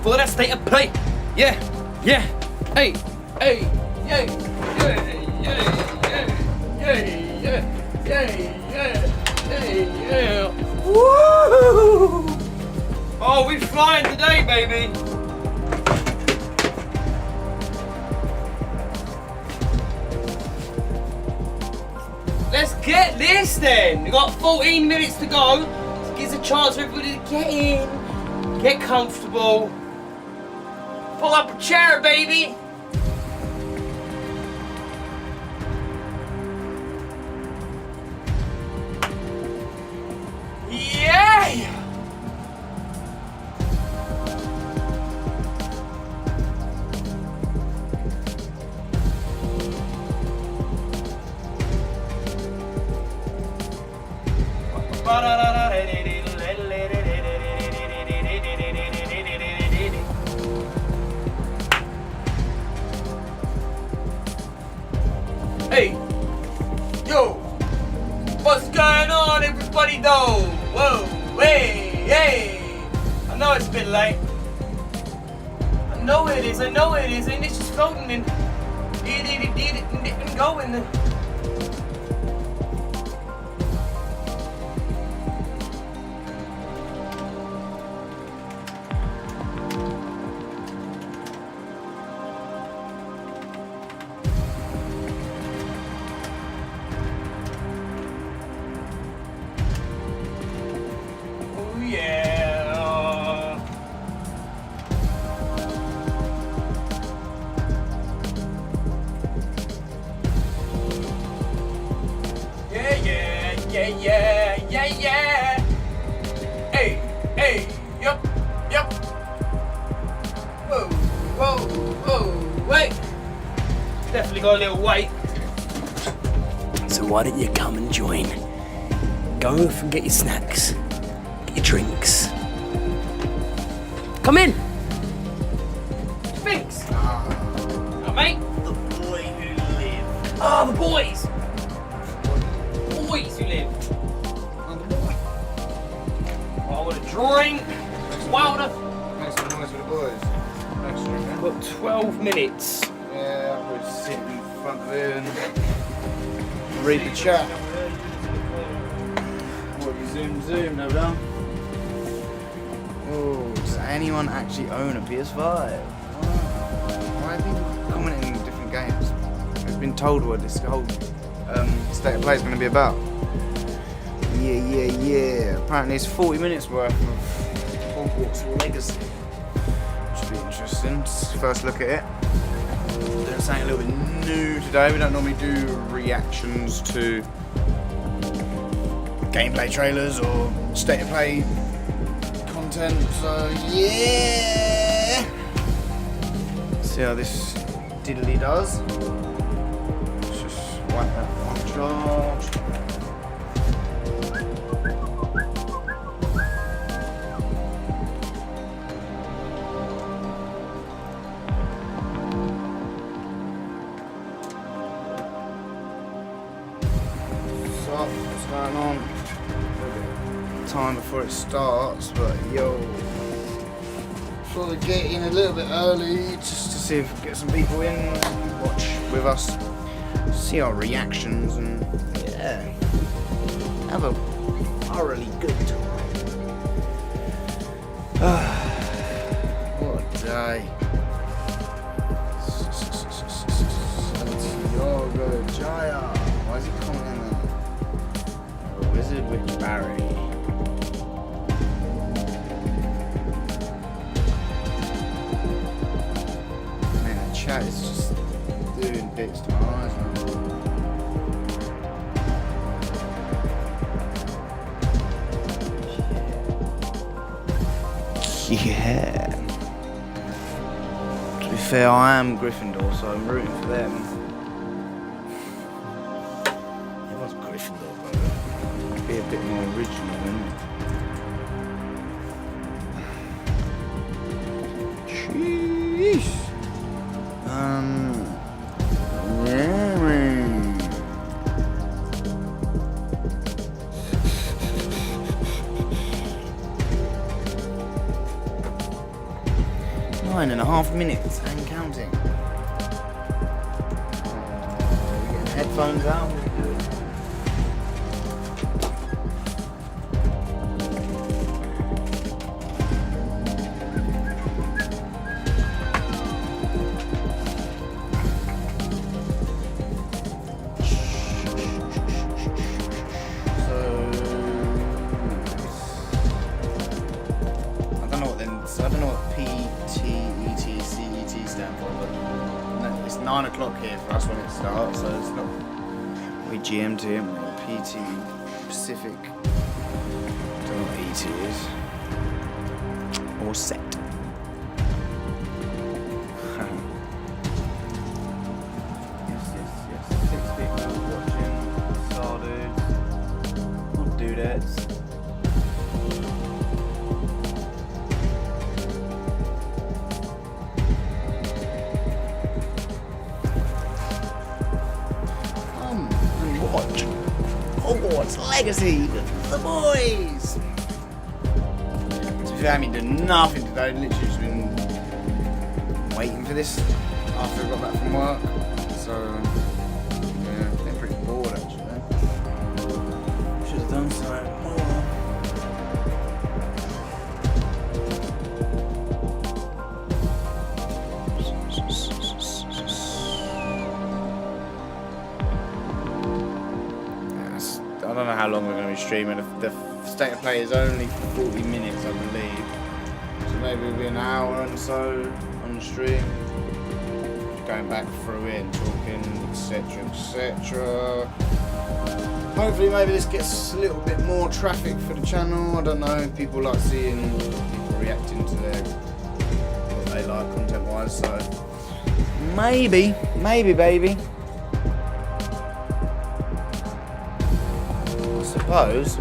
for that state of play. Yeah, yeah, hey, hey, yay, yay, yay, yay, yay, yay, yay, yay, yeah. Woo! Oh, we're flying today, baby. Let's get this then. We've got 14 minutes to go. This gives a chance for everybody to get in, get comfortable. Pull up a chair, baby. Yeah! Hey, yo, what's going on, everybody? Though, whoa, hey, hey. I know it's a bit late. I know it is. And it's just floating and going. Yeah. Hey, yup. Whoa, wait. Definitely got a little weight. So why don't you come and join? Go off and get your snacks, get your drinks. Come in. Thanks. Oh, mate. The boy who lived. Oh, the boys. Boys who live. I'm the boy. I want a drink. Wilder. Make some noise with the boys. Next drink, man. Got 12 minutes. Yeah, I'll just sit in front of it and read the chat. What you zoom, no doubt. Oh, does anyone actually own a PS5? Why are people commenting on different games? I've been told what this whole state of play is going to be about. Yeah. Apparently it's 40 minutes worth of HOGWARTS Legacy. Which should be interesting. Just first look at it. Doing something a little bit new today. We don't normally do reactions to gameplay trailers or state of play content. So yeah. See how this diddly does. Let's just wipe that on charge. What's going on? Time before it starts, but yo, thought I'd get in a little bit early just to see if we can get some people in, watch with us, see our reactions, and yeah, have a thoroughly good time. What a day. Santiago Jaya. Why is he coming in there? Wizard Witch Barry. Man, the chat is just doing bits to my eyes, man. Yeah. To be fair, I am Gryffindor, so I'm rooting for them. Be a bit more original, wouldn't it? Jeez. Yeah, man. 9.5 minutes and counting. We're getting headphones out. I don't know what PTET stand for, but no, it's 9 o'clock here for us when it starts, so it's not. We GMT, haven't we? PT Pacific. Don't know what ET is. Or set. Yes. 6 people watching. Started. Not dudettes. Hogwarts Legacy with the boys! To be fair, I haven't done nothing today, literally just been waiting for this after I got back from work. So, yeah, been pretty bored actually. Should have done something more. I don't know how long we're going to be streaming. The state of play is only 40 minutes, I believe. So maybe it'll be an hour and so on the stream. Going back through it and talking, etc, etc. Hopefully maybe this gets a little bit more traffic for the channel. I don't know, people like seeing people reacting to what they like content-wise, so maybe, baby. Suppose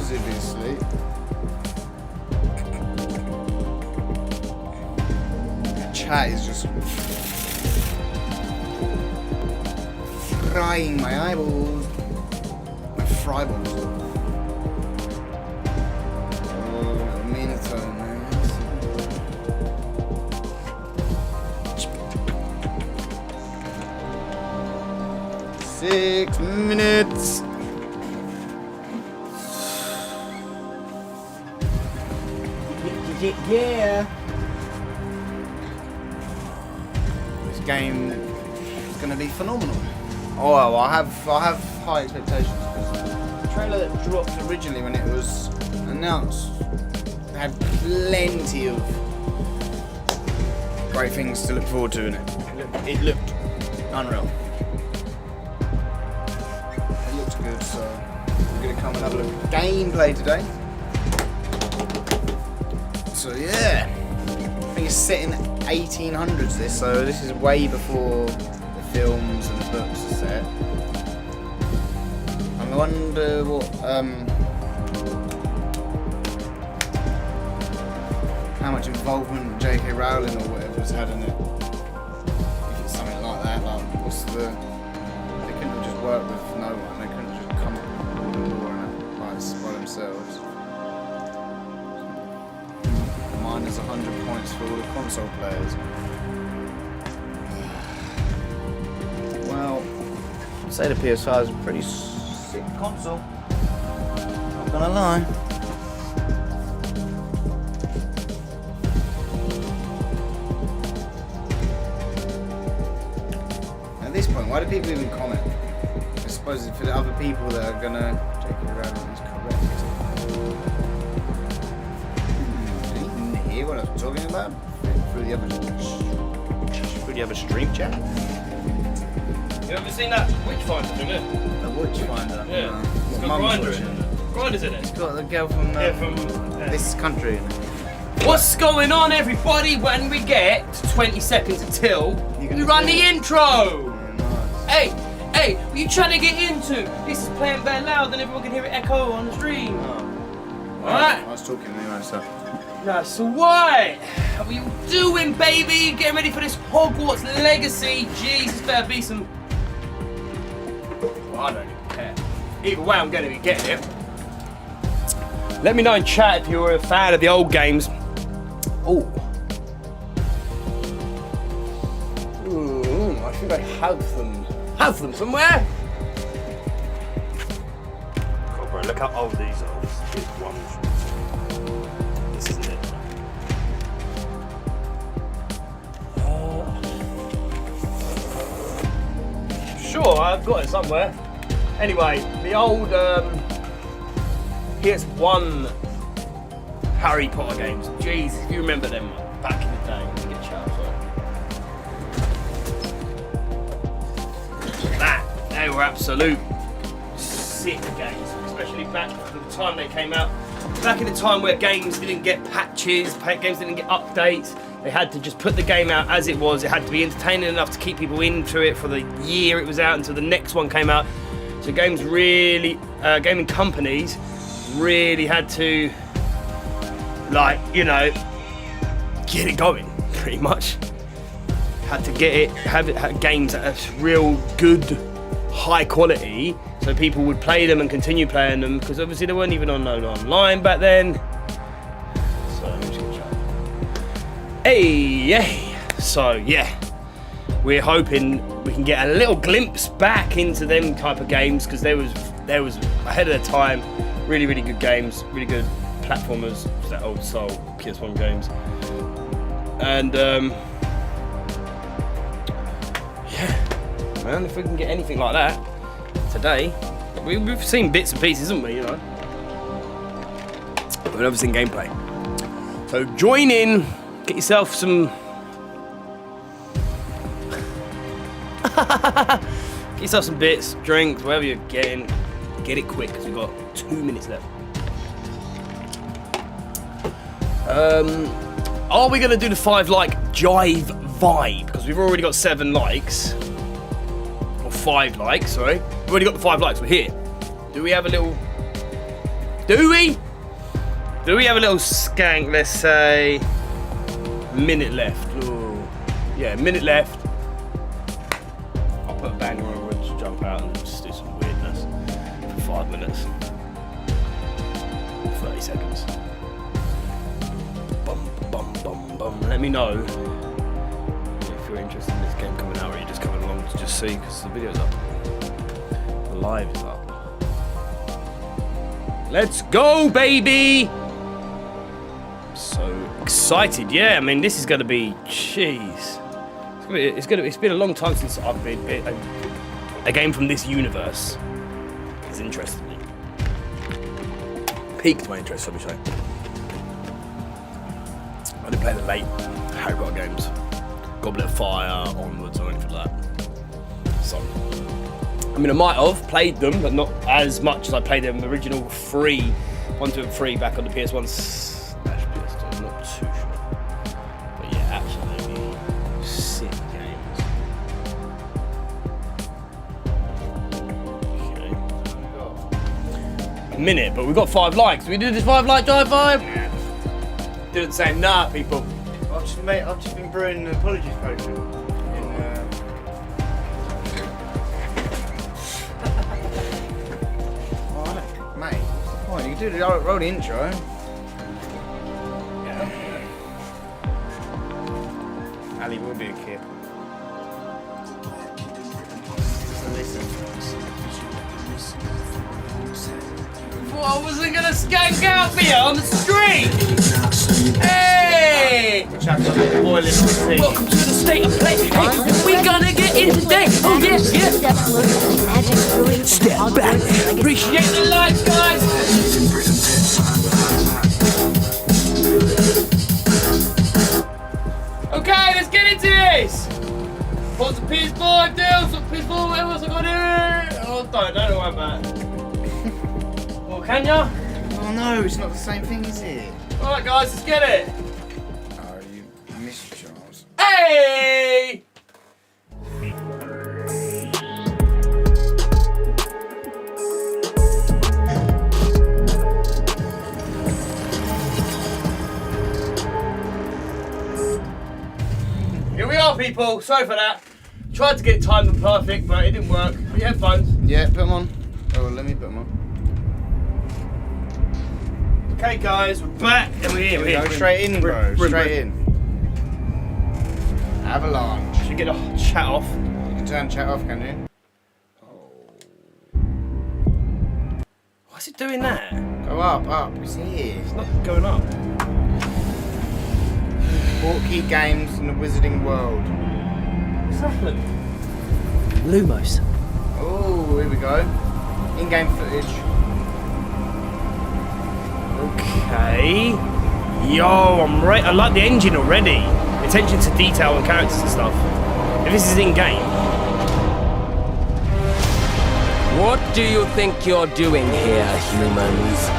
he'd be asleep. Chat is just frying my eyeballs. My fry balls. Oh, a minute, man. 6 minutes. Yeah. This game is going to be phenomenal. Oh well, I have high expectations because the trailer that dropped originally when it was announced had plenty of great things to look forward to in it. It looked unreal. It looked good, so we're going to come and have a look at gameplay today. So yeah, I think it's set in 1800s this, so this is way before the films and the books are set. I wonder what, how much involvement J.K. Rowling or whatever's had in it. If it's something like that, like what's the, they couldn't have just worked with no one, they couldn't just come up with a law and like by themselves. Minus 100 points for all the console players. Well, I'd say the PS5 is a pretty sick console. Not gonna lie. At this point, why do people even comment? I suppose for the other people that are gonna take it around and it's correct. What I was talking about through the other stream chat. You ever seen that Witchfinder thing? The Witchfinder. Yeah. It's got Grinder in it. Grinder's in it. It's got the girl from this country in it. What's going on, everybody? When we get to 20 seconds until we run the intro. Yeah, nice. Hey, what are you trying to get into? This is playing very loud, and everyone can hear it echo on the stream. Oh. Alright. I was talking anyway, so. That's what? How are you doing, baby? Getting ready for this Hogwarts Legacy. Jesus, better be some. Well, I don't even care. Either way, I'm going to be getting it. Let me know in chat if you're a fan of the old games. Oh, think I have them. Have them somewhere. God, bro, look how old these are. This is one. This isn't it. Sure, I've got it somewhere. Anyway, the old PS1 Harry Potter games. Jeez, if you remember them back in the day. Get shout, sorry. They were absolute sick games, especially back at the time they came out. Back in the time where games didn't get patches, games didn't get updates. They had to just put the game out as it was. It had to be entertaining enough to keep people into it for the year it was out until the next one came out. So games really, gaming companies really had to, like, you know, get it going, pretty much. Had to get it, have games at a real good, high quality, so people would play them and continue playing them, because obviously they weren't even online back then. So I'm just gonna try. Hey. So yeah, we're hoping we can get a little glimpse back into them type of games, because there was ahead of their time, really good games, really good platformers, that old style PS1 games, and yeah, man, if we can get anything like that today, we've seen bits and pieces, haven't we? You know, we've never seen gameplay. So join in, get yourself some. Get yourself some bits, drinks, whatever you're getting. Get it quick, because we've got 2 minutes left. Are we going to do the 5 like jive vibe? Because we've already got 7 likes. Or 5 likes, sorry. We've already got the 5 likes, we're here. Do we have a little... Do we have a little skank, let's say... minute left. Ooh. Yeah, minute left. I'll put a banger on, we'll just jump out and just do some weirdness for 5 minutes. 30 seconds. Let me know if you're interested in this game coming out, or you're just coming along to just see, because the video's up. The live is up. Let's go, baby! I'm so excited. Yeah, I mean, this is gonna be, jeez. It's been a long time since I've been a game from this universe. It's interested me. Piqued my interest, let me say. I didn't play the late Harry Potter games, Goblet of Fire, onwards, or anything like that. So, I mean, I might have played them, but not as much as I played them original 3, 1, 2, and 3 back on the PS1 / PS2. I'm not too sure, but yeah, absolutely sick games. Okay, a minute, but we've got 5 likes. We did this 5 like drive vibe. Didn't say nah, people. I've just been brewing an apologies potion. Alright, mate, what's the point? You can do the roll the intro. Yeah. Ali will be a kid. So listen. Well, I wasn't gonna skank out for you on the street! Hey! Welcome to the state of play. Hey, we gonna get in today. Oh yeah. Step back. Appreciate the lights, guys. Okay, let's get into this. What's the PS4 deals? What PS4? What else I got here? Oh, don't worry about it. Well, can ya? Oh no, it's not the same thing, is it? All right, guys, let's get it. Oh, you missed Charles. Hey! Here we are, people. Sorry for that. Tried to get it timed and perfect, but it didn't work. Your headphones. Yeah, put them on. Oh, let me put them on. Okay, guys, we're back and we're here. Go straight in, bro. Straight in. Avalanche. Should get a chat off. turn chat off, can you? Why's it doing that? Go up. It's here. It's not going up. Portkey games in the Wizarding World. What's happening? Lumos. Oh, here we go. In-game footage. Okay. Yo, I'm right. I like the engine already. Attention to detail and characters and stuff. If this is in-game. What do you think you're doing here, humans?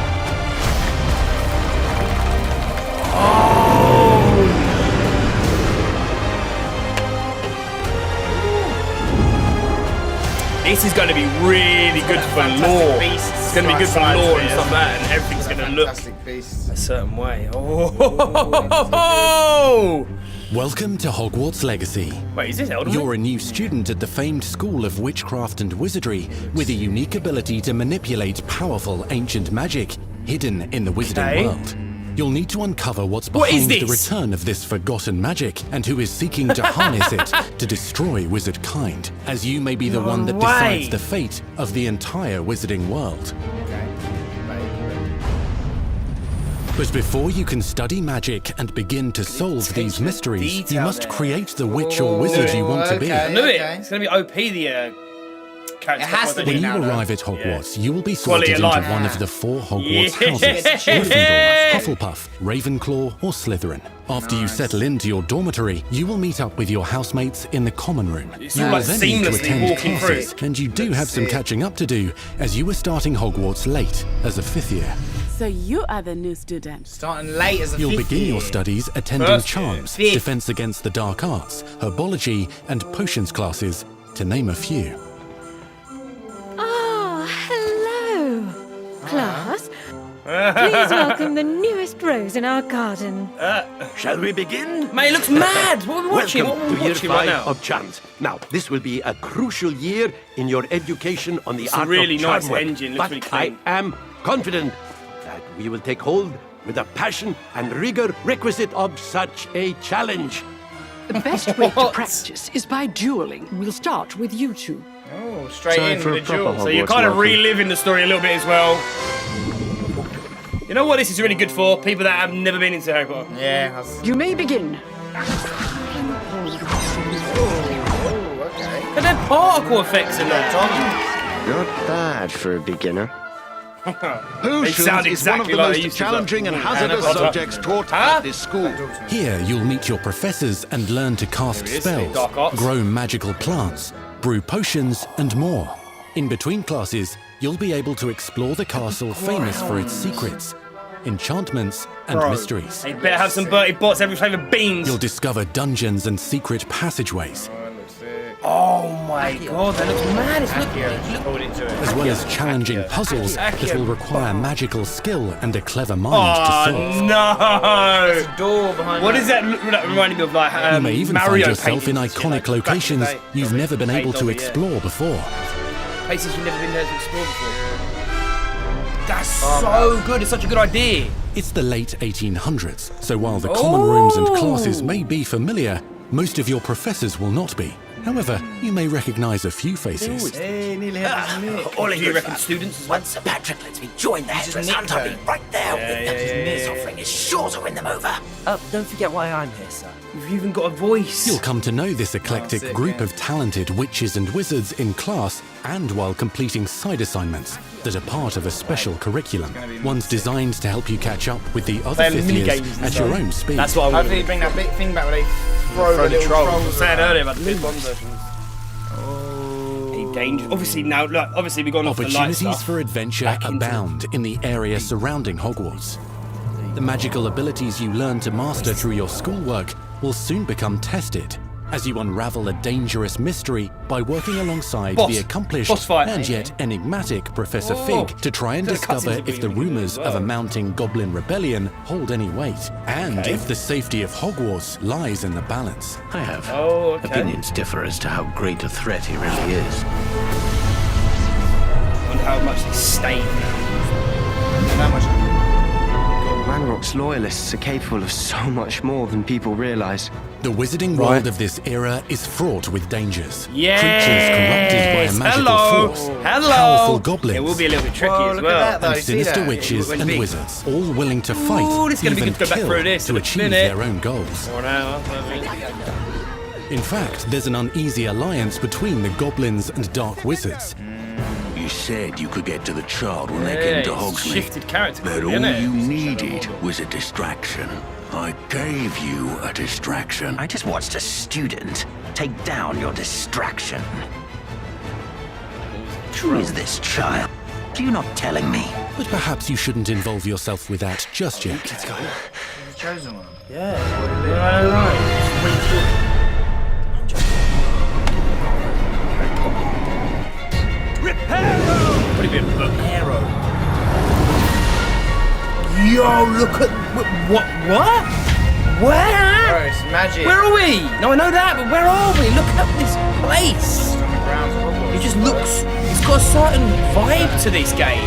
This is going to be really good for lore. It's going to be good for lore and stuff like that, and everything's going to look a certain way. Oh! Welcome to Hogwarts Legacy. Wait, is this Elden Ring? You're a new student at the famed School of Witchcraft and Wizardry with a unique ability to manipulate powerful ancient magic hidden in the Wizarding world. You'll need to uncover what's behind the return of this forgotten magic and who is seeking to harness it to destroy wizard kind, as you may be the one that decides the fate of the entire Wizarding world. But before you can study magic and begin to solve these mysteries, you must create the witch or wizard you want to be. I knew it. It's going to be OP, the character. When you arrive at Hogwarts, you will be sorted into one of the 4 Hogwarts houses: Gryffindor, Hufflepuff, Ravenclaw, or Slytherin. After you settle into your dormitory, you will meet up with your housemates in the common room. You will then need to attend classes, and you do have some catching up to do, as you were starting Hogwarts late as a 5th year. So you are the new student. Starting late as a 5th year. You'll begin your studies attending charms, defense against the dark arts, herbology, and potions classes, to name a few. Oh, hello, class. Please welcome the newest rose in our garden. Shall we begin? Mate, it looks mad. What are we watching? Welcome What are we to year watching 5 right now? of charms. Now, this will be a crucial year in your education on the It's a art really of charm nice work. engine, looks But really clean. I am confident that we will take hold with the passion and rigor requisite of such a challenge. The best way to practice is by dueling. We'll start with you two. Oh, straight in for the duel. So you're kind of reliving the story a little bit as well. You know what this is really good for? People that have never been into Harry Potter. Yeah. You may begin. Okay. And then particle effects in there. Not bad for a beginner. They sound exactly like they used to. Challenging and hazardous subjects taught at this school. Here, you'll meet your professors and learn to cast spells, grow magical plants, brew potions, and more. In between classes, you'll be able to explore the castle famous for its secrets, enchantments, and mysteries. They better have some Bertie Bott's every flavour beans. You'll discover dungeons and secret passageways, Oh my god, that looks mad. It's as well as challenging puzzles that will require magical skill and a clever mind to solve. no! There's a door behind What is that reminding me of? Like You may even Mario find yourself in paintings, iconic locations you've never been able to yeah. explore before. Places you've never been there to explore before. That's so good. It's such a good idea. It's the late 1800s, so while the common rooms and classes may be familiar, most of your professors will not be. However, you may recognize a few faces. Hey, nearly had this All of you reckon students as well? Once Sir Patrick lets me join the headless hunt, I'll be right there with them. His offering is sure to win them over. Don't forget why I'm here, sir. You've even got a voice. You'll come to know this eclectic group of talented witches and wizards in class and while completing side assignments that are part of a special curriculum. One's designed to help you catch up with the other fifth years at your own speed. That's what I Hopefully you bring that big thing back where they throw the little trolls. I was saying earlier about the big bomb versions. Any danger? Obviously now, look, obviously we've gone off the light Opportunities stuff. for adventure abound in the area surrounding Hogwarts. The magical abilities you learn to master through your schoolwork will soon become tested as you unravel a dangerous mystery by working alongside the accomplished and yet enigmatic Professor Fig to try and discover if the rumors of a mounting goblin rebellion hold any weight, and if the safety of Hogwarts lies in the balance. I have Opinions differ as to how great a threat he really is. I wonder how much they stayed now. How much? Ranrock's loyalists are capable of so much more than people realise. The wizarding world of this era is fraught with dangers. Yes! Creatures corrupted by a magical force. Hello! Powerful goblins. It will be a little bit tricky as look well. at that, though. And See sinister that? witches It and big. wizards, all willing to fight, Ooh, this is gonna be even good to go back kill, through this to in a achieve minute. their own goals. 1 hour. In fact, there's an uneasy alliance between the goblins and dark wizards. You said you could get to the child when they Yeah, came to it's Hogsmeade. shifted character, But all isn't it? you needed was a distraction. I gave you a distraction. I just watched a student take down your distraction. Who is this child? Are you not telling me? But perhaps you shouldn't involve yourself with that just yet. The chosen one. Yeah. Right. What have you been? Arrow. Yo, look at what? Where? Bro, it's magic. Where are we? No, I know that, but where are we? Look at this place. It just looks. It's got a certain vibe to this game.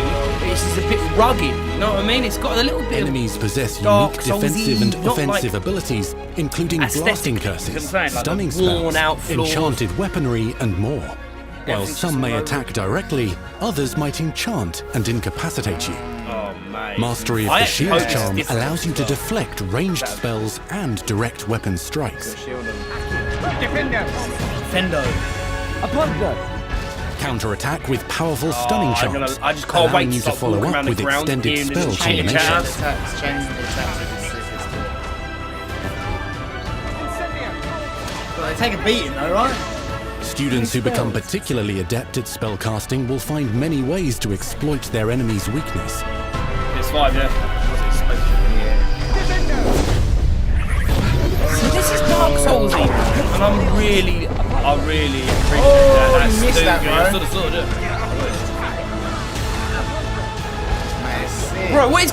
It's just a bit rugged. You know what I mean? It's got a little bit. Enemies possess Dark unique defensive Soulsy, and not offensive like abilities, including blasting aesthetically, curses, you know what I'm saying? Like stunning the worn spells, out floors. enchanted weaponry, and more. While Everything's some just may low. attack directly, others might enchant and incapacitate you. Oh, mate. Mastery of I the actually shield hope it's charm different allows you to as well. deflect ranged spells and direct weapon strikes. Fendo. Counter-attack with powerful stunning charms, I just can't allowing wait you to to start follow walking up around the with ground extended here and spell just changing combinations. Attacks, changing the attacks with the scissors. Well, they take a beating though, right? Students who become particularly adept at spellcasting will find many ways to exploit their enemy's weakness. PS5, yeah. So this is Dark Soulsy, and I really appreciate that. That's you missed that, stupid. bro. Sort of. Man, it's sick. Bro, what is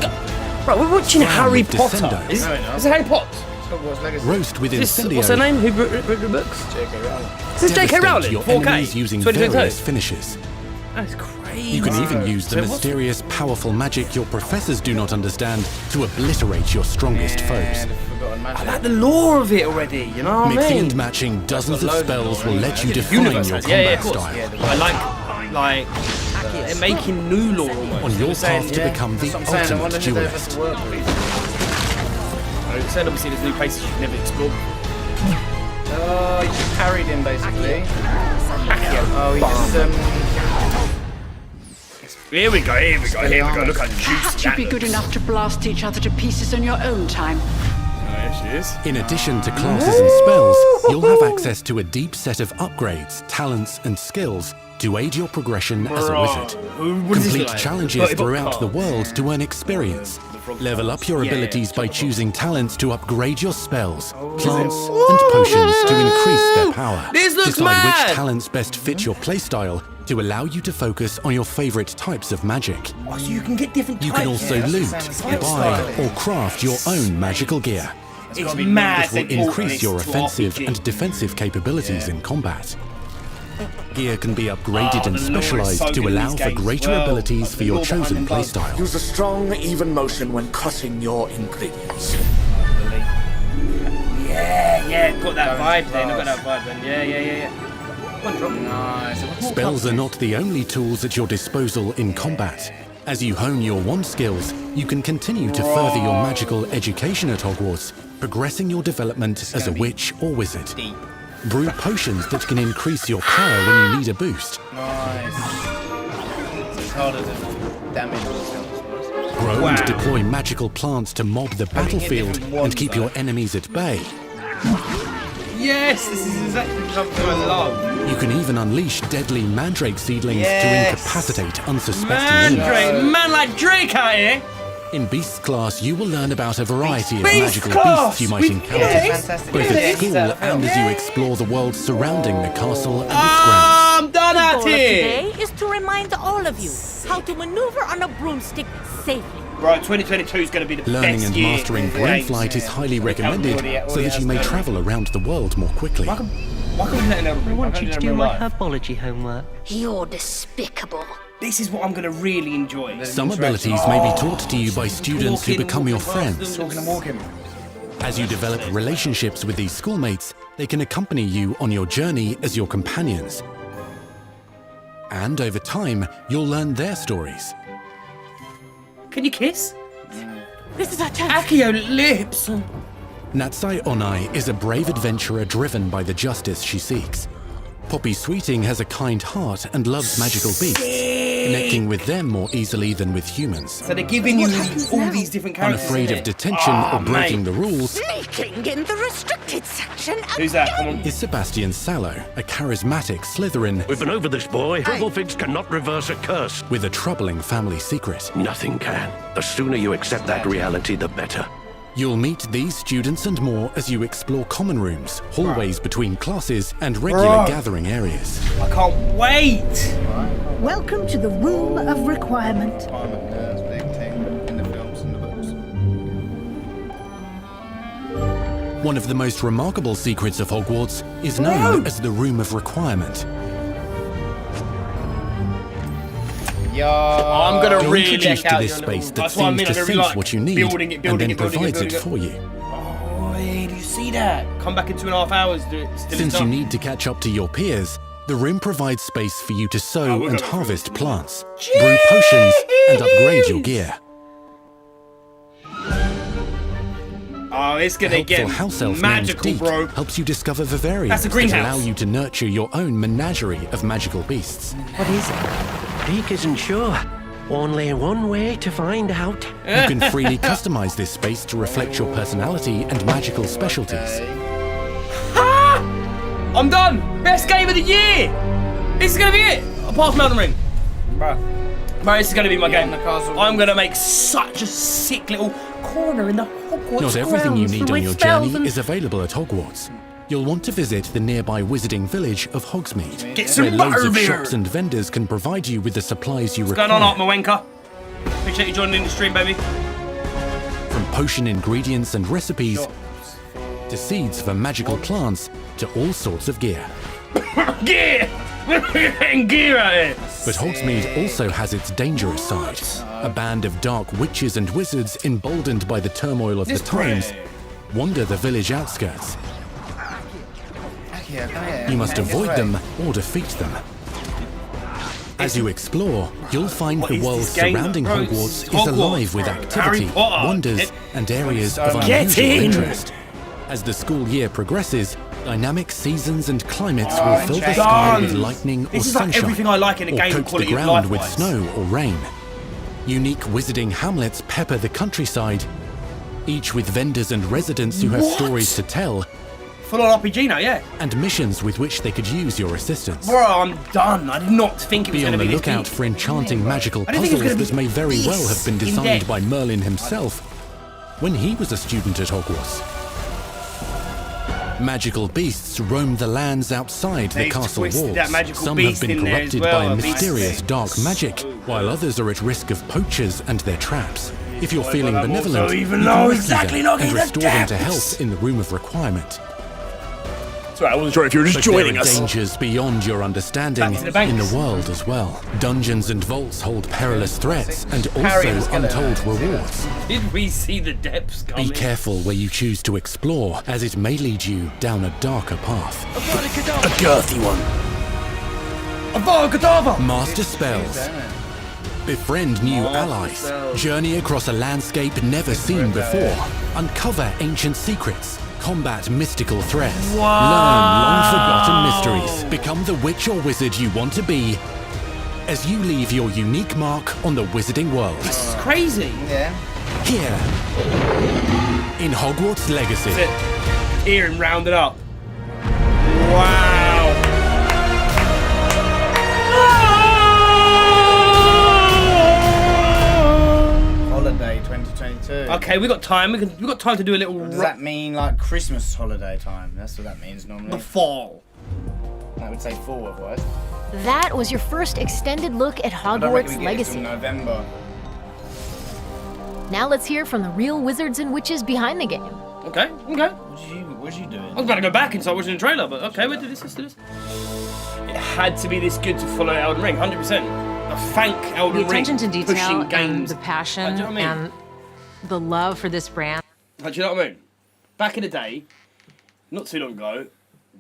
Bro, we're watching Harry with Potter. Descendo. Is No, no. it Harry Potter? Hogwarts Legacy. Roast with What's her incendiary name? Who wrote the books? J.K. Rowling. This is J.K. devastate Rowling. your 4K. enemies using 2022. various finishes. That's crazy. You can even use the So what's- mysterious, powerful magic your professors do not understand to obliterate your strongest foes. And the forgotten magic. I like the lore of it already. You know what I Mixing mean? and matching dozens of loads of spells lore, will yeah. let you Yeah, define Universe your has- yeah, of combat course. style. I like making new lore almost. On your Saying, path to yeah. become the That's what I'm saying. I wonder ultimate who they've had duelist. to work with. I said obviously there's new places you've never explored. Oh, you just parried him basically. Oh, he just Here we go. Look how juicy Perhaps you'd be good enough to blast each other to pieces on your own time. There she is. In addition to classes and spells, you'll have access to a deep set of upgrades, talents, and skills to aid your progression as a wizard. What does this Complete look like? challenges But throughout the world to earn experience. Level up your abilities by choosing talents to upgrade your spells, plants, and potions to increase their power. This looks Decide mad! which talents best fit your playstyle to allow you to focus on your favorite types of magic. Oh, so you can get different You types. can also loot, buy, or craft your own magical gear. It's mad. It will increase your offensive and defensive capabilities in combat. Gear can be upgraded and the lore is specialized so to good in allow these for games as greater well. abilities The for your lore behind chosen them both. playstyle. Use a strong, even motion when cutting your ingredients. Yeah, got that vibe then. I got that vibe then. Yeah. One drop. nice. Spells are not the only tools at your disposal in combat. As you hone your wand skills, you can continue to further your magical education at Hogwarts, progressing your development as a witch or wizard. Brew potions that can increase your power when you need a boost. Nice. It's harder to damage yourself, I suppose. Grow and deploy magical plants to mob the battlefield and keep your enemies at bay. Yes, this is exactly something I love. You can even unleash deadly mandrake seedlings Yes. to incapacitate unsuspecting enemies. Mandrake, man like Drake out here. In Beasts class, you will learn about a variety of Beast magical class! beasts you might With encounter, Beast? Fantastic. both at Beast. school and as you explore the world surrounding the castle and its grounds. I'm done The at goal of it. today is to remind all of you how to maneuver on a broomstick safely. Right, 2022 is going to be the Learning best and year. mastering broom flight is highly recommended so that you may travel around the world more quickly. Why can we let an I want you to do my herbology homework. You're despicable. This is what I'm going to really enjoy. Some abilities may be taught to you by students who become your friends. Talking and walking. As you develop relationships with these schoolmates, they can accompany you on your journey as your companions. And over time, you'll learn their stories. Can you kiss? This is our chance. Akio lips. Natsai Onai is a brave adventurer driven by the justice she seeks. Poppy Sweeting has a kind heart and loves magical beasts, connecting with them more easily than with humans. So they're giving you all these different characters. Unafraid of detention or breaking the rules, Sneaking in the restricted section. Who's that? Come on. is Sebastian Sallow, a charismatic Slytherin We've been over this, boy. Hufflepuffs cannot reverse a curse. with a troubling family secret. Nothing can. The sooner you accept that reality, the better. You'll meet these students and more as you explore common rooms, hallways between classes, and regular gathering areas. I can't wait. Welcome to the Room of Requirement. It's a big thing in the films and the books. One of the most remarkable secrets of Hogwarts is known as the Room of Requirement. I'm going to You're really introduced check to out this your space little... that seems to sense what you need and then provides it for you. Oh, hey, do you see that? Come back in 2.5 hours. Since you need to catch up to your peers, the room provides space for you to sow and harvest plants, brew potions, and upgrade your gear. Oh, it's going to Helpful get house elf magical, named Deek bro. helps you discover vivariums That's a that greenhouse. allow you to nurture your own menagerie of magical beasts. What is it? Deek isn't sure. Only one way to find out. You can freely customize this space to reflect your personality and magical specialties. Ha! I'm done. Best game of the year. This is going to be it. Apart from Elden Ring. Bro, this is going to be my game. I'm going to make such a sick little corner in the Hogwarts Not everything you grounds need on with your spells journey and- is available at Hogwarts. You'll want to visit the nearby wizarding village of Hogsmeade, Get some where loads of butterbeer. shops and vendors can provide you with the supplies you What's require. going on, Art Mawenka? Appreciate you joining in the stream, baby. From potion ingredients and recipes, to seeds for magical plants, to all sorts of gear. Gear! We're getting gear out here. But Hogsmeade also has its dangerous side. A band of dark witches and wizards emboldened by the turmoil of the times wander the village outskirts. You must avoid them or defeat them. As you explore, you'll find the world surrounding Hogwarts is alive with activity, wonders, and areas of unusual interest. As the school year progresses, dynamic seasons and climates will fill the sky with lightning or This is like sunshine, everything I like in a or game of coat the quality of ground life with wise. snow or rain. Unique wizarding hamlets pepper the countryside, each with vendors and residents who have What? stories to tell, Full on RPG now, yeah. and missions with which they could use your assistance. Bro, I'm done. I did not think it was Be going on to the be this lookout deep. for enchanting magical I didn't think it was puzzles gonna that may be very well this have been designed in-depth. by Merlin himself when he was a student at Hogwarts. Magical beasts roam the lands outside the They've castle twisted walls. that magical Some have beast been in there as corrupted well, by a beast. mysterious dark magic, while others are at risk of poachers and their traps. If you're feeling I'm also benevolent, even you though can rescue exactly them knocking and the restore them to depths. health in the Room of Requirement. Sorry, I wasn't sure if you were just But joining there are us. dangers beyond your understanding Back to the banks. in the world as well. Dungeons and vaults hold perilous threats and Harry was also gonna- untold rewards. Did we see the depths coming? Be careful where you choose to explore, as it may lead you down a darker path. A girthy one. Avada Kedavra! Master spells. Befriend new allies. Journey across a landscape never seen before. Uncover ancient secrets. Combat mystical threats. Learn long-forgotten mysteries. Become the witch or wizard you want to be as you leave your unique mark on the wizarding world. This is crazy. Yeah. Here, in Hogwarts Legacy. That's it. Here and round it up. Wow. Holiday 2022. Okay, we got time. We got time to do a little. Does that mean like Christmas holiday time? That's what that means normally. The fall. I would say fall otherwise. That was your first extended look at I don't reckon Hogwarts we get it till Legacy. November. Now let's hear from the real wizards and witches behind the game. Okay. What you doing? I was about to go back and start watching the trailer, but okay, we'll do this, let's do this. It had to be this good to follow Elden Ring, 100%. Thank Elden Ring. The attention to detail pushing and games. the passion Do you know what I mean? and the love for this brand. Do you know what I mean? Back in the day, not too long ago,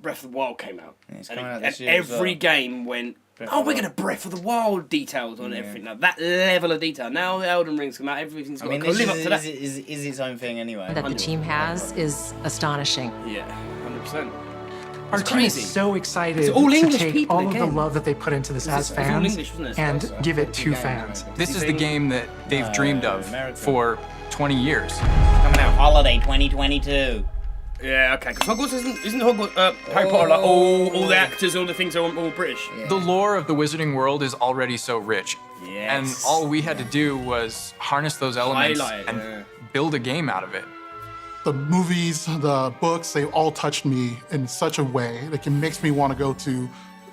Breath of the Wild came out. Yeah, it's and coming out and this year as every well. game went, Breath oh, of we're the going to Breath of the Wild details on everything. Now, that level of detail. Now the Elden Ring's come out, everything's got to live up to that. Is its own thing anyway. That the team has is astonishing. Yeah, 100%. Our team is so excited It's all to English take people all of the again. love that they put into this as It's all fans English, wasn't it? and give it to fans. This is the game that they've dreamed of for 20 years. Coming out holiday 2022. Yeah, okay, because Hogwarts isn't Hogwarts, Harry Potter, like all the actors, all the things are all British. The lore of the Wizarding World is already so rich. Yes. And all we had to do was harness those elements Highlight, and build a game out of it. The movies, the books, they all touched me in such a way. Like, it makes me want to go to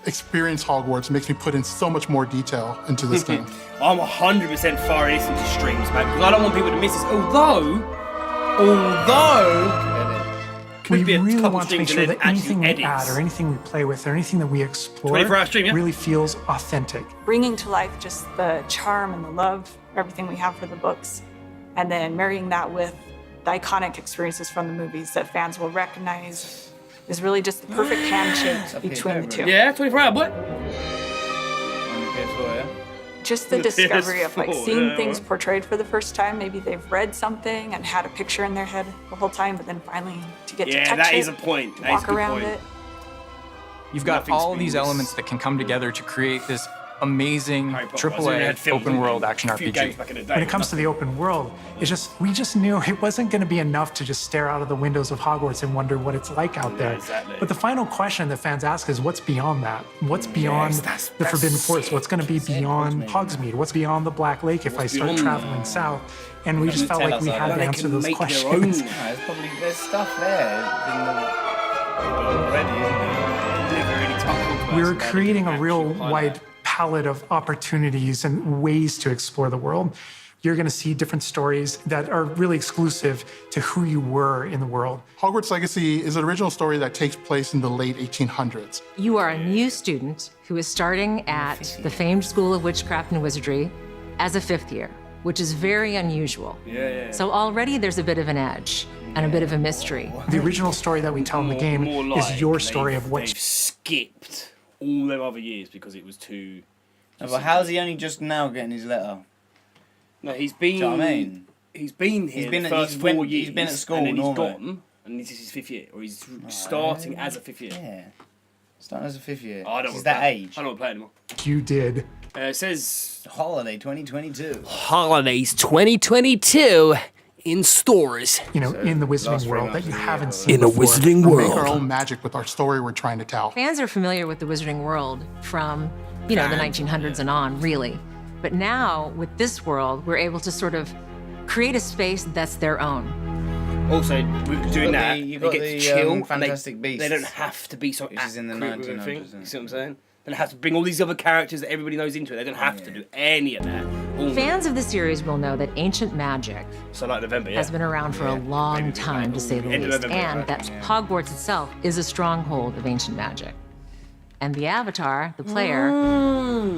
experience Hogwarts. It makes me put in so much more detail into this game. I'm 100% for listening to streams, man, because I don't want people to miss this. Although, We could be a really couple want to make streams sure and that then anything we actually add edits. or anything we play with or anything that we explore 24-hour stream, yeah? really feels authentic. Bringing to life just the charm and the love, everything we have for the books, and then marrying that with the iconic experiences from the movies that fans will recognize is really just the perfect handshake between the two. Yeah, 24-hour, what? Just the The discovery of like PS4, seeing yeah, things right. portrayed for the first time. Maybe they've read something and had a picture in their head the whole time, but then finally to get to Yeah, touch that it, is a point. That is a walk good around point. it. You've got Nothing all these speaks. elements that can come together to create this amazing Potter. I was in, they had AAA films open and world action a few games RPG. back in the day. When it comes to the open world, we just knew it wasn't going to be enough to just stare out of the windows of Hogwarts and wonder what it's like out there. exactly. But the final question that fans ask is, what's beyond that? What's beyond the Forbidden Forest? What's going to be beyond Hogsmeade? What's beyond the Black Lake if I start beyond traveling south? And we just felt like we had to answer those questions. There's stuff there already, isn't there? We're creating a real wide palette of opportunities and ways to explore the world. You're going to see different stories that are really exclusive to who you were in the world. Hogwarts Legacy is an original story that takes place in the late 1800s. You are a new student who is starting at the famed School of Witchcraft and Wizardry as a 5th year, which is very unusual. Yeah. So already there's a bit of an edge and a bit of a mystery. The original story that we tell in the game is your story of what they've skipped all them other years because it was too. No, but how's he only just now getting his letter? No, he's been. Do you know what I mean? He's been here He's been the at- first he's 4 been- years. he's been at school and then he's normally. gone, and this is his 5th year, or he's starting as a 5th year. Yeah. Starting as a 5th year. Oh, I don't He's want that play. age. I don't want to play anymore. you did. It says Holiday 2022. Holidays 2022 in stores. You know, in the Wizarding World that you haven't seen In the before. Wizarding We make our world. own magic with our story we're trying to tell. Fans are familiar with the Wizarding World from, the 1900s and on, really. But now, with this world, we're able to sort of create a space that's their own. Also, with doing that, you they got get to the, chill. and Fantastic they don't have to be so Which is in the accurate with everything. 1900s, isn't it? You see what I'm saying? They don't have to bring all these other characters that everybody knows into it. They don't have to do any of that. All Fans of the series will know that ancient magic So like November, yeah. has been around for a long time, to say the End of least, November, and right, that Hogwarts itself is a stronghold of ancient magic. And the Avatar, the player,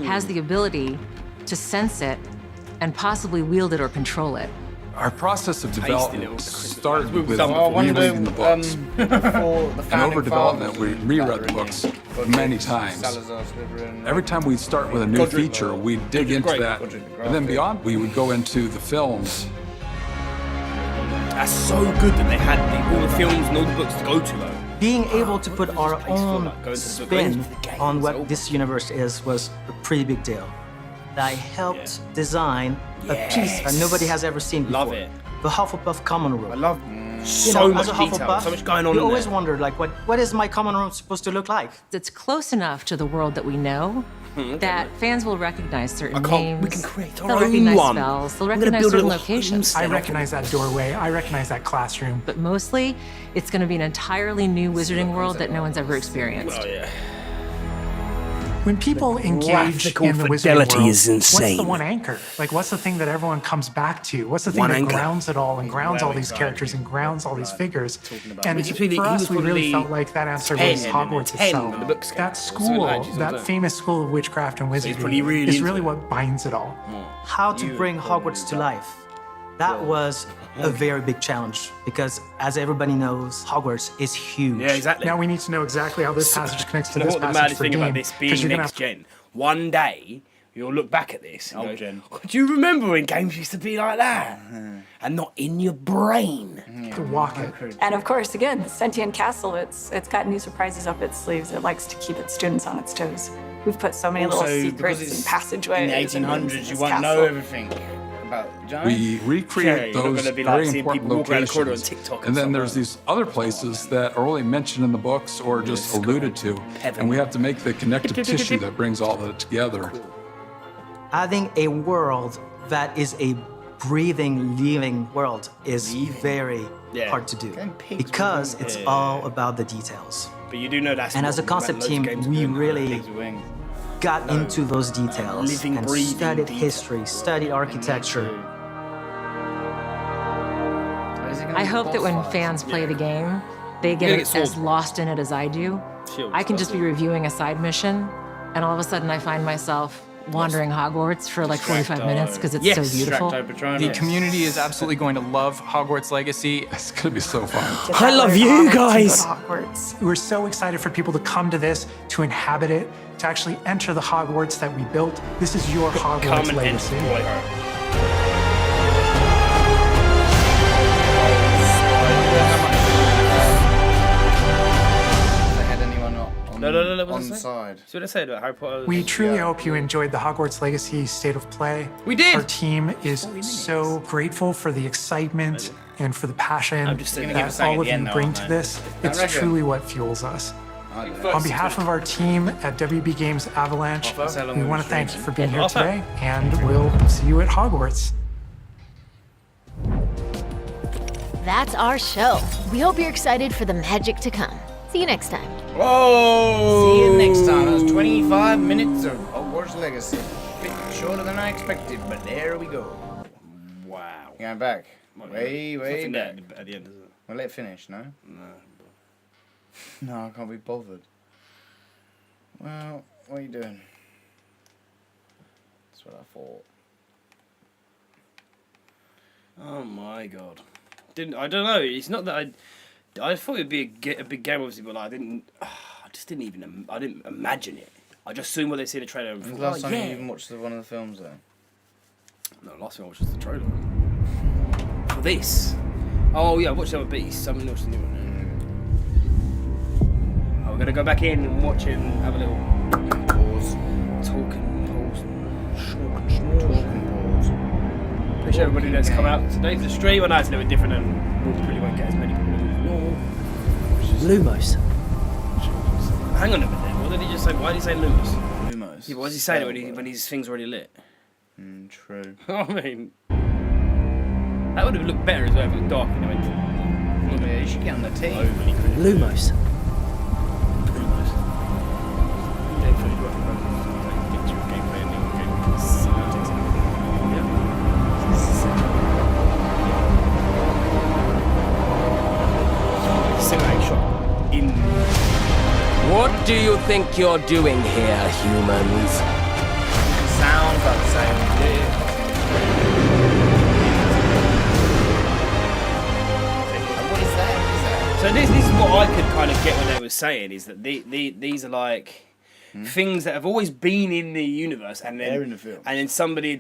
has the ability to sense it and possibly wield it or control it. Our process of development started with wonder, rereading the books. before the And founding over development, fathers we reread the books many times. Salazar, Slytherin, Every time we'd start with a new Godric, feature, we'd dig into Great, that. Godric the And then beyond, we would go into the films. That's so good that they had all the films and all the books to go to, though. Being able to put our own going to the spin games, on what this universe is was a pretty big deal. I helped design a piece that nobody has ever seen before. Love it. The Hufflepuff common room. I love so much as a detail, Hufflepuff, so much going on You in always there. wondered, like, what is my common room supposed to look like? It's close enough to the world that we know that fans will recognize certain names. We can create our They'll own recognize one. spells. They'll We're gonna recognize build a certain little locations. I recognize that doorway. I recognize that classroom. But mostly, it's going to be an entirely new Wizarding World that no one's ever experienced. Oh, yeah. When people engage graphical in the wizarding fidelity world, is what's the insane. one anchor? Like, what's the thing that everyone comes back to? What's the thing One that anchor. grounds it all and grounds all these characters and grounds all these figures? And Which is really- for he us, was we really probably felt like that answer 10 was Hogwarts 10 itself. when the books came That out. school, It's that really famous school of witchcraft and he's wizardry, probably really is into really it. what binds it all. How to bring Hogwarts to life. That was a very big challenge because, as everybody knows, Hogwarts is huge. Yeah, exactly. Now we need to know exactly how this passage connects to You know this what the passage maddest for thing game. about this 'cause being you're gonna next have- gen? One day, you'll look back at this and go, do you remember when games used to be like that? And not in your brain. To walk it. And of course, again, the Sentient Castle, it's got new surprises up its sleeves. It likes to keep its students on its toes. We've put so many little secrets and passageways. In the 1800s, you won't know everything about. We recreate you're not those gonna be like very seeing important people walk around the corridor on locations. TikTok And then there's these other places that are only mentioned in the books or just alluded to. And we have to make the connective tissue that brings all that together. Having a world that is a breathing, living world is very hard to do because it's all about the details. But you do know that's And as a concept team, we really got into those details living, and breathing studied details. history, studied architecture. I hope that when fans play the game, they get as lost in it as I do. I can just be reviewing a side mission, and all of a sudden I find myself wandering Hogwarts for like 45 minutes because it's so beautiful. The community is absolutely going to love Hogwarts Legacy. It's going to be so fun. I love you guys. We're so excited for people to come to this, to inhabit it, to actually enter the Hogwarts that we built. This is your Hogwarts legacy. No, on the side. See what I said about Harry Potter? We truly hope you enjoyed the Hogwarts Legacy State of Play. We did! Our team is so grateful for the excitement and for the passion that all of you bring to this. It's truly what fuels us. On behalf of our team at WB Games Avalanche, we want to thank you for being here today, and we'll see you at Hogwarts. That's our show. We hope you're excited for the magic to come. See you next time. Whoa! See you next time. That was 25 minutes of Hogwarts Legacy. A bit shorter than I expected, but there we go. Wow. Going back. Way back. At the end, is it? We'll let it finish, no? No. No, I can't be bothered. Well, what are you doing? That's what I thought. Oh my god. I don't know. It's not that I thought it'd be a big game, obviously, but like, I just didn't even. I didn't imagine it. I just assumed what they see in the trailer. And When's thought, the last time yeah. you even watched one of the films, though? No, last time I watched was the trailer. For this. Oh yeah, I watched the other Beast. I'm watching the new one. We're gonna go back in and watch it and have a little pause, talking pause, and appreciate everybody that's come out today for the stream. I know it's a little bit different and we probably won't get as many people as normal. Lumos. Hang on a minute. What did he just say? Why did he say Lumos? Lumos. Yeah, but what does he say when his thing's already lit? True. I mean, that would have looked better as well if it was dark and it went. Yeah, you should get on the team. Overly creepy. Lumos. What do you think you're doing here, humans? Sounds like the same. What is that? So this is what I could kind of get what they were saying, is that these are like things that have always been in the universe, and then They're in the film. and then somebody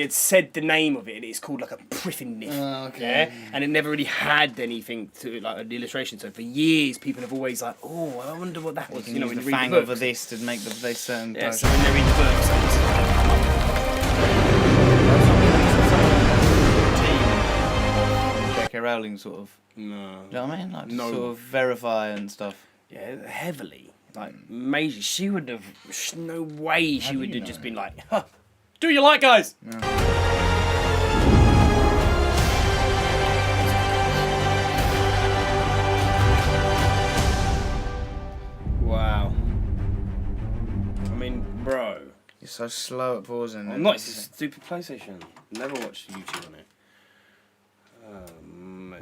had said the name of it, and it's called like a Priffin. Okay. Yeah, and it never really had anything to like an illustration. So for years, people have always like, oh, I wonder what that was. You know, when the you read fang the over books. this to make they certain. Yeah, so when they read the books, they just come up. J.K. Rowling sort of. No. Do you know what I mean? Like No. sort of verify and stuff. Yeah, heavily. Like, major. She would have. No way she would have just been like, huh, do you like, guys? Wow. You're so slow at pausing. I'm not. It's a stupid PlayStation. Never watched YouTube on it.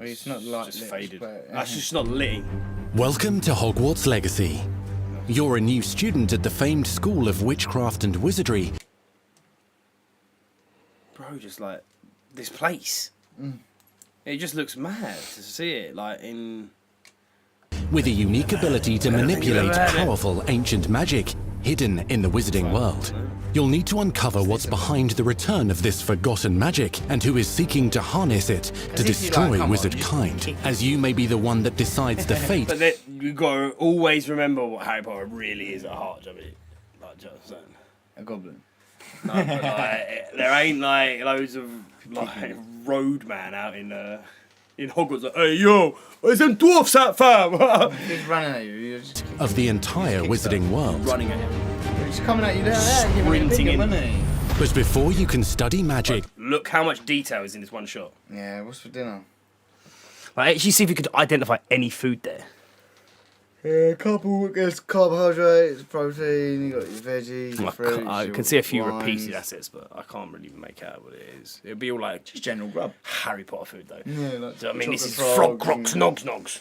It's not like just lit, faded. but- That's just not lit. Welcome to Hogwarts Legacy. You're a new student at the famed School of Witchcraft and Wizardry. Bro, just like this place. It just looks mad to see it, like in. With a unique ability to manipulate powerful ancient magic hidden in the wizarding world. You'll need to uncover what's behind the return of this forgotten magic and who is seeking to harness it to destroy wizard kind, as you may be the one that decides the fate. But then you gotta always remember what Harry Potter really is at heart. I mean, like just saying. A goblin. No, but like, there ain't like loads of like roadman out in Hogwarts. Like, hey yo, there's them dwarfs out, fam. He's running at you. Of the entire wizarding world. Running at him. He's coming at you down there, Sprinting in. money. But before you can study magic, Look how much detail is in this one shot. Yeah, what's for dinner? Like, actually see if you could identify any food there. A couple, there's carbohydrates, protein, you got your veggies, your fruits, I your can see a few wines. repeated assets, but I can't really make out what it is. It'd be all like just general grub. Harry Potter food though. Yeah, like so, I mean, this is chocolate frog crocs, nogs, nogs.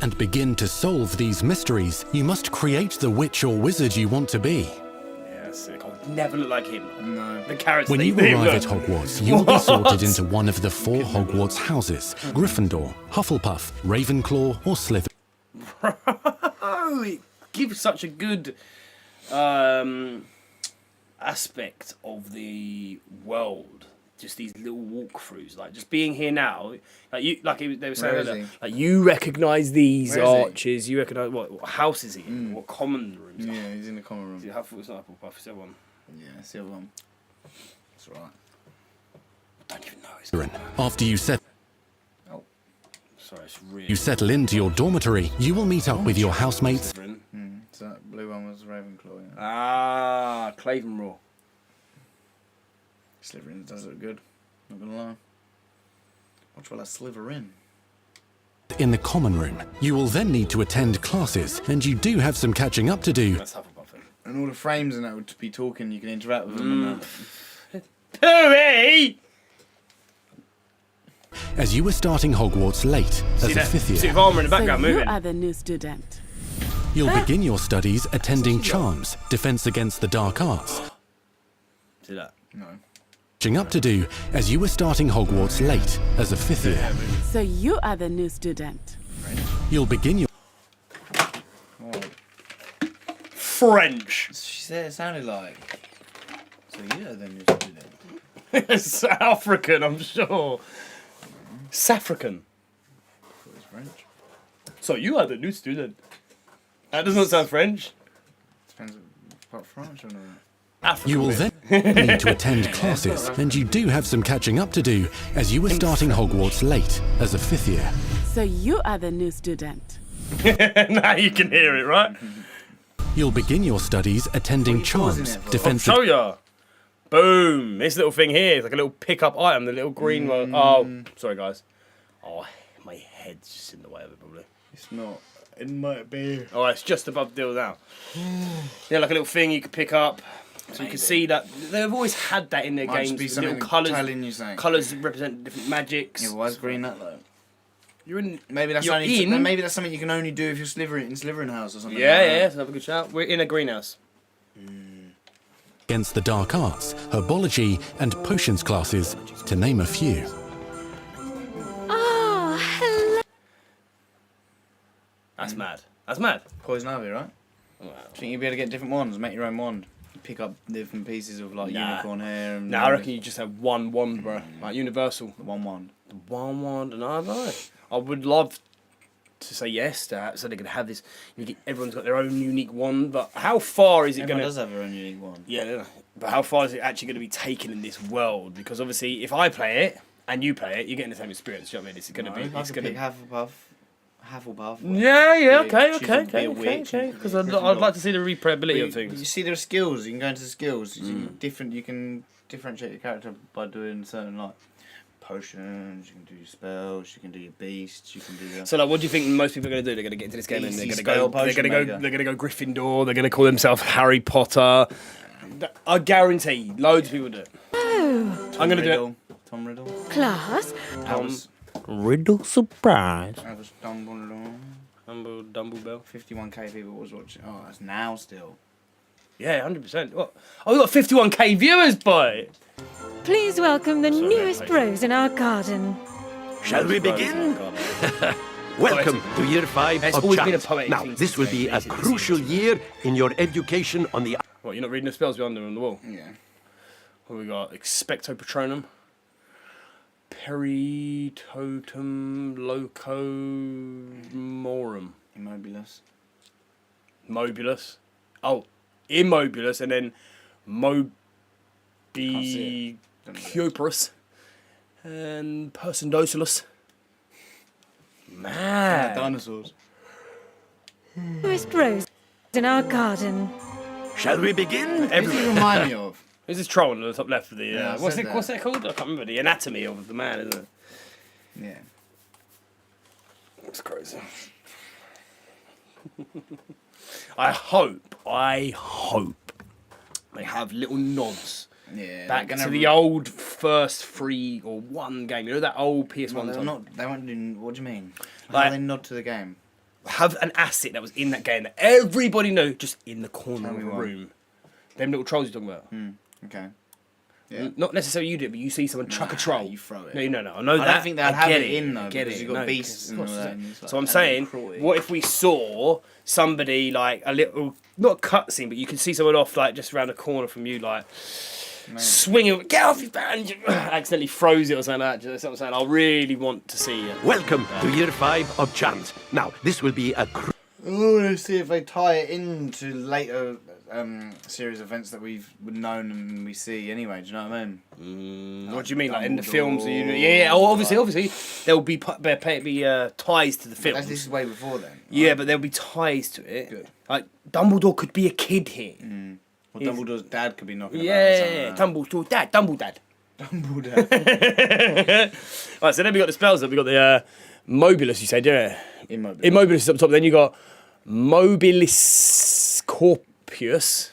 and begin to solve these mysteries, you must create the witch or wizard you want to be. Yeah, sick. I would never look like him. No. The carrots. When you arrive at Hogwarts, you will be sorted into one of the 4 Hogwarts houses: Gryffindor, Hufflepuff, Ravenclaw, or Slytherin. Oh, it gives such a good aspect of the world. Just these little walkthroughs, like just being here now. Like you, like they were saying earlier, like you recognise these arches. You recognise what house is he in? What common rooms? Yeah, he's in the common room. It's not Hufflepuff, it's the other one. Yeah, it's the other one. That's right. I don't even know. After you set. Sorry, it's really. You settle into your dormitory, you will meet up with your housemates. So that blue one was Ravenclaw. Yeah. Ah, Clavenraw. Slytherin does look good. Not gonna lie. Watch while I sliver in. In the common room, you will then need to attend classes, and you do have some catching up to do. That's Hufflepuff. And all the frames and that would be talking. You can interact with them. And Hooey! As you were starting Hogwarts late as a 5th year. See the armour in the background so moving. You are the new student. You'll begin your studies attending charms, defense against the dark arts. See that? No. Catching up to do as you were starting Hogwarts late as a 5th year. So you are the new student. You'll begin your French. She said it sounded like. So yeah, then you do that. It's African, I'm sure. Saffrican. It's French. So you are the new student. That doesn't sound French. Depends what French or not. African. You will then need to attend classes, and you do have some catching up to do as you were starting Hogwarts late as a 5th year. So you are the new student. Now you can hear it, right? You'll begin your studies attending charms, defense. I'll show ya. Boom! This little thing here is like a little pickup item, the little green one. Oh, sorry guys. Oh, my head's just in the way of it probably. It's not. It might be. Oh, it's just above the deal now. Yeah, like a little thing you could pick up. So you can see that they've always had that in their Might games. just be the little something telling colours. you something. Colours represent different magics. Yeah, why is green that though? You're in. Maybe that's you're only. in. Maybe that's something you can only do if you're Slytherin in Slytherin house or something. Yeah, like yeah, that. that's another good shout. We're in a greenhouse. Against the dark arts, herbology, and potions classes, to name a few. Oh, hello. That's mad. That's mad. Poison ivy, right? Wow. Do you think you'd be able to get different wands? Make your own wand. Pick up different pieces of like unicorn hair. And I reckon you just have one wand, bro. Like universal. The one wand. The one wand, and I don't know. I would love to say yes to that, so they could have this. Everyone's got their own unique wand, but how far is it going to? Everyone does have their own unique wand. Yeah, but how far is it actually going to be taken in this world? Because obviously, if I play it and you play it, you're getting the same experience. Do you know what I mean? It's going to be. It's going to be Hufflepuff. Yeah, okay. Because I'd like to see the replayability of things. You see, there are skills. You can go into the skills. You can differentiate your character by doing certain like potions. You can do your spells. You can do your beasts. You can do your. So, like, what do you think most people are going to do? They're going to get into this game and they're going to go. Spell They're going to go Gryffindor. They're going to call themselves Harry Potter. I guarantee loads of people do it. Oh. I'm gonna do it. Tom Riddle. Class. Tom Riddle surprise. That was Dumbledore. Dumblebell. 51k people was watching. Oh, that's now still. Yeah, 100%. What? Oh, we got 51k viewers, boy. Please welcome the newest rose in our garden. Shall we begin? Welcome to year 5 It's of always been a chance. poetic Now, thing to this will say, be a basically. crucial year in your education on the... What, you're not reading the spells behind them on the wall? Yeah. What we got? Expecto Patronum. Peritotum Locomorum. Immobilus. Mobulus. Oh, Immobilus, and then Mobicuprus. And Persendocilus. Man. Dinosaurs. Newest rose in our garden. Shall we begin? What does it remind me of? Who's this troll on the top left of the... Yeah, what's that called? I can't remember. The anatomy of the man, isn't it? Yeah. That's crazy. I hope they have little nods Yeah. back to the old first 3 or 1 game. You know that old PS1 No, they won't do... What do you mean? Like- How they nod to the game? Have an asset that was in that game that everybody knew, just in the corner Tell of me a one. room. Them little trolls you're talking about. Okay. Yeah. Not necessarily you do it, but you see someone chuck a troll. You throw it. No, I know that. I don't think they'd have get it in, though, I get because it. you've got No, beasts and all that, and it's like so I'm animal saying, cruelty. what if we saw somebody like a little, not a cutscene, but you can see someone off like just around the corner from you, like swinging, get off your band, accidentally throws it or something like that. That's what I'm saying. I really want to see it. Welcome to year 5 of chance. Now, this will be a... I want to see if they tie it into later series events that we've known and we see anyway. Do you know what I mean? What do you mean, like in the Dumbledore, films? Yeah. Oh, obviously, there'll be ties to the films. This is way before then. Yeah, but there'll be ties to it. Good. Like Dumbledore could be a kid here. Well, Dumbledore's dad could be knocking about. Yeah, Dumbledore dad, Dumbledore. Dumbledore. Right, so then we got the spells up. We got the Mobilus. You said, yeah. Immobilus. Immobilus is up top. Then you got Mobilis Corpus.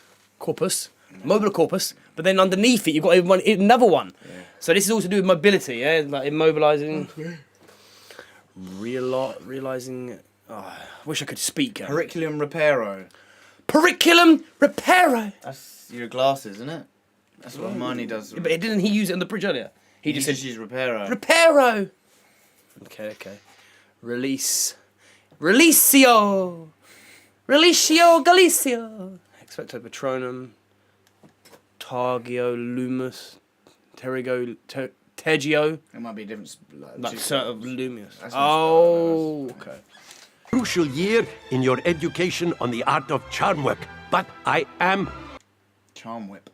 Mobilis Corpus. But then underneath it, you've got another one. Yeah. So this is also to do with mobility, yeah, like immobilizing. Realizing. Oh, I wish I could speak. Periculum reparo. Periculum reparo. That's your glasses, isn't it? That's what Hermione does. Yeah, but didn't he use it on the bridge earlier? He just said use reparo. Reparo. Okay. Religio Galicio. Expecto Patronum. Targio Lumus. Tegio. It might be a different. Like sort of Lumius. That's Oh, okay. Crucial year in your education on the art of charm work. But I am... Charm whip.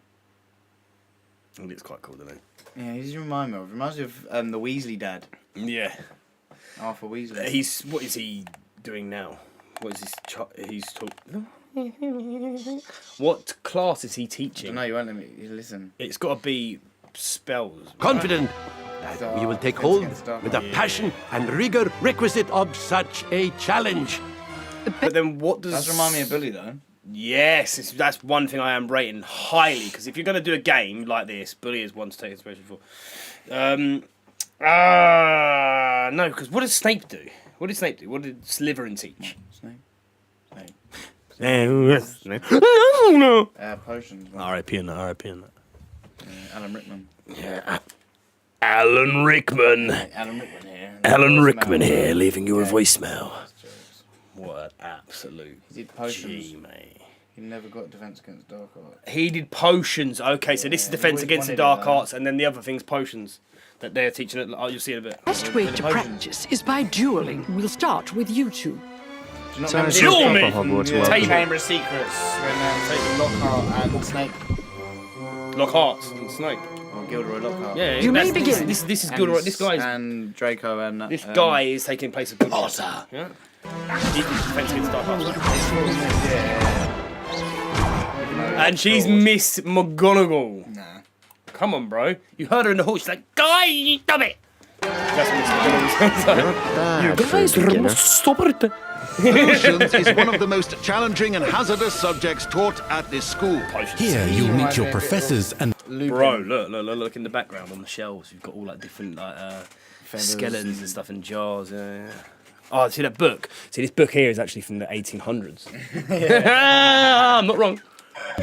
I think it's quite cool, doesn't it? Yeah, he does remind me of. Reminds me of the Weasley dad. Yeah. Arthur Weasley. What is he doing now? What is he's talking? What class is he teaching? No, you won't let me listen. It's got to be spells. Confident that we will take hold with the passion and rigor requisite of such a challenge. But then what does... Does remind me of Billy, though. Yes, that's one thing I am rating highly, because if you're going to do a game like this, Bully is one to take inspiration for. No, because what does Snape do? What did Snape do? What did Slytherin teach? Snape. No. Potions. R.I.P. on that. Alan Rickman. Yeah. Alan Rickman. Alan Rickman here. Alan Rickman here, leaving you a voicemail. What an absolute He did potions. G, mate. He never got defense against dark arts. He did potions. Okay, so this is defense against the dark arts, and then the other thing's potions that they're teaching it. Oh, you'll see in a bit. Best way to practice is by dueling. We'll start with you two. Do you not Duel remember me! Chamber of Secrets when Lockhart and Snape. Lockhart and Snape. Or Gilderoy Lockhart. Yeah, You may begin. This is Gilderoy. This guy is. And Draco and. This guy is taking place of Gilderoy. Potter. Yeah. He did defense against dark arts. And she's Miss McGonagall. Nah. Come on, bro. You heard her in the hall. She's like, guy, stop it. That's what Miss McGonagall sounds like. You guys must stop it. Potions is one of the most challenging and hazardous subjects taught at this school. Here you'll meet your professors and... Bro, look in the background on the shelves. You've got all like different skeletons and stuff in jars. Yeah. Oh, see that book? See, this book here is actually from the 1800s. I'm not wrong.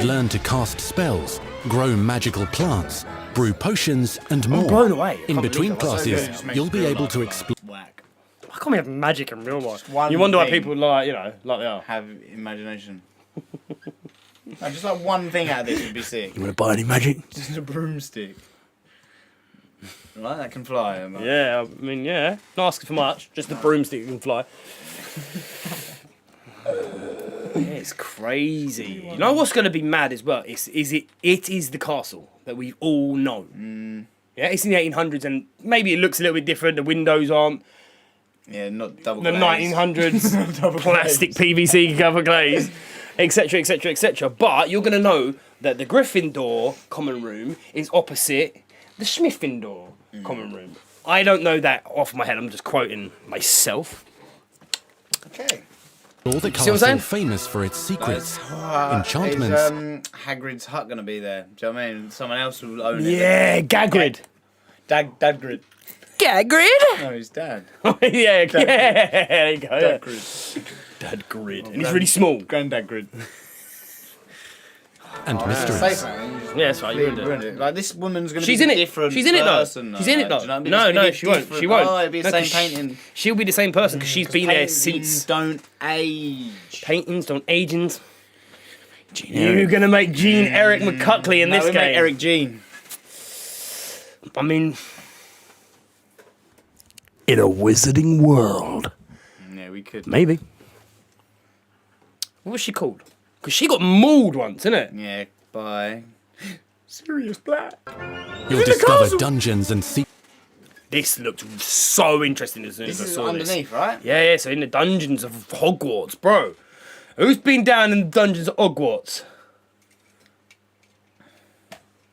Learn to cast spells, grow magical plants, brew potions, and more. I'm blown away. In between classes, you'll be able to explore. I can't have magic in real life. You wonder why people like they are. Have imagination. No, just like one thing out of this would be sick. You want to buy any magic? Just a broomstick. Right, that can fly. Yeah, I mean, yeah. Not asking for much. Just the broomstick can fly. Yeah, it's crazy. You know what's going to be mad as well? It is the castle that we all know. Yeah, it's in the 1800s, and maybe it looks a little bit different. The windows aren't. Yeah, not double the glaze. 1900s plastic PVC cover glaze, etc., etc., etc. But you're going to know that the Gryffindor common room is opposite the Schmiffindor common room. I don't know that off my head. I'm just quoting myself. Okay. All the castle famous for its secrets, enchantments. Is Hagrid's hut going to be there? Do you know what I mean? Someone else will own it. Yeah, Gagrid. Dadgrid. Gagrid? No, he's Dad. Yeah, Dad yeah. There you go. Dadgrid. Dadgrid. And he's really small. Granddadgrid. And mysteries. Say something. Yeah, that's right. You ruined it. Like this woman's going to She's be in it. different. She's in it though. Person, She's in it though. Do you know what I mean? No, she won't. She won't. Oh, it'll be the No, same painting. She'll be the same person because she's been there Paintings since. don't age. Paintings don't age. You're gonna make Gene Eric McCuckley in this game. Make Eric Gene. I mean, in a wizarding world. Yeah, we could. Maybe. What was she called? Because she got mauled once, innit? Yeah, by Sirius Black. You'll discover dungeons and secrets. This looked so interesting as soon as I saw this. This is underneath, right? Yeah, so in the dungeons of Hogwarts, bro. Who's been down in the dungeons of Hogwarts?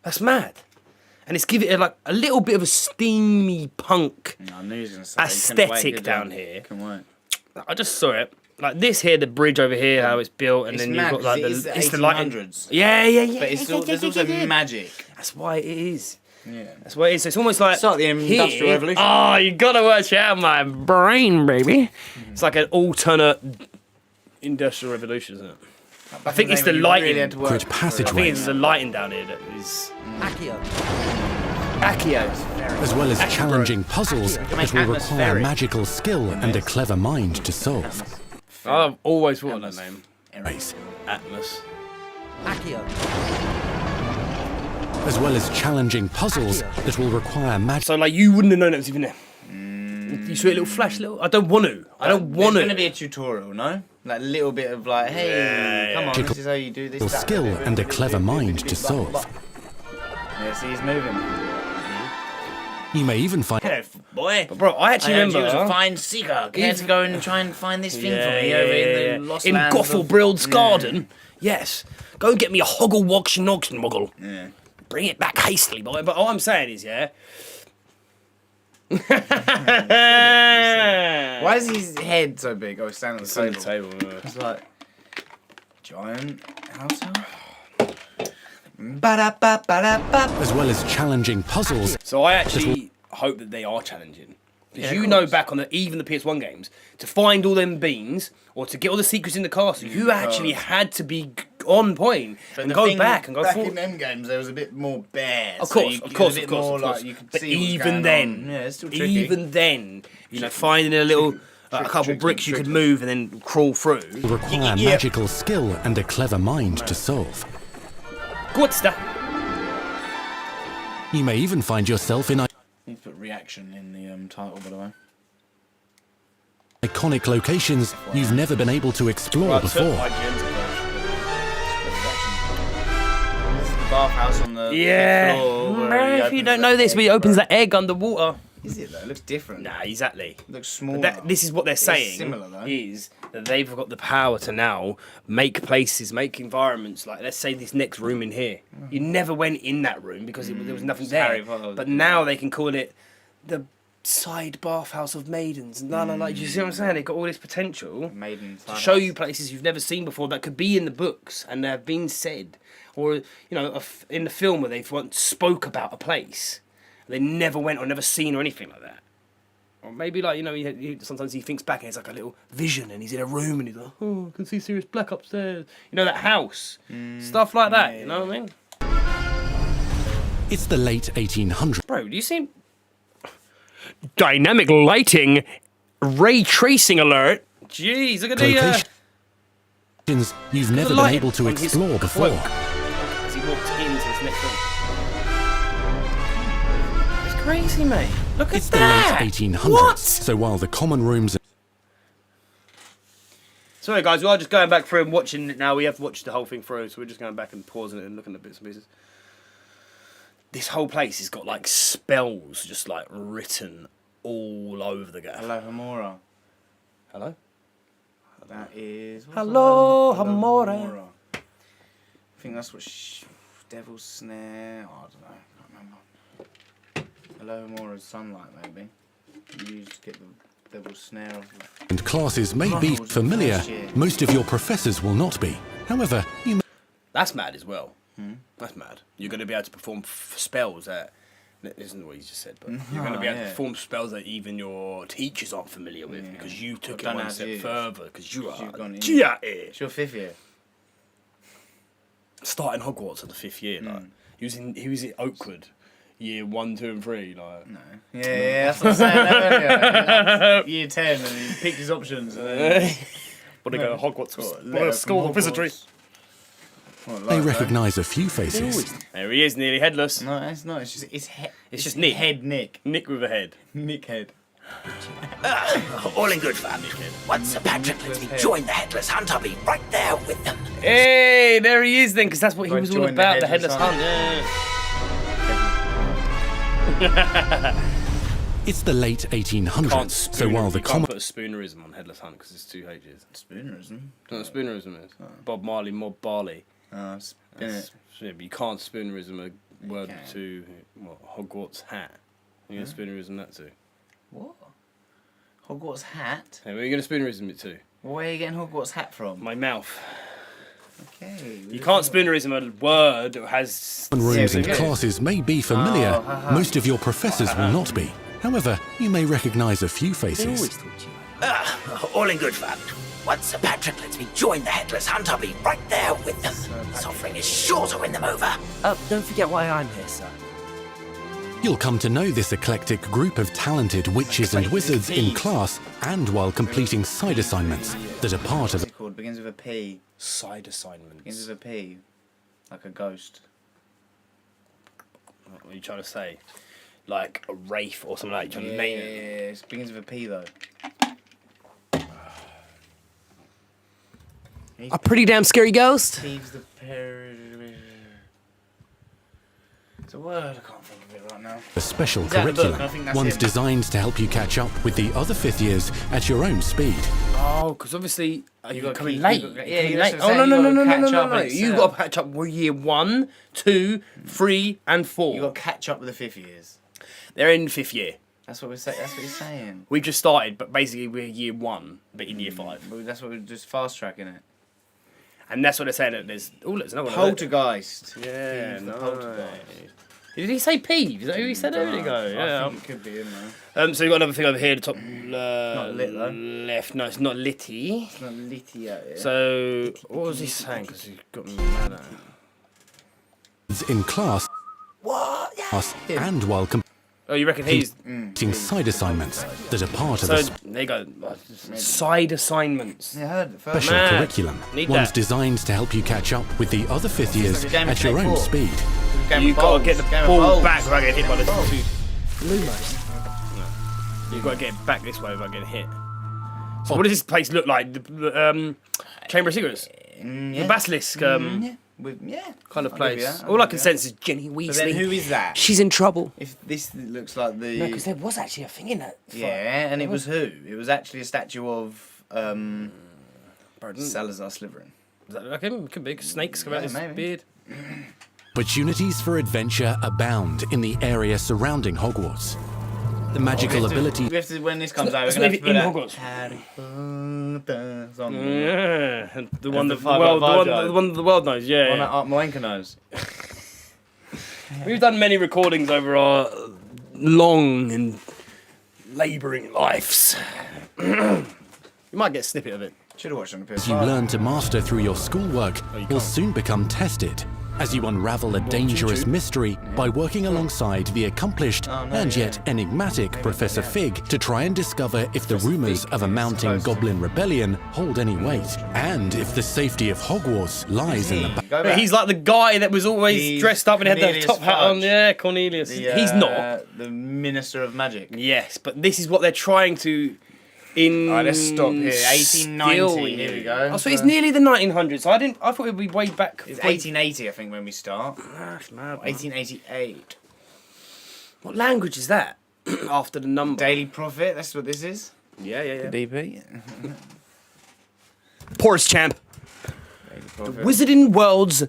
That's mad. And it's giving it like a little bit of a steamy punk aesthetic down here. I just saw it. Like this here, the bridge over here, how it's built, and then you've got like it's the lighting. 1800s. Yeah. But there's also magic. That's why it is. Yeah. That's what it is. So it's almost like it's like the Industrial Revolution. Oh, you gotta watch out my brain, baby. It's like an alternate Industrial Revolution, isn't it? I think it's the lighting. I think it's the lighting down here that is Accio. As well as challenging puzzles that will require magical skill and a clever mind to solve. I've always wanted that name. Atmos. Accio. As well as challenging puzzles that will require magic. So like you wouldn't have known it was even there. You saw a little flash, I don't want to. I don't want to. There's going to be a tutorial, no? Like a little bit of like, hey, come on, this is how you do this. Skill and a clever mind to solve. Yeah, see, he's moving. You may even find. Hello, boy. But bro, I actually remember. You was a fine seeker. Care to go and try and find this thing for me over in the lost in lands Gothelbrild's garden? Yes. Go and get me a Hoggle-Woggle-Moggle. Yeah. Bring it back hastily, boy. But all I'm saying is, yeah. Why is his head so big? Oh, he's standing on the table. It's like giant house. As well as challenging puzzles. So I actually hope that they are challenging. Because you know back on even the PS1 games, to find all them beans, or to get all the secrets in the castle, you actually had to be on point and go back and go forward. Back in them games, there was a bit more bare. Of course. You could But see even then, yeah, it's still tricky. even then, you know, finding a little... a couple bricks you could move and then crawl through. Will require magical skill and a clever mind to solve. GOTSTA. You may even find yourself in You put reaction in the title, by the way. Iconic locations you've never been able to explore before. This is the bathhouse on the floor. If you don't know this, he opens that egg underwater. Is it though? It looks different. Nah, exactly. It looks smaller. This is what they're saying. It's similar though. Is that they've got the power to now make places, make environments. Like let's say this next room in here. You never went in that room because there was nothing there. But now they can call it the side bathhouse of maidens. No, you see what I'm saying? They've got all this potential to show house. you places you've never seen before that could be in the books and have been said, or you know, in the film where they've once spoke about a place, they never went or never seen or anything like that. Or maybe like, you know, sometimes he thinks back and it's like a little vision and he's in a room and he's like, oh, I can see Sirius Black upstairs. You know, that house, stuff like that. You know what I mean? It's the late 1800s. Bro, do you see? Dynamic lighting, ray tracing alert. Jeez, look at the Locations you've never been able to explore before. As he walked into his next room. It's crazy, mate. Look at that. It's the late 1800s. What? So while the common rooms. Sorry, guys, we are just going back through and watching it now. We have watched the whole thing through, so we're just going back and pausing it and looking at bits and pieces. This whole place has got like spells just like written all over the gaff. Hello, Hamora. Hello? That is... Hello, Hamora. I think that's what... Devil's Snare... Oh, I don't know. I can't remember. Hello, Hamora's sunlight, maybe. You used to get the Devil's Snare off. And classes may be familiar. Most of your professors will not be. However, you may... That's mad as well. That's mad. You're going to be able to perform spells that isn't what you just said, but you're going to be able to perform spells that even your teachers aren't familiar with because you took it one step further. Because you are GIA. It's your 5th year. Starting Hogwarts at the 5th year, like he was in Oakwood, year 1, 2, and 3, like. No. Yeah, that's what I'm saying earlier. Year 10, and he picked his options. And then... But they go to Hogwarts School of Wizardry. They recognise a few faces. There he is, nearly headless. No, it's not. It's just Nick. Head Nick. Nick with a head. Nick head. All in good fun. Once Sir Patrick lets me join the Headless Hunt, I'll be right there with them. Hey, there he is then, because that's what he was all about, the Headless Hunt. Yeah. It's the late 1800s, so while the can't put a spoonerism on Headless Hunt because it's 2 H's. Spoonerism? Do you know what spoonerism is? Bob Marley, Mob Barley. Spin it. Yeah, but you can't spoonerism a word to Hogwarts hat. You're going to spoonerism that too. What? Hogwarts hat? Hey, where are you going to spoonerism it to? Where are you getting Hogwarts hat from? My mouth. Okay. You can't spoonerism a word that has... Rooms and classes may be familiar. Most of your professors will not be. However, you may recognise a few faces. All in good fun. Once Sir Patrick lets me join the Headless Hunt, I'll be right there with them. This offering is sure to win them over. Don't forget why I'm here, sir. You'll come to know this eclectic group of talented witches and wizards in class and while completing side assignments that are part of... What's it called? Begins with a P. Side assignments. Begins with a P. Like a ghost. What are you trying to say? Like a wraith or something like that? Yeah, it begins with a P though. A pretty damn scary ghost. Thieves the It's a word, I can't think of it right now. A special curriculum, one's designed to help you catch up with the other 5th years at your own speed. Oh, because obviously you're coming late. No. You've got to catch up with year 1, 2, 3, and 4. You've got to catch up with the 5th years. They're in 5th year. That's what we're saying. That's what he's saying. We've just started, but basically we're year 1, but in year 5. But that's what we're just fast tracking it. And that's what they're saying. That there's another one. Poltergeist. Yeah, no. Poltergeist. Did he say Peeve? Is that who he said? There we go. Yeah, I think it could be in there. So you've got another thing over here, the top not lit though. left. No, it's not litty. It's not litty out here. So what was he saying? Because he got me mad at it. In class, and while Oh, you reckon he's completing side assignments that are part of so the there you go. Side assignments. Yeah, I heard it first. special curriculum, one's designed to help you catch up with the other 5th years at your own speed. You've got to get the ball back without getting hit by the two lumos. You've got to get it back this way without getting hit. So what does this place look like? The Chamber of Secrets? The Basilisk kind of place. All I can sense is Jenny Weasley. But then who is that? She's in trouble. If this looks like the... No, because there was actually a thing in that. Yeah, and it was who? It was actually a statue of Salazar Slytherin. Does that look like him? Could be. Snakes come out his beard. Opportunities for adventure abound in the area surrounding Hogwarts. The magical ability. We have to, when this comes out, we're Let's going to leave put it in Hogwarts. Harry Potter's on Yeah, the one the that vibe the one that the world knows. Yeah, one yeah. that Art Malenka knows. We've done many recordings over our long and labouring lives. You might get a snippet of it. Should have watched on the As you learn to master through your schoolwork will soon become tested as you unravel a dangerous mystery by working alongside the accomplished and yet enigmatic Professor Fig to try and discover if the rumours of a mounting goblin rebellion hold any weight, and if the safety of Hogwarts lies in the He's like the guy that was always dressed up and had the Cornelius top hat on. Fudge. Yeah, Cornelius. He's not. The Minister of Magic. Yes, but this is what they're trying to Alright, let's stop here. 1890. Here we go. Oh, so it's nearly the 1900s. I thought it would be way back. It's 1880, I think, when we start. That's mad. 1888. What language is that? After the number. Daily Prophet. That's what this is. Yeah. DP. Porous champ. The Wizarding World's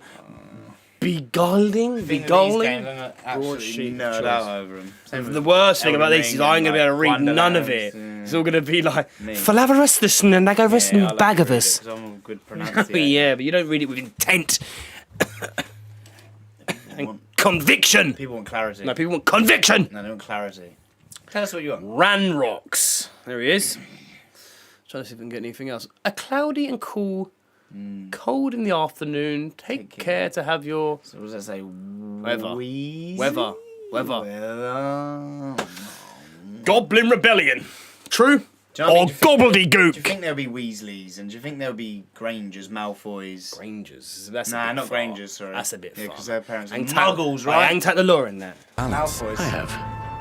beguiling. These games, I'm going to absolutely nerd out over them. The worst thing about this is I ain't going to be able to read none of it. It's all going to be like Falavarus and Nagavarus and Bagavus. Because I'm a good pronunciator. Yeah, but you don't read it with intent. And conviction. People want clarity. No, people want conviction. No, they want clarity. Tell us what you want. Ranrocks. There he is. Trying to see if we can get anything else. A cloudy and cool, cold in the afternoon. Take care to have your. So what does that say? Weather. Goblin rebellion. True. Do you know what I mean? Gobbledygook. Do you think there'll be Weasleys? And do you think there'll be Grangers, Malfoys? Grangers? That's not Grangers, sorry. That's a bit far. Because their parents are Hang muggles, right? Hang tight the lure in there. Malfoys. I have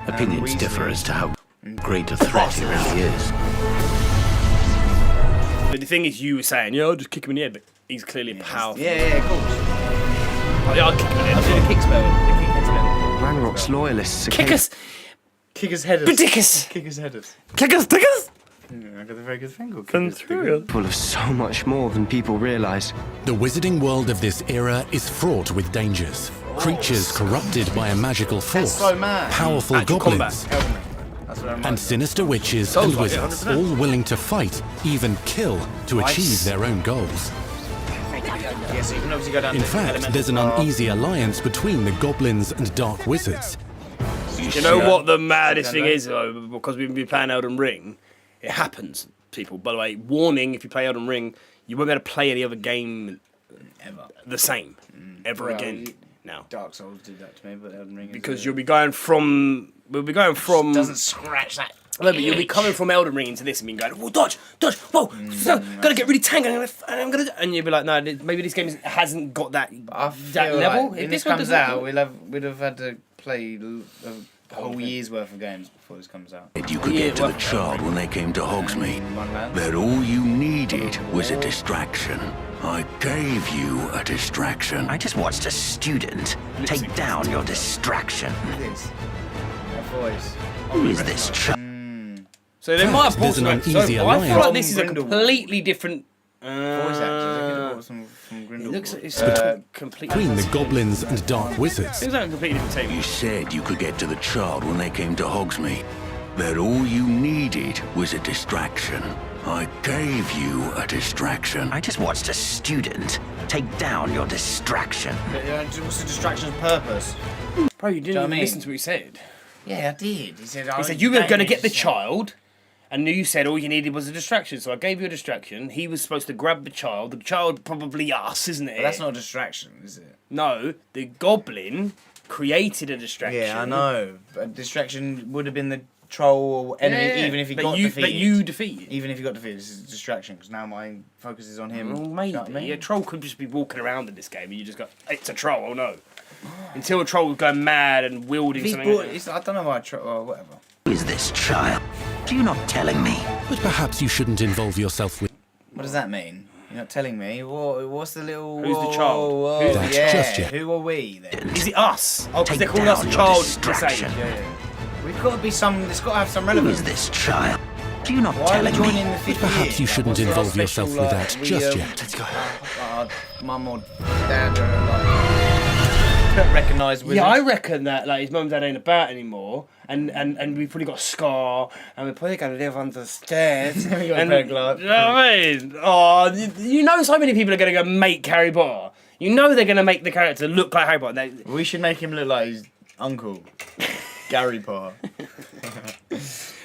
opinions differ as to how great a threat he really is. But the thing is, you were saying, I'll just kick him in the head, but he's clearly powerful. Yeah, of course. I'll kick him in the head. I'll do the kick spell. Ranrock's loyalists are Kickers headers. Ridiculous. Kickers headers. Kickers. I got a very good thing called full of so much more than people realise. The wizarding world of this era is fraught with dangers. Creatures corrupted by a magical force, so mad. powerful Actual combat, combat. and sinister witches and wizards, all willing to fight, even kill, to achieve their own goals. Yeah, so you can obviously go down In fact, there's an uneasy alliance between the goblins and dark wizards. You know what the maddest thing is, though? Because we've been playing Elden Ring, it happens, people. By the way, warning, if you play Elden Ring, you won't be able to play any other game ever the same, ever again. Now, Dark Souls did that to me, but Elden Ring because you'll be going from... Doesn't scratch that. No, but you'll be coming from Elden Ring into this and being going, whoa, dodge, whoa, gotta get really tangled, and you'll be like, no, maybe this game hasn't got that level. Like, if this comes out, we'd have had to play a whole year's worth of games before this comes out. You could get to the child when they came to Hogsmeade. That all you needed was a distraction. I gave you a distraction. I just watched a student take down your distraction. Who is this child? So they might have There's an brought uneasy I feel like alliance. this is a completely different Voice actors. I could have bought some from Grindelwald. It looks like it's completely Between the goblins and dark wizards. It's like a completely different table. You said you could get to the child when they came to Hogsmeade. That all you needed was a distraction. I gave you a distraction. I just watched a student take down your distraction. What's the distraction's purpose? Bro, you didn't even listen to what he said. Yeah, I did. He said you were going to get the child, and you said all you needed was a distraction. So I gave you a distraction. He was supposed to grab the child probably us, isn't it? But that's not a distraction, is it? No, the goblin created a distraction. Yeah, I know. But a distraction would have been the troll or enemy, even if he got defeated. But you defeated. Even if he got defeated, this is a distraction, because now my focus is on him. Well, maybe. You know what I mean? A troll could just be walking around in this game, and you just go, it's a troll, oh no. Until a troll was going mad and wielding something. I don't know why or whatever. Who is this child? You're not telling me. But perhaps you shouldn't involve yourself with... What does that mean? You're not telling me? What's the little... Who's the child? Who's That's just yet. Who are we then? Is it us? Oh, because they're calling us a child. Yeah. We've got to be some... There's got to have some relevance. Who is this child? You're not Why telling are we me. joining the 50 Perhaps you shouldn't involve yourself with that just yet. Let's go. Mum or dad are like... recognised wizard. Yeah, I reckon that like his mum and dad ain't about anymore, and we've probably got a scar, and we're probably gonna live under the stairs. We got a and, pair of gloves. you know what I mean? Oh, you know, so many people are gonna go make Harry Potter. You know they're gonna make the character look like Harry Potter. We should make him look like his uncle, Gary Potter.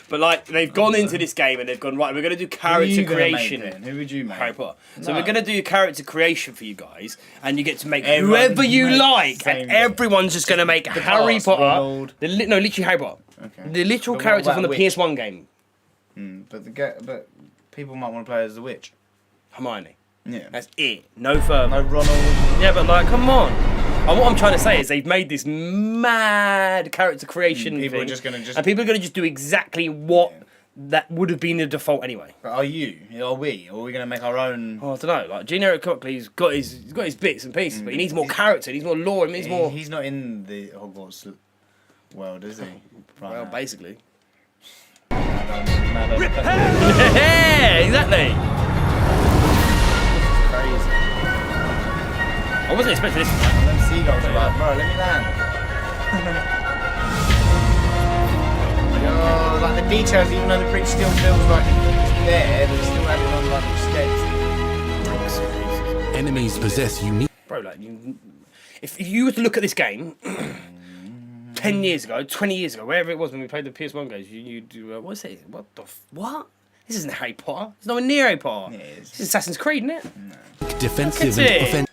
But like they've gone into this game and they've gone right. We're gonna do character creation. Who would you make? Harry Potter. So No. we're gonna do character creation for you guys, and you get to make Everyone whoever you makes like, the and same everyone's just gonna make The Harry cast, Potter. Ronald. No, literally Harry Potter. Okay. The literal But what character about from the Witch? PS1 game. But people might want to play as the witch. Hermione. Yeah. That's it. No further. No Ronald. Yeah, but like, come on. And what I'm trying to say is they've made this mad character creation People thing, are just gonna and people are gonna just do exactly what that would have been the default anyway. But are we? Or are we going to make our own? Oh, I don't know. Like Gene-Eric Cockley's got his bits and pieces, but he needs more character. He needs more lore. He needs more. He's not in the Hogwarts world, is he? Right Well, now. basically. Yeah, exactly. Crazy. I wasn't expecting this. Them seagulls are like, bro, let me land. Yo, like the details, even though the bridge still feels like it's there, but it's still adding on like steps. Enemies possess unique. Bro, like, if you were to look at this game 10 years ago, 20 years ago, wherever it was when we played the PS1 games, you do, what's it? What? This isn't Harry Potter. It's nowhere near Harry Potter. Yeah, it is. This is Assassin's Creed, isn't it? No. Defensive and offensive.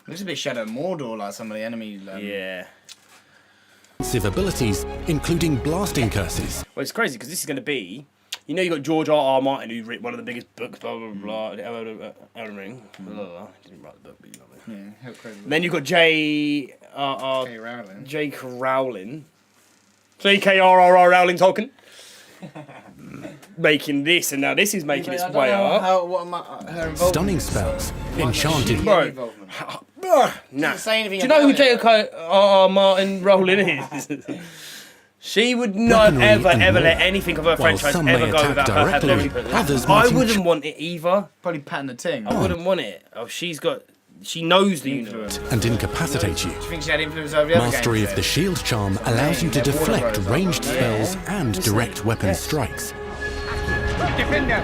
Looks a bit Shadow Mordor, like some of the enemies. Yeah. Abilities, including blasting curses. Well, it's crazy because this is going to be, you know, you got George R.R. Martin who wrote one of the biggest books, blah blah blah, Elden Ring. Blah, blah, blah. He didn't write the book, but you know what I mean. Yeah, how crazy. Then you've got J.K. Rowling. J.K.R.R. Rowling Tolkien. Making this, and now this is making its way up. Stunning spells, enchanted. Bro, nah. Do you know who J.K.R.R. Martin Rowling is? She would not ever let anything of her franchise ever go without her having everything. I wouldn't want it either. Probably patting the ting. I wouldn't want it. Oh, she knows the universe. And incapacitate you. Do you think she had influence over the other Mastery games of the shield charm allows you to deflect ranged spells and direct weapon strikes. Defender.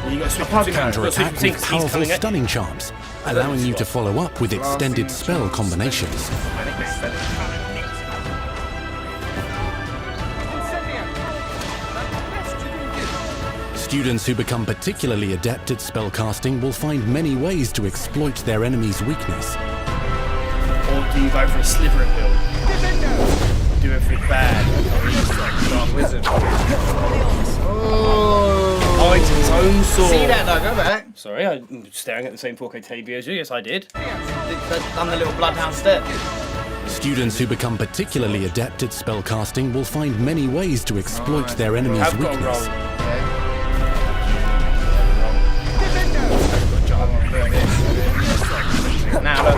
You got Counter-attack with powerful stunning charms, allowing you to follow up with extended spell combinations. Students who become particularly adept at spellcasting will find many ways to exploit their enemy's weakness. Or do you go for a slippery build? Do everything bad. Dark Wizard. Oh, it's its own sword. See that though, go back. Sorry, I'm staring at the same 4K TV as you. Yes, I did. Done the little bloodhound step. Students who become particularly adept at spellcasting will find many ways to exploit their enemy's I've got a weakness. roll. Now look.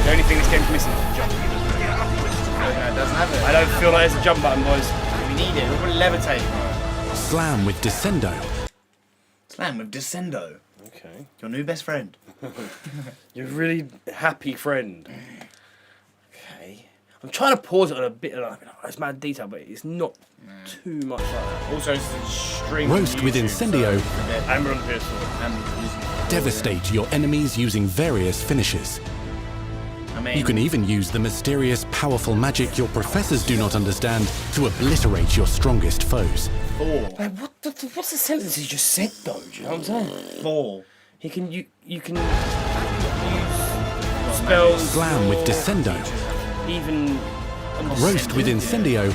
The only thing this game's missing is a jump. No, it doesn't have it. I don't feel like there's a jump button, boys. We need it. We're going to levitate. Slam with Descendo. Slam with Descendo. Okay. Your new best friend. You're a really happy friend. Okay. I'm trying to pause it on a bit of it's mad detail, but it's not too much like that. Also, it's extreme. Roast with Incendio. And we're on PS4. Devastate your enemies using various finishes. You can even use the mysterious, powerful magic your professors do not understand to obliterate your strongest foes. Like, what's the sentence he just said though? Do you know what I'm saying? 4. You can use spells. Slam with Descendo. Even Roast with Incendio.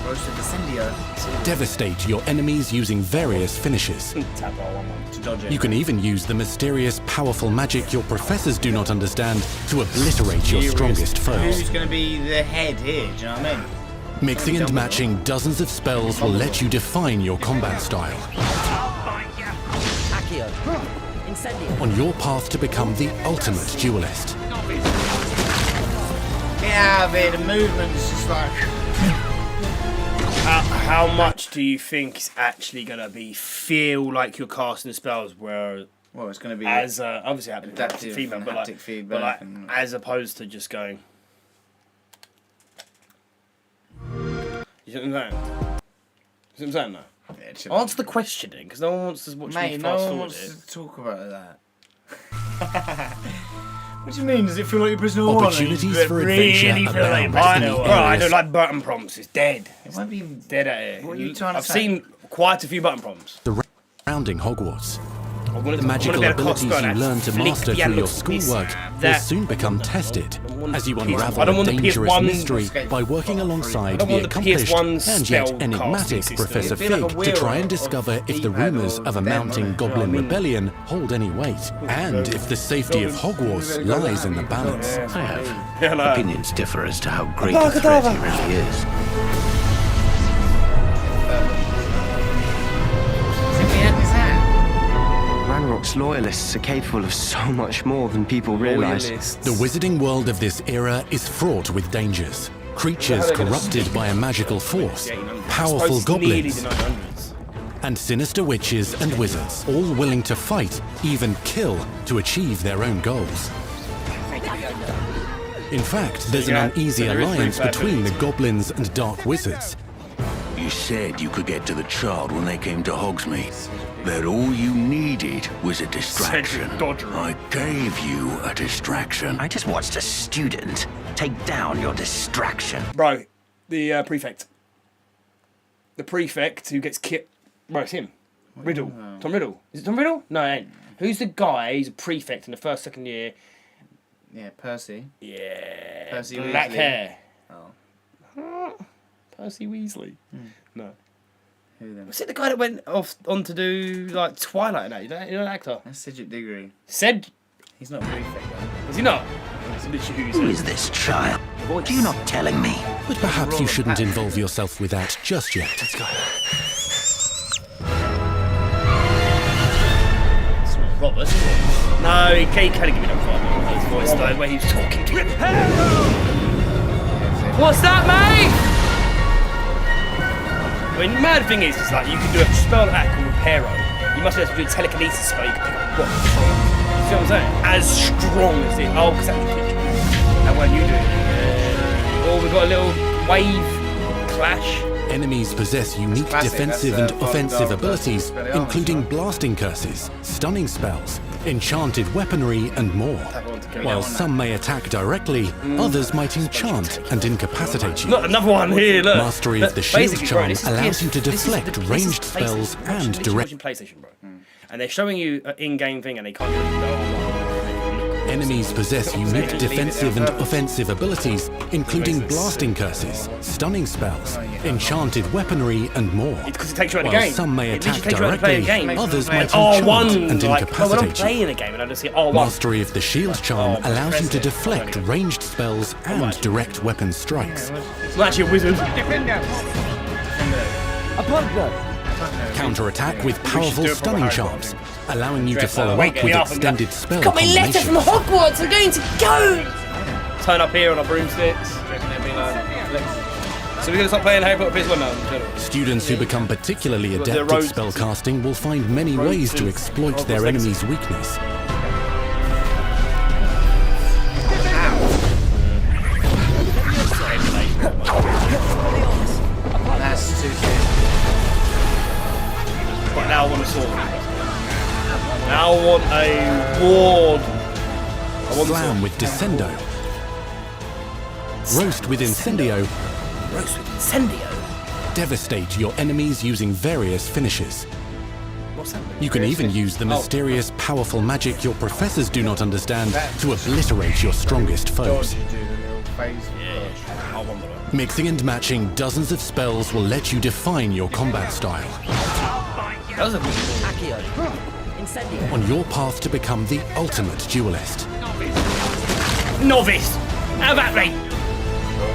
Roast with Incendio. Devastate your enemies using various finishes. You can even use the mysterious, powerful magic your professors do not understand to obliterate your strongest foes. Who's going to be the head here? Do you know what I mean? Mixing and matching dozens of spells will let you define your combat style. On your path to become the ultimate duelist. Get out of here, the movement's just like... How much do you think is actually going to feel like you're casting spells where Well, it's going to be as obviously adaptive female, but haptic feedback, as opposed to just going. You see what I'm saying? You see what I'm saying now? Yeah, answer the questioning, because no one wants to watch me fast forward. No one wants to talk about that. What do you mean? Does it feel like you're prisoner of war? Opportunities for adventure abound. I don't like button prompts. It's dead. It won't be dead at it. What are you trying to say? I've seen quite a few button prompts. Surrounding Hogwarts. The magical abilities you learn to master through your schoolwork will soon become tested as you unravel a dangerous mystery by working alongside the accomplished and yet enigmatic Professor Fig to try and discover if the rumours of a mounting goblin rebellion hold any weight, and if the safety of Hogwarts lies in the balance. I have opinions differ as to how great a threat he really is. Ranrock's loyalists are capable of so much more than people realise. The wizarding world of this era is fraught with dangers. Creatures corrupted by a magical force, powerful goblins, and sinister witches and wizards, all willing to fight, even kill, to achieve their own goals. In fact, there's an uneasy alliance between the goblins and dark wizards. You said you could get to the child when they came to Hogsmeade. That all you needed was a distraction. I gave you a distraction. I just watched a student take down your distraction. Bro, the prefect. The prefect who gets killed. Bro, it's him. Riddle. Tom Riddle. Is it Tom Riddle? No, it ain't. Who's the guy? He's a prefect in the first, second year. Yeah, Percy. Yeah. Percy Black Weasley. hair. Oh. Percy Weasley. No. Who then? Was it the guy that went off on to do like Twilight and that? You know an actor? That's Cedric Diggory. He's not a prefect though. Is he not? Who is this child? What are you not telling me? But perhaps you shouldn't involve yourself with that just yet. Let's go. Robert? No, he kind of give me that vibe with his voice though, where he was talking to him. What's that, mate? I mean, the mad thing is like you can do a spell like that called Reparo. You must be able to do a telekinesis spell. You can pick up rocks. You see what I'm saying? As strong as it. Oh, because that's the picture. And when you do it, oh, we've got a little wave clash. Enemies possess unique defensive and offensive abilities, including blasting curses, stunning spells, enchanted weaponry, and more. While some may attack directly, others might enchant and incapacitate you. Look, another one here, look. Mastery of the shield charm allows you to deflect ranged spells and direct. PlayStation, bro. And they're showing you an in-game thing, and they can't really know. Enemies possess unique defensive and offensive abilities, including blasting curses, stunning spells, enchanted weaponry, and more. Because it takes you out of the While game. some may It attack literally takes you out of the directly, game. others might R1, enchant and like, when I'm incapacitate you. playing a game and I just see R1. Mastery of the shield charm allows you to deflect ranged spells and direct weapon strikes. I'm actually a wizard. Counter-attack with powerful stunning charms, allowing you to follow up with extended spell Got my letter from combinations. Hogwarts. I'm going to go. Turn up here on our broomsticks. So we're going to start playing Harry Potter PS1 now. Students who become particularly adept at spellcasting will find many ways to exploit their enemy's weakness. That's too good. But now I want a sword. Now I want a ward. Slam with Descendo. Roast with Incendio. Roast with Incendio? Devastate your enemies using various finishes. What's that? You can even use the mysterious, powerful magic your professors do not understand to obliterate your strongest foes. Mixing and matching dozens of spells will let you define your combat style. On your path to become the ultimate duelist. Novice! How about me?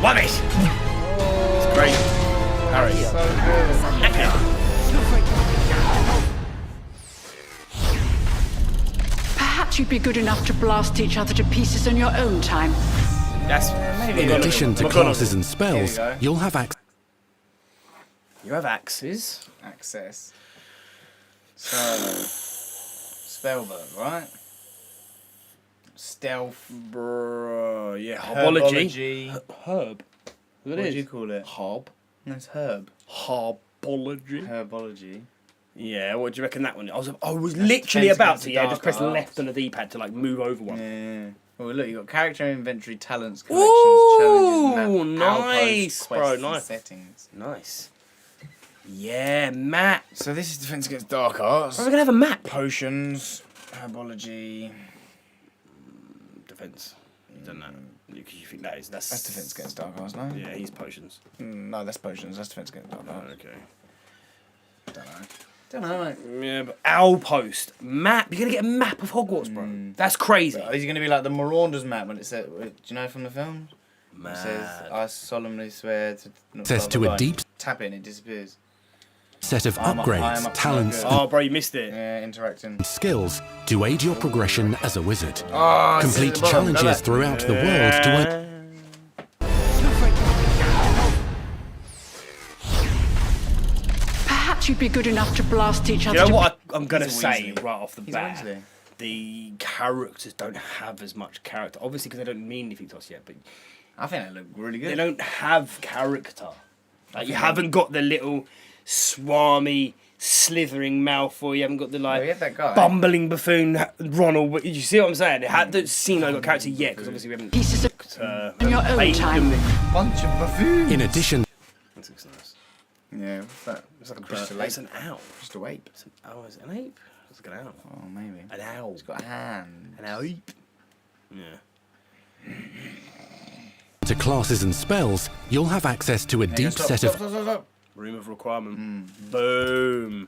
Rubbish! It's great. Harry. Perhaps you'd be good enough to blast each other to pieces on your own time. That's In addition to classes and spells, you'll have access. You have axes. Access. So, Spellbook, right? Stealth. Bro, yeah. Herbology. Herb. What do you call it? Hob. No, it's herb. Herbology. Herbology. Yeah, what do you reckon that one? I was literally about to just press left on the D-pad to like move over one. Yeah. Well, look, you got character inventory, talents, collections, challenges, nice, bro, nice settings. Nice. Yeah, map. So this is Defense Against Dark Arts. We're gonna have a map. Potions, herbology, defense. You don't know. You think that's Defense Against Dark Arts, no? Yeah, he's potions. No, that's potions. That's Defense Against Dark Arts. Okay. Don't know, mate. Yeah, but Outpost map. You're gonna get a map of Hogwarts, bro. That's crazy. Is he gonna be like the Marauders map when it said? Do you know from the film? Mad. It says, "I solemnly swear to." Access to a deep Tap it and it disappears. Set of upgrades, talents, Oh, bro, you missed it. Yeah, interacting. and skills to aid your progression as a wizard. Oh, Complete challenges throughout the world to earn. Perhaps you'd be good enough to blast each other. You know to what I'm gonna He's a say Weasley. right off the He's a bat? Weasley. The characters don't have as much character, obviously because they don't mean anything to us yet. But I think they look really good. they don't have character. Like you haven't got the little swarmy, slithering Malfoy. You haven't got the like we had that guy. bumbling buffoon Ronald. You see what I'm saying? They don't seem like they got character yet because obviously we haven't. pieces of in your own paid time. them. Bunch of buffoons. In addition, That looks nice. Yeah, what's that? It's like a crystal It's ape. an owl. Crystal ape. Is it an ape? It's like an owl. Oh, maybe. An owl. It's got a hand. An ape. Yeah. to classes and spells, you'll have access to a deep set of Room of requirement. Boom.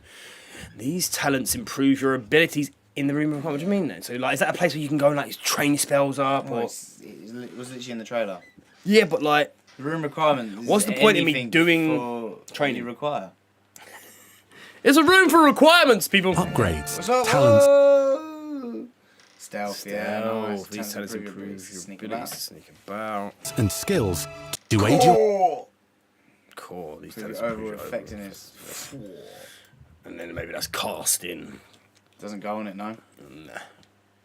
These talents improve your abilities in the room of requirement. What do you mean then? So like, is that a place where you can go and like train your spells up? Well, Or it was literally in the trailer. yeah, but like, The room requirement. What's the point in me anything doing for training? You require. there's a room for requirements, people. upgrades, What's up? talents, Whoa! Stealth, yeah. Nice. These talents improve improve your sneak abilities about. to sneak about. and skills to aid your Core. These So talents the improve overall your effectiveness. And then maybe that's casting. Doesn't go on it, no. Nah.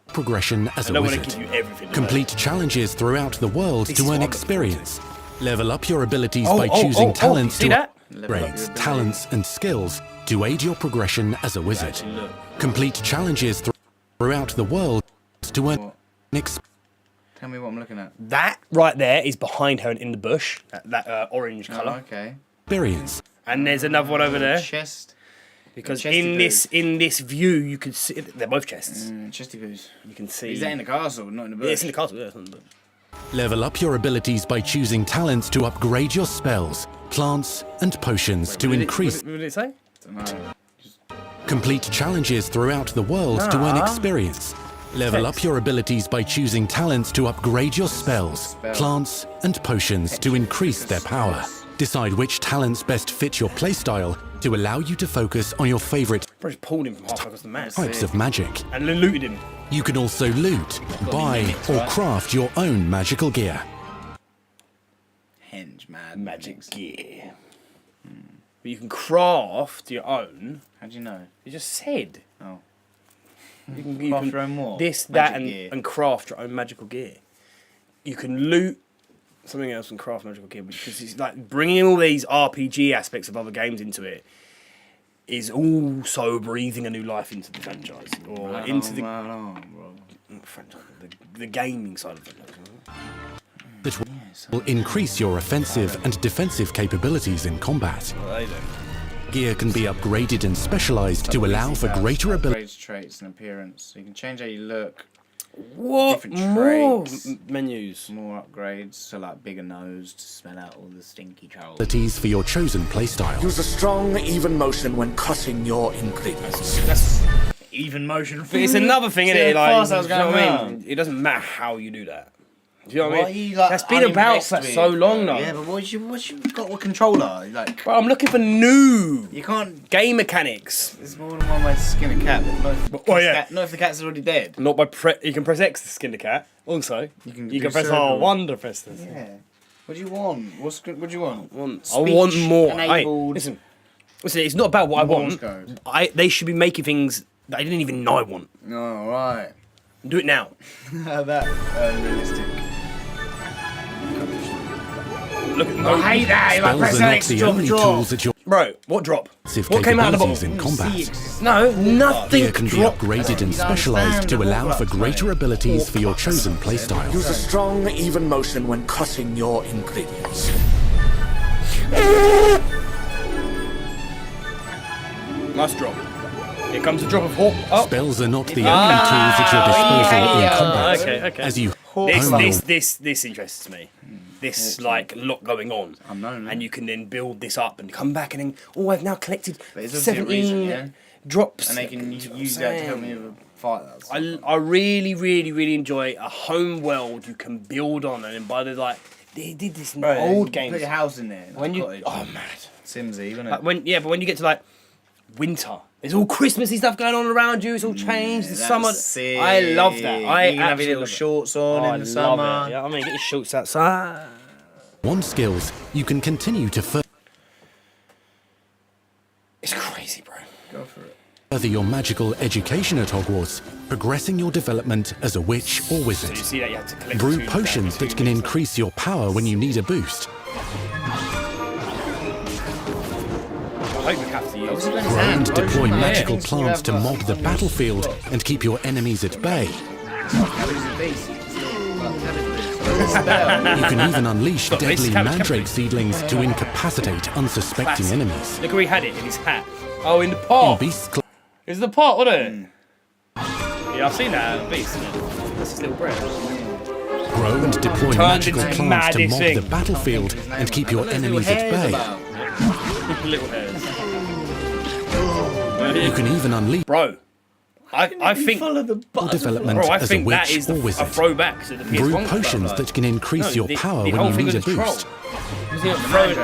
progression as I a don't want to wizard. give you everything. do Complete challenges throughout the world This to is earn what I'm looking forward to. experience. Level up your abilities Oh, by oh, choosing oh, talents you see to that? Level up your upgrades, ability. talents, and skills to aid your progression as a wizard. Actually, look. Complete challenges throughout the world to earn What? experience. Tell me what I'm looking at. That right there is behind her in the bush. That orange Oh, colour. okay. And there's another one over there. Chest. Because Chesty in this view you can see they're both chests. Chesty poos. You can see. Is that in the castle, not in the bush? Yeah, it's in the castle. Yeah, it's in the bush. Level up your abilities by choosing talents to upgrade your spells, plants, and potions to increase. What did it say? No. Complete challenges throughout the world to earn Nah. experience. Level up your abilities by choosing talents to upgrade your spells, plants, and potions to increase their power. Decide which talents best fit your playstyle to allow you to focus on your favorite Bro, just pulled him from halfway across the map. types of magic. And then looted him. You can also loot, buy, or craft your own magical gear. Henge, mad. Magic gear. But you can craft your own. How do you know? You just said. Oh. You can Craft your own more? This, Magic that, gear. and craft your own magical gear. You can loot something else and craft magical gear, because it's like bringing all these RPG aspects of other games into it is also breathing a new life into the franchise, or into the the gaming side of it. That will increase your offensive and defensive capabilities in combat. Well, they do. Gear can be upgraded and specialized to allow for greater ability. Upgrades, traits, and appearance. So you can change how you look. What? Different More traits. menus. More upgrades. So like bigger nose to smell out all the stinky trolls. For your chosen playstyle. Use a strong, even motion when cutting your ingredients. That's even motion. But it's another thing, See isn't it? how Like, fast I was you know going what I around? mean? It doesn't matter how you do that. Do you know what I What mean? are you, like, That's been about for unimpressed so with? long now. Yeah, but what you got with controller? Like, Bro, I'm looking for new. You can't game mechanics. There's more than one way to skin a cat. But Oh yeah. Not if the cat's already dead. Not by you can press X to skin the cat. Also, you can do press circle. R1 to press this. Yeah. What do you want? What do you want? I want more. Hey, Enabled. listen, it's not about what I Morse want. code. They should be making things that I didn't even know I want. Oh, right. Do it now. That realistic. Look at I hate that. Like, press X, drop, drop. Bro, what drop? What came out of the bottle? In combat. No, nothing. Gear can be upgraded and specialized to allow for greater abilities for your chosen playstyle. Use a strong, even motion when cutting your ingredients. Nice drop. Here comes a drop of hawk. Oh. Spells are not the only tools at your disposal in combat. Okay. As you this interests me. This like lot going on, and you can then build this up and come back and then I've now collected 17 drops, and they can use that to help me with a fight. I really enjoy a home world you can build on, and then by the they did this in old games. Put your house in there. When you mad Simsy, isn't it? but when you get to like winter. There's all Christmassy stuff going on around you. It's all changed. The summer. Sick. I love that. You can have your little shorts on in the summer. Yeah, I mean, get your shorts outside. Wand skills, you can continue to It's crazy, bro. Go for it. further your magical education at Hogwarts, progressing your development as a witch or wizard. So you see that you have to collect Brew 2 potions that can increase your power when you need a boost. I hope we have to use it. Grow and deploy magical plants to mob the battlefield and keep your enemies at bay. You can even unleash deadly mandrake seedlings to incapacitate unsuspecting enemies. Look where he had it, in his hat. Oh, in the pot. In Beast It's the pot, wasn't it? Yeah, I've seen that Beast, isn't it? That's his little bread. Grow and deploy magical plants to mob the battlefield and keep your enemies at bay. Little hairs. You can even unleash I think development bro, I as a think that witch is or a wizard. throwback to the PS1 Brew potions that can increase your power when you need a boost. Not throwing it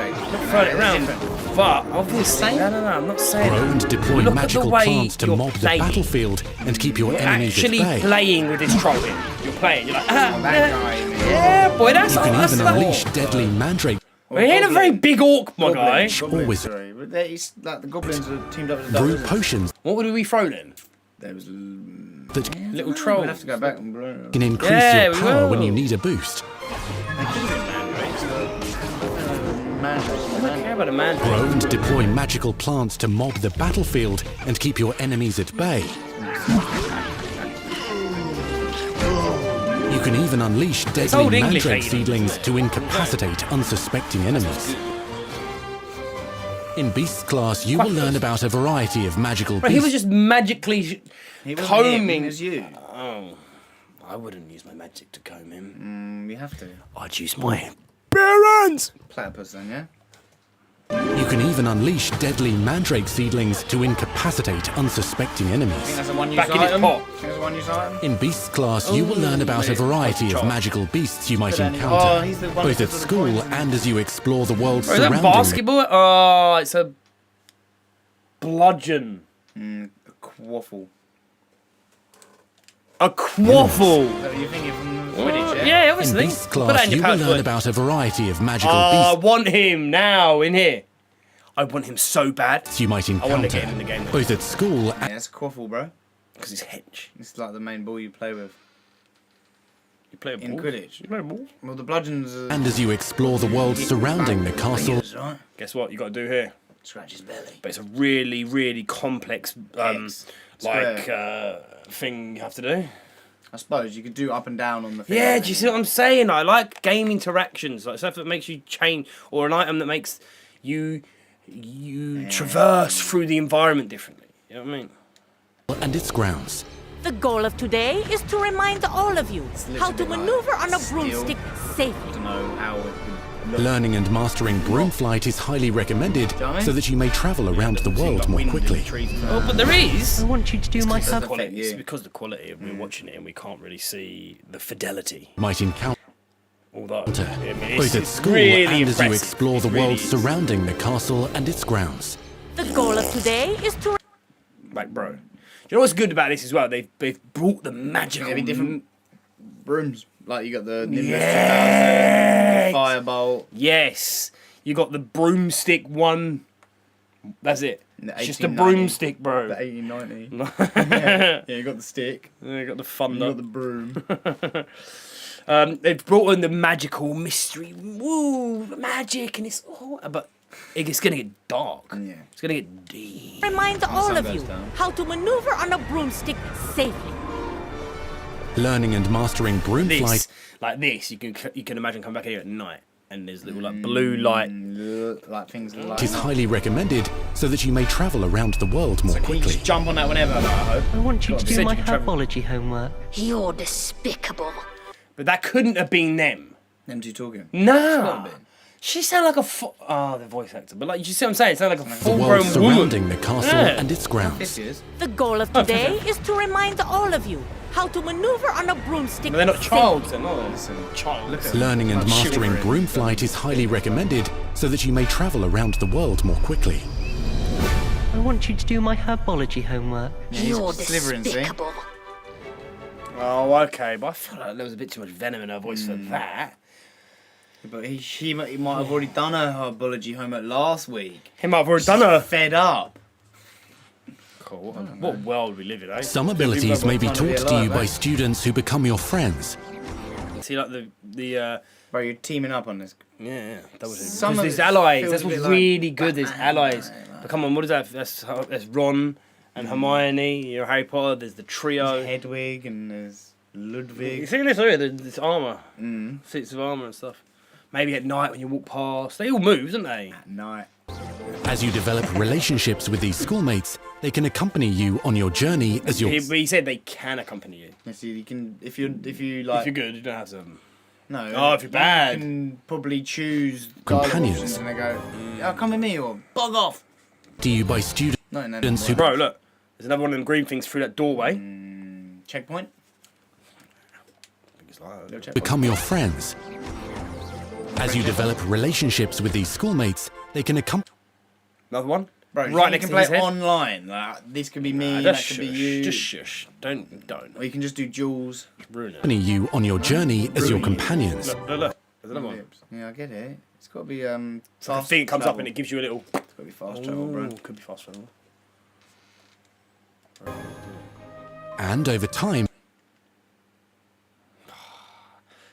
around. But obviously, no, I'm not saying. Grow and deploy magical plants to mob the battlefield and keep your enemies at actually bay. playing with this troll here. You're playing. You're like, yeah, boy, that's You can that's even that unleash deadly mandrake. We ain't a very big orc, my guy. Or wizard. Sorry, but it's like the goblins are teamed up with the Brew dogs. potions What would we throw then? There was that little trolls. We'll have to go back and blow. can increase your power when you need a boost. I don't care about a man. Grow and deploy magical plants to mob the battlefield and keep your enemies at bay. You can even unleash old deadly English, mandrake lady. seedlings to incapacitate unsuspecting enemies. In Beast class, you will learn about a variety of magical Bro, he was beasts. just magically combing. It was you. Oh, I wouldn't use my magic to comb him. You have to. I'd use my parents. Platypus then, yeah? You can even unleash deadly mandrake seedlings to incapacitate unsuspecting I think enemies. that's a one-use Back in his item. pot. I think that's a one-use item. In Beast class, you will learn about a variety of magical beasts you might Oh, encounter, he's the one both that at does the school coins. and as you explore the world Bro, is that surrounding basketball? Oh, it's a bludgeon. A quaffle. A quaffle. Is that what you're thinking from Quidditch, yeah? Yeah, In obviously. Beast Put that class, in you your will pouch, learn boy. about a variety of magical I beasts want him now in here. I want him so bad. you might I want to encounter, get him in the game. both at school Yeah, it's a quaffle, bro. Because he's hench. It's like the main ball you play with. You play a ball? In Quidditch. You play a ball? Well, the bludgeons are... and as you explore the world surrounding the castle. Guess what you got to do here? Scratch his belly. But it's a really complex thing you have to do. I suppose you could do up and down on the thing. Yeah, do you see what I'm saying? I like game interactions, like stuff that makes you change, or an item that makes you traverse through the environment differently. You know what I mean? And its grounds. The goal of today is to remind all of you how to maneuver on a broomstick safely. To know how it would look. Learning and mastering broom flight is highly recommended so that you may travel around the world more quickly. Oh, but there is. I want you to do my stuff. It's because the quality of we're watching it and we can't really see the fidelity. Might encounter Although, both at school and as you explore the world surrounding the castle and its grounds. The goal of today is to... Like, bro. Do you know what's good about this as well? They've brought the magical... Maybe different brooms. Like you got the Nimbus 2000, the Firebolt. Yes. You got the broomstick one. That's it. It's just a broomstick, bro. The 1890. Yeah, you got the stick. Yeah, you got the thunder. You got the broom. They've brought in the magical mystery. Woo, magic, and it's all. But it's gonna get dark. Yeah. It's gonna get deep. Reminds all of you how to maneuver on a broomstick safely. Learning and mastering broom flight. Like this, you can imagine coming back here at night, and there's little like blue light, like things like. It is highly recommended so that you may travel around the world more quickly. You just jump on that whenever. I hope. I want you to do my herbology homework. You're despicable. But that couldn't have been them. Them two talking. No. She sounded like a the voice actor, but like you see what I'm saying? It sounded like a The world full-grown surrounding woman. the castle and its grounds. The goal of today is to remind all of you how to maneuver on a broomstick. But they're not safely. childs, they're not. Listen, child. Learning and mastering broom flight is highly recommended so that you may travel around the world more quickly. I want you to do my herbology homework. You're despicable. Oh, okay, but I feel like there was a bit too much venom in her voice for that. But he might have already done her herbology homework last week. He might have already done her. Fed up. Cool. What world we live in, eh? Some abilities may be taught to you by students who become your friends. See, like the Bro, you're teaming up on this. Yeah. That was Some because of there's it allies. feels That's a bit what's like really good. There's allies. But come on, what is that? That's Ron and Hermione. You're Harry Potter. There's the trio. There's Hedwig and there's Ludwig. You see this here? This armor, suits of armor and stuff. Maybe at night when you walk past, they all move, don't they? At night. As you develop relationships with these schoolmates, they can accompany you on your journey as your. But he said they can accompany you. Yeah, see, you can if you like. If you're good, you don't have to. No. Oh, if you're bad, you can probably choose Companions. and they go, "Oh, come with me," or "Bug off." Do you by students who Bro, look, there's another one of them green things through that doorway. Checkpoint. become your friends? As you develop relationships with these schoolmates, they can accompany. Another one? Bro, right you next can to play his head. online. Like, this could be me, Just that could be shush, you. just shush. Don't. Or you can just do duels. Ruin it. Accompany you on your journey as your companions. Look. There's another one. Yeah, I get it. It's got to be The fast thing comes travel. up and it gives you a little. It's got to be fast travel, bro. Could be fast travel. And over time,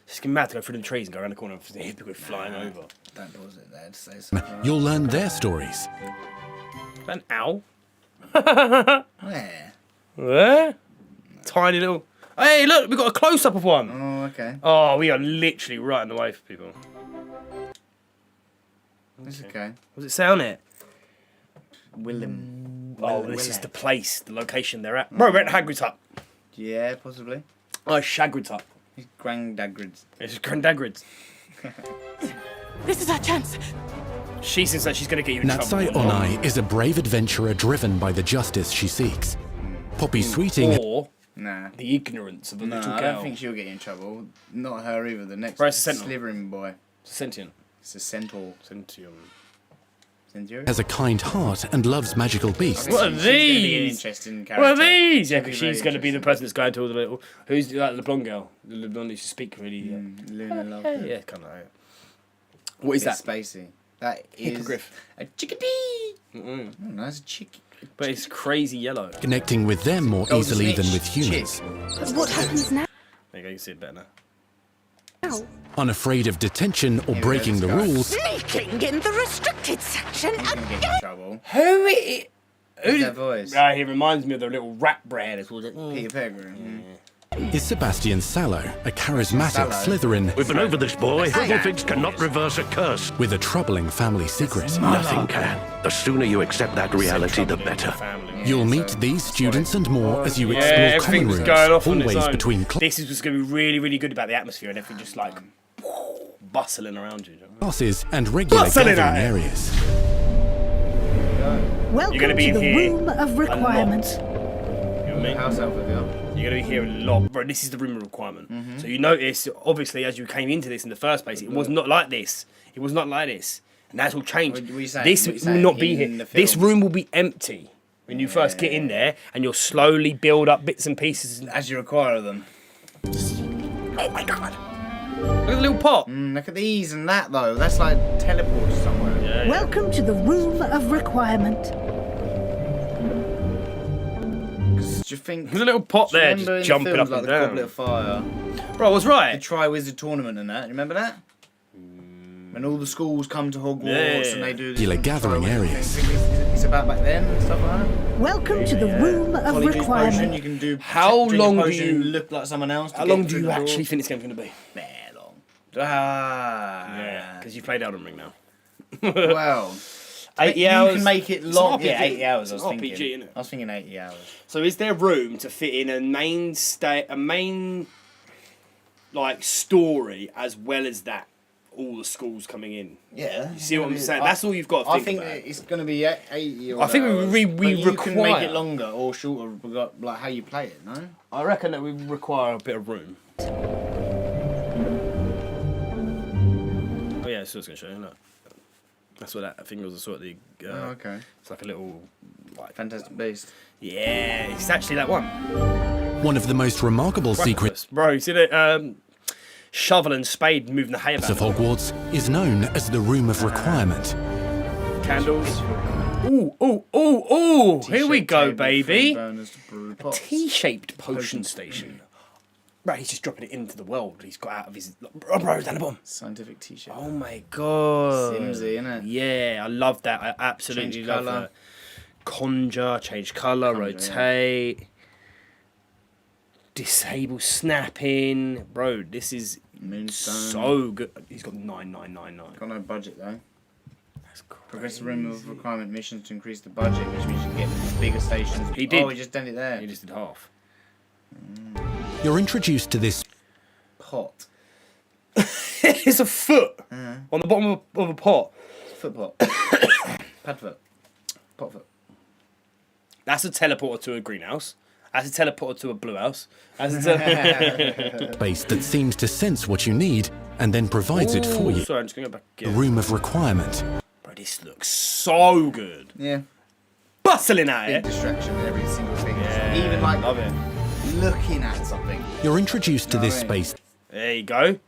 It's getting mad to go through the trees and go around the corner and see people flying over. Don't pause it there. Just say something. you'll learn their stories. An owl? Where? Where? Tiny little. Hey, look, we've got a close up of one. Oh, okay. Oh, we are literally right in the way for people. It's okay. What's it sound it? Willem. Oh, this is the place, the location they're at. Bro, we're at Hagrid's hut. Yeah, possibly. Oh, it's Shagrid's hut. It's Grandagrid's. It's Grandagrid's. This is our chance. She seems like she's going to get you in Natsai trouble. Onai is a brave adventurer driven by the justice she seeks. Poppy Sweeting. Or Nah. the ignorance of a little I girl. don't think she'll get you in trouble. Not her either. The next Bro, it's a sentinel. slithering boy. It's a sentient. It's a centaur. Sentient. Centaur? Has a kind heart and loves magical beasts. What are She's gonna be an these? interesting character. What are these? Yeah, She'll be because very she's going to be the person that's going to all the little. Who's like the blonde girl? The blonde who speak really. Luna Love. Yeah, kind of. Like. What is that? Spacey. That is Hippogriff. a chickadee. Mm-mm. Oh, that's a chick. But it's crazy yellow. Connecting with them more Golden easily than snitch. with humans. What happens now? There you go, you can see it better now. Unafraid of detention or breaking the rules, Sneaking in the restricted section again. Trouble. Who is Who's that voice? He reminds me of the little rat brand. It's called Peter Pettigrew. is Sebastian Sallow, a charismatic Slytherin We've been over this, boy. Higglefix cannot reverse a curse. with a troubling family secret. Nothing can. The sooner you accept that reality, the better. You'll meet these students and more as you Yeah, explore common everything's rooms, going off on its always own. between This is what's going to be really, really good about the atmosphere and everything just like bustling around you. classes and regular Bustling gathering at it. areas. Welcome You're gonna be to the here Room of Requirements. You know what I mean? House elf of you. You're going to be here a lot. Bro, this is the room of requirement. So you notice, obviously, as you came into this in the first place, it was not like this. It was not like this. And that's all changed. What are you saying? This What are you will saying not be in here. the This film? room will be empty when you first get in there, and you'll slowly build up bits and pieces. As you require them. Oh my god. Look at the little pot. Look at these and that though. That's like teleport somewhere. Welcome to the Room of Requirement. Do you think there's a little pot there remember just in jumping films up like and the down? Goblet of Fire? Bro, I was right. The Tri-Wizard Tournament and that. You remember that? When all the schools come to Hogwarts and they do Regular gathering areas. It's about back then and stuff like that. Welcome to the room of Polyjuice requirement. potion, you can do. How drink a long do potion, you look like someone else? How long do you actually think this game's going to be? Bare long. Ah. Because you've played Elden Ring now. Well, 80 hours. You can make it It's long. an RPG. Yeah, 80 hours. I was It's an thinking. RPG, innit? I was thinking 80 hours. So is there room to fit in a main like story as well as that? All the schools coming in. Yeah. You see what I'm saying? That's all you've got to think I think about. it's going to be 80 or I think hours, we but you require... can make it longer or shorter, like how you play it, no? I reckon that we require a bit of room. Oh yeah, so it's going to show you, look. That's what that thing was, I saw at the... oh, okay. It's like a little... Like, Fantastic Beast. Yeah, it's actually that one. One of the most remarkable secrets Bro, you see that shovel and spade moving the hay about? of Hogwarts is known as the Room of Requirement. Candles. Ooh, here we go, baby. A T-shaped potion station. Right, he's just dropping it into the world. He's got out of his... Oh, bro, down the bottom. Scientific T-shirt. Oh, my God. Simsy, innit? Yeah, I love that. I absolutely Change love colour. that. Conjure, change colour, rotate. Yeah. Disable snapping. Bro, this is so good. He's got 9999. Got no budget, though. That's crazy. Progress the Room of Requirement missions to increase the budget, which means you can get bigger stations. He did. Oh, he just done it there. He just did half. You're introduced to this pot. It's a foot on the bottom of a pot. Foot pot. Pad foot. Pot foot. That's a teleporter to a greenhouse. That's a teleporter to a blue house. That's a space that seems to sense what you need and then provides it for you. Sorry, I'm just going to go back The again. Room of Requirement. Bro, this looks so good. Yeah. Bustling at Big it. distraction with every single thing. Yeah, Even like love it. looking at something. You're introduced to this space. There you go.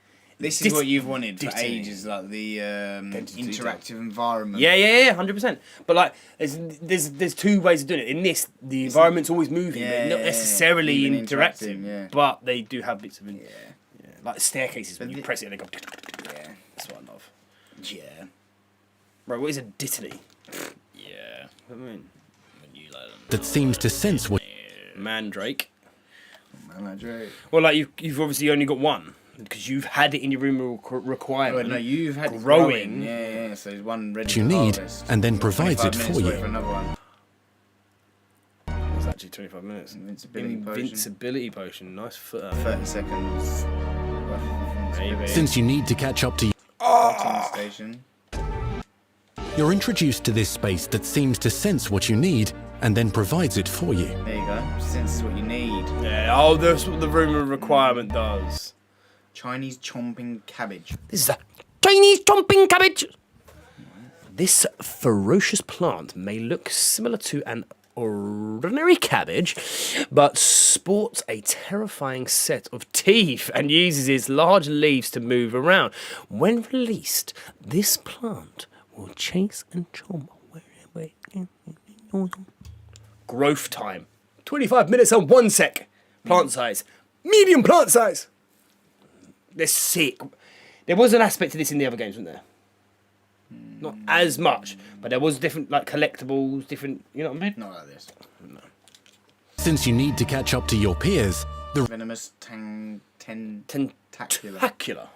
This is what you've wanted for ages, like the interactive environment. Yeah, 100%. But like, there's two ways of doing it. In this, the environment's always moving. They're not necessarily Even interacting, yeah. but they do have bits of like staircases when you press it and they go. Yeah, that's what I love. Yeah. Bro, what is a dittany? Yeah. I mean, That seems to sense what Mandrake. Mandrake. Well, like you've obviously only got one. Because you've had it in your room requirement. Oh, no, you've had it growing. Yeah. So there's one ready you to need harvest. and then provides it for you. For another one. It's actually 25 minutes. Invincibility potion. Nice foot. 30 seconds. Maybe. Since you need to catch up to Station. You're introduced to this space that seems to sense what you need and then provides it for you. There you go. Senses what you need. Yeah, oh, that's what the room of requirement does. Chinese chomping cabbage. This is a Chinese chomping cabbage. This ferocious plant may look similar to an ordinary cabbage, but sports a terrifying set of teeth and uses its large leaves to move around. When released, this plant will chase and chomp wherever it. Growth time 25 minutes and 1 sec. Plant size medium plant size. They're sick. There was an aspect to this in the other games, wasn't there? Not as much, but there was different like collectibles, different. You know what I mean? Not like this. No. Since you need to catch up to your peers, the Venomous tentacular.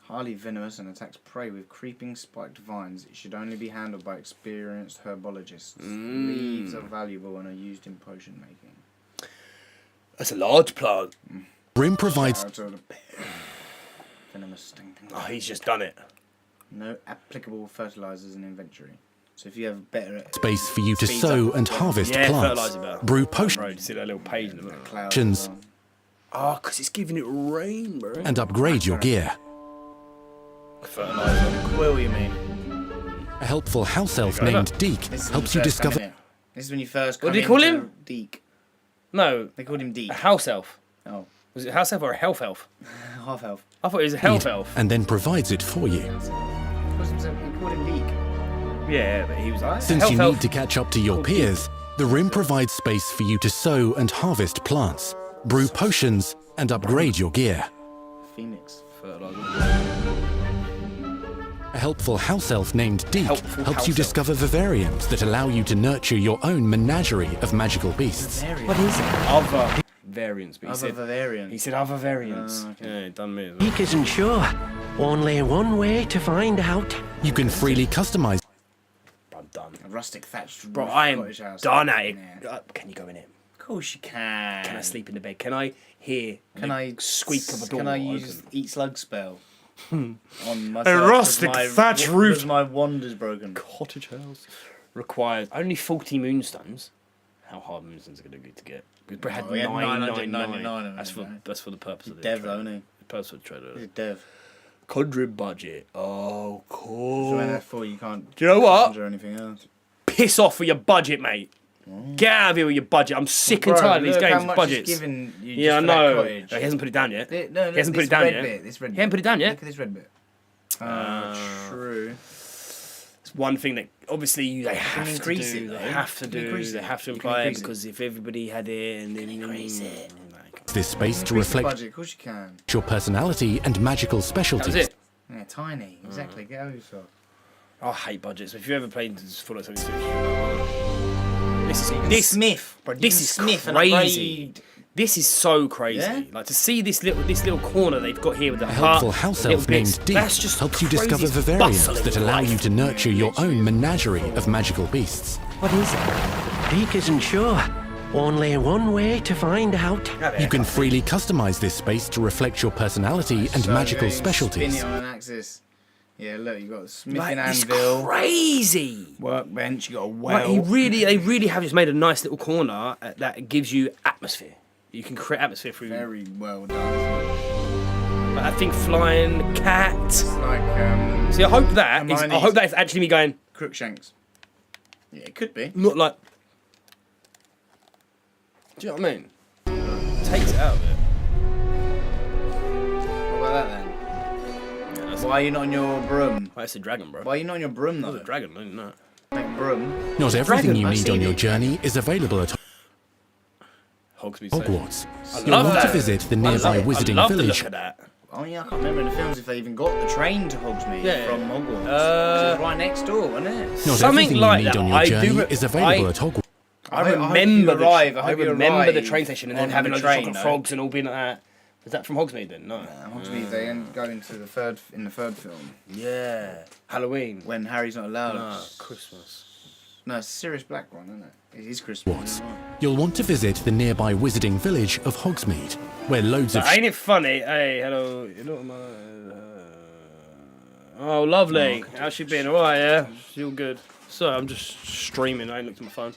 Highly venomous and attacks prey with creeping spiked vines. It should only be handled by experienced herbologists. Leaves are valuable and are used in potion making. That's a large plant. room provides Venomous stinking. Oh, he's just done it. No applicable fertilizers in inventory. So if you have better space for you to sow and harvest Yeah, plants, fertiliser better. brew Bro, potions, you see that little page in the middle? clouds. Oh, because it's giving it rain, bro. and upgrade your gear. Fertiliser. Quill, you mean? A helpful house elf There you go. named Deke This is when helps you first come discover. in. This is when you first come What did he call into him? Deke. No. They called him Deke. A house elf. Oh. Was it a house elf or a health elf? Half elf. I thought it was a health elf. and then provides it for you. He called him Deke. Yeah, but he was like. Since health you elf. need to catch up to your peers, The room provides space for you to sow and harvest plants, brew potions, and upgrade your gear. Phoenix. A helpful house elf named Deke helps you discover vivariums that allow you to nurture your own menagerie of magical beasts. What is it? Other variants. Other variants. He said other variants. Yeah, done me. Deke isn't sure. Only one way to find out. You can freely customize. I'm done. A rustic thatched Bro, I am cottage house. done at it. Can you go in it? Of course you can. Can I sleep in the bed? Can I hear Can I squeak of a door? Can I use eat slug spell? On myself, A rustic thatch roof. Because my wand is broken. Cottage house requires only 40 moonstones. How hard moonstones are going to be to get? We had 999. That's for the purpose of the Dev trailer. only. The purpose of the trailer. It's Dev. Conjuring budget. Oh, cool. So therefore you can't. Do you know what? Or anything else. Piss off with your budget, mate. Get out of here with your budget. I'm sick and tired of these games with budgets. Yeah, I know. He hasn't put it down yet. He hasn't put it down yet. He hasn't put it down yet. Look at this red bit. True. It's one thing that obviously they have to do. They have to do. They have to imply it because if everybody had it and then increase it. This space to reflect Budget, of course you can. your personality and magical specialties. That's it. Yeah, tiny. Exactly. Get over yourself. I hate budgets. If you ever played Fallout 76, this is crazy. This is so crazy. Yeah? Like to see this little corner they've got here with the A helpful house elf named Deke helps you discover vivariums that allow you to nurture your own menagerie of magical beasts. What is it? Deke isn't sure. Only one way to find out. You can freely customize this space to reflect your personality and magical specialties. Spin it on an axis. Yeah, look, you got a smithing It's anvil. crazy. Workbench. You got a well. Like, they really have just made a nice little corner that gives you atmosphere. You can create atmosphere through. Very well done. Like that thing flying, cat. It's like See, I hope that is actually me going Crookshanks. Yeah, it could be. Not like. Do you know what I mean? Takes it out of it. What about that then? Why are you not on your broom? That's a dragon, bro. Why are you not on your broom though? That's a dragon, I didn't know. Like broom. Not everything you need on your journey is available at Hogsmeade Hogwarts. I You'll love want to that. visit the nearby wizarding village. Oh yeah, I can't remember in the films if they even got the train to Hogsmeade from Hogwarts. Uh, it was right next door, wasn't it? Not Something everything like you need that. on your journey is available at Hogwarts. I remember the the train station and then having loads of chocolate frogs and all being like that. Was that from Hogsmeade then? No. Hogsmeade, they go into the third film. Yeah. Halloween. When Harry's not allowed. No, Christmas. No, it's a Sirius Black one, isn't it? It is Christmas. You'll want to visit the nearby wizarding village of Hogsmeade, where loads of Ain't it funny? Hey, hello. You know my. Oh, lovely. How's she been? All right, yeah. She's all good. So I'm just streaming. I ain't looked at my phone.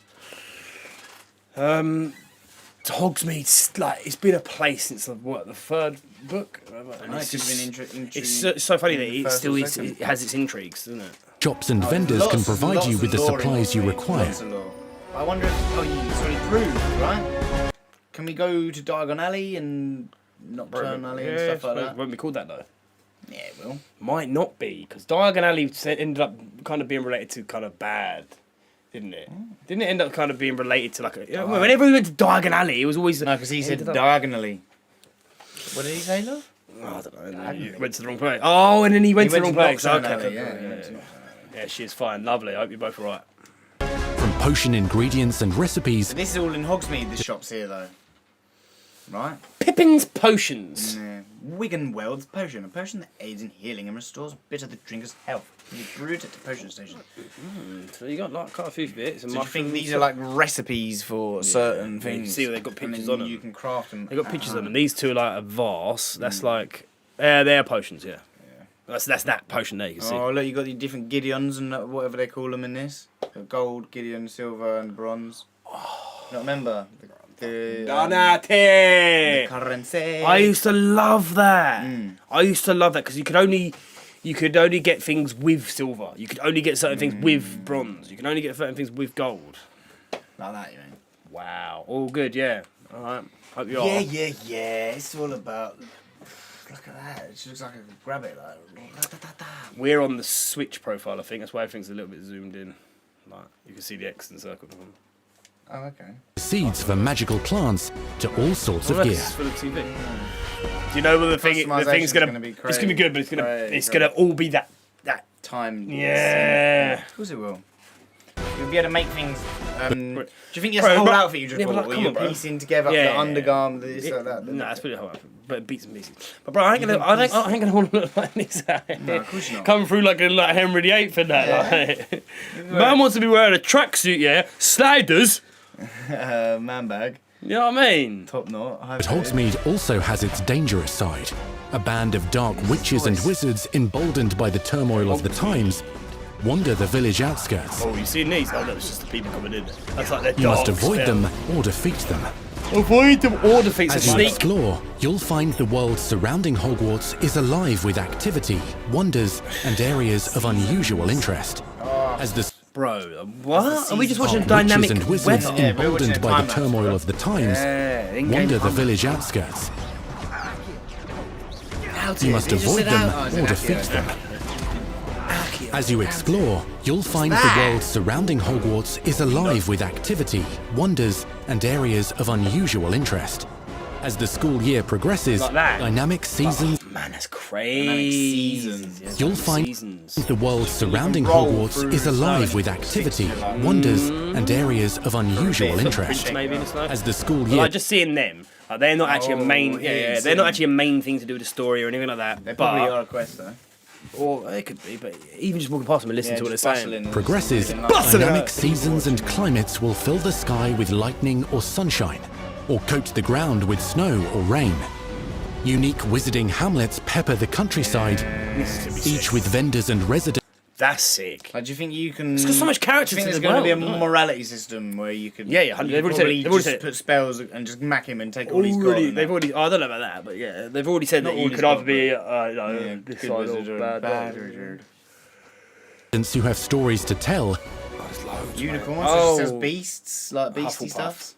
Hogsmeade's like it's been a place since the third book. And it's so funny that it still is. It has its intrigues, doesn't it? shops and vendors can provide you with the supplies you require. I wonder if it's already proved, right? Can we go to Diagon Alley and Nocturne Alley and stuff like that? It won't be called that though. Yeah, it will. Might not be because Diagon Alley ended up kind of being related to kind of bad. Didn't it? Didn't it end up kind of being related to like a... whenever we went to Diagon Alley, it was always... No, because he said diagonally. What did he say, love? Oh, I don't know. You went to the wrong place. Oh, and then he went to the wrong place. Okay. Yeah, she is fine. Lovely. I hope you're both all right. From potion ingredients and recipes... So this is all in Hogsmeade, the shops here, though. Right? Pippin's Potions. Wiggenweld's Potion. A potion that aids in healing and restores a bit of the drinker's health. You brew it at the potion station. So you got like quite a few bits. So do you think these are like recipes for certain things? You see, they've got pictures on them. You can craft them. They've got pictures of them, and these two are like a vase. That's like, they're potions, yeah. That's that potion there. You can see. Oh look, you got the different Gideons and whatever they call them in this. Gold, Gideon, silver, and bronze. Not remember. The currency. I used to love that. I used to love that because you could only get things with silver. You could only get certain things with bronze. You can only get certain things with gold. Like that, you mean? Wow. All good, yeah. All right. Hope you are. Yeah. It's all about. Look at that. It just looks like I could grab it. Like. We're on the Switch profile, I think. That's why everything's a little bit zoomed in. Like you can see the X and circle. Oh, okay. seeds for magical plants to all sorts of gear. For the TV. Do you know what the thing's gonna be? It's gonna be good, but it's gonna all be that time. Yeah. Of course it will. You'll be able to make things. Do you think your whole outfit you just bought, where you're piecing together the undergarment, this, like that? No, that's pretty hard. But beats and pieces. But bro, I ain't gonna want to look like this. No, of course not. Come through like Henry VIII and that. Like. Man wants to be wearing a tracksuit, yeah. Sliders. Man bag. You know what I mean? Top knot. But Hogsmeade also has its dangerous side. A band of dark witches and wizards, emboldened by the turmoil of the times, wander the village outskirts. Oh, you seen these? Oh no, it's just the people coming in. That's like their dogs. You must avoid them or defeat them. Avoid them or defeat them. As you explore, you'll find the world surrounding Hogwarts is alive with activity, wonders, and areas of unusual interest. As the Bro, what? Are we just watching dynamic witches and wizards, emboldened by the turmoil of the times, wander the village outskirts. You must avoid them or defeat them. As you explore, you'll find the world surrounding Hogwarts is alive with activity, wonders, and areas of unusual interest. As the school year progresses, dynamic seasons... Man, that's crazy. You'll find the world surrounding Hogwarts is alive with activity, wonders, and areas of unusual interest. As the school year... Like, just seeing them, they're not actually a main... they're not actually a main thing to do with the story or anything like that. They probably are a quest, though. Or it could be, but even just walking past them and listening to what they're saying. Progresses, dynamic seasons and climates will fill the sky with lightning or sunshine, or coat the ground with snow or rain. Unique wizarding hamlets pepper the countryside, each with vendors and residents. That's sick. Like, do you think you can... It's got so much character. Do you think there's going to be a morality system where you could... Yeah, they've already said put spells and just mack him and take all he's got. They've already... I don't know about that, but yeah, they've already said that you could either be this side or bad wizard. Who have stories to tell. Unicorns, such as beasts, like beastie stuff.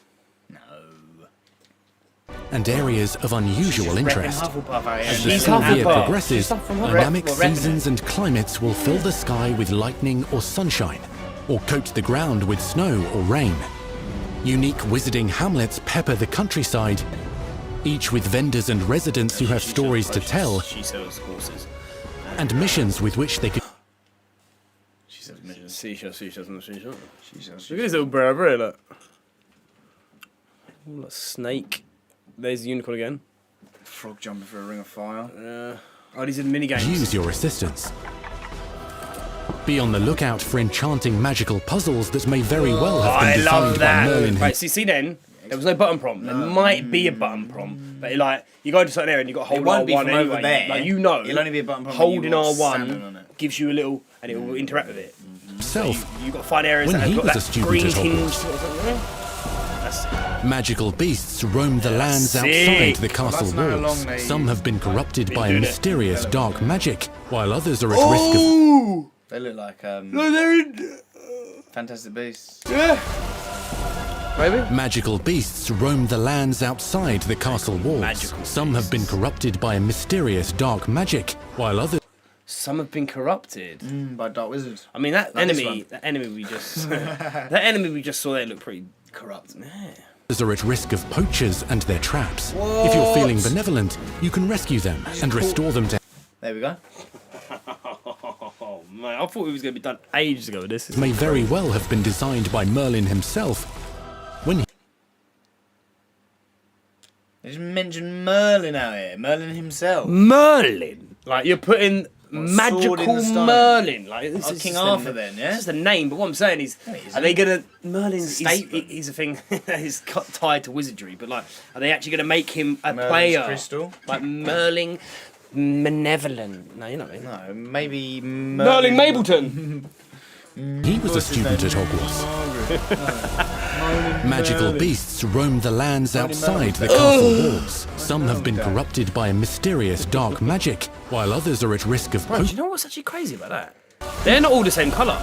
And areas of unusual interest. As the She's school year Hufflepuff. progresses, dynamic seasons and climates will fill the sky with lightning or sunshine, or coat the ground with snow or rain. Unique wizarding hamlets pepper the countryside, each with vendors and residents who have stories to tell, She sells horses. and missions with which they could... She sells missions. Seashells, and seashells. Look at this little bro, look. Ooh, snake. There's the unicorn again. Frog jumping for a ring of fire. Oh, these are the mini games. Use your assistance. Be on the lookout for enchanting magical puzzles that may very well have been designed by Merlin. Right, see then, there was no button prompt. There might be a button prompt, but like you go to a certain area and you got to hold R1 anyway. There. Like you know, it'll only be a button prompt. Holding R1 gives you a little, and it will interact with it. Self, so you got to find areas when that he have got was a that student green at tinge. Hogwarts, magical beasts roam the lands outside the castle walls. Some have been corrupted by a mysterious dark magic, while others are at risk of... They look like No, they're in... Fantastic Beasts. Yeah. Maybe? Magical beasts roam the lands outside the castle walls. Some have been corrupted by a mysterious dark magic, while others... Some have been corrupted by dark wizards. I mean, that enemy we just saw there looked pretty corrupt. Yeah. Others are at risk of poachers and their traps. If you're feeling benevolent, you can rescue them and restore them to... There we go. Oh man, I thought it was going to be done ages ago. This may very well have been designed by Merlin himself. When he... They just mentioned Merlin out here. Merlin himself. Merlin? Like, you're putting magical Merlin. Like, this is King Arthur then, yeah? It's just a name, but what I'm saying is, are they going to... Merlin's he's a thing that is tied to wizardry, but like, are they actually going to make him a player? Crystal? Like Merlin... Malevolent. No, you're not. No, maybe Merlin Mableton. He was a student at Hogwarts. Magical beasts roam the lands outside the castle walls. Some have been corrupted by a mysterious dark magic, while others are at risk of... Bro, do you know what's actually crazy about that? They're not all the same colour.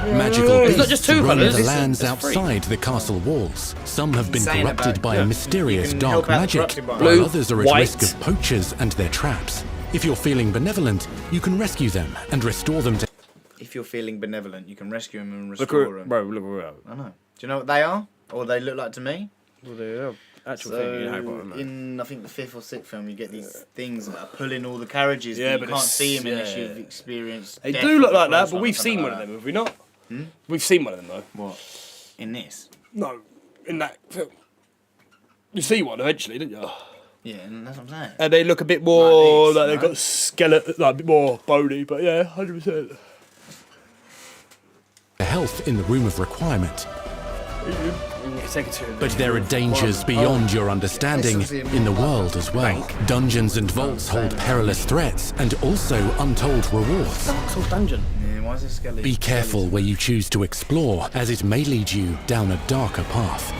Magical it's not just beasts two roam colours. the lands outside the castle walls. Some have been corrupted by a mysterious dark magic, while others are at risk of poachers and their traps. If you're feeling benevolent, you can rescue them and restore them to... If you're feeling benevolent, you can rescue them and restore them. Bro, look. I know. Do you know what they are? or they look like to me. Well, they're actual So thing in Harry Potter, mate. in I think the 5th or 6th film, you get these things that are pulling all the carriages. Yeah, but but you can't it's- see them yeah. unless you've experienced. They death do look of a like that, close but one we've or something seen one like of them, have we not? Hmm? We've seen one of them though. What? In this? No, in that film. You see one eventually, don't you? Yeah, and that's what I'm saying. And they look a bit more like these, they've got skeleton, like a bit more bony, but yeah, 100%. Health in the room of requirement. Take it to But there are dangers beyond your understanding in the world as well. Dungeons and vaults hold perilous threats and also untold rewards. Dark dungeon. Yeah, why is this skeleton? Be careful where you choose to explore, as it may lead you down a darker path.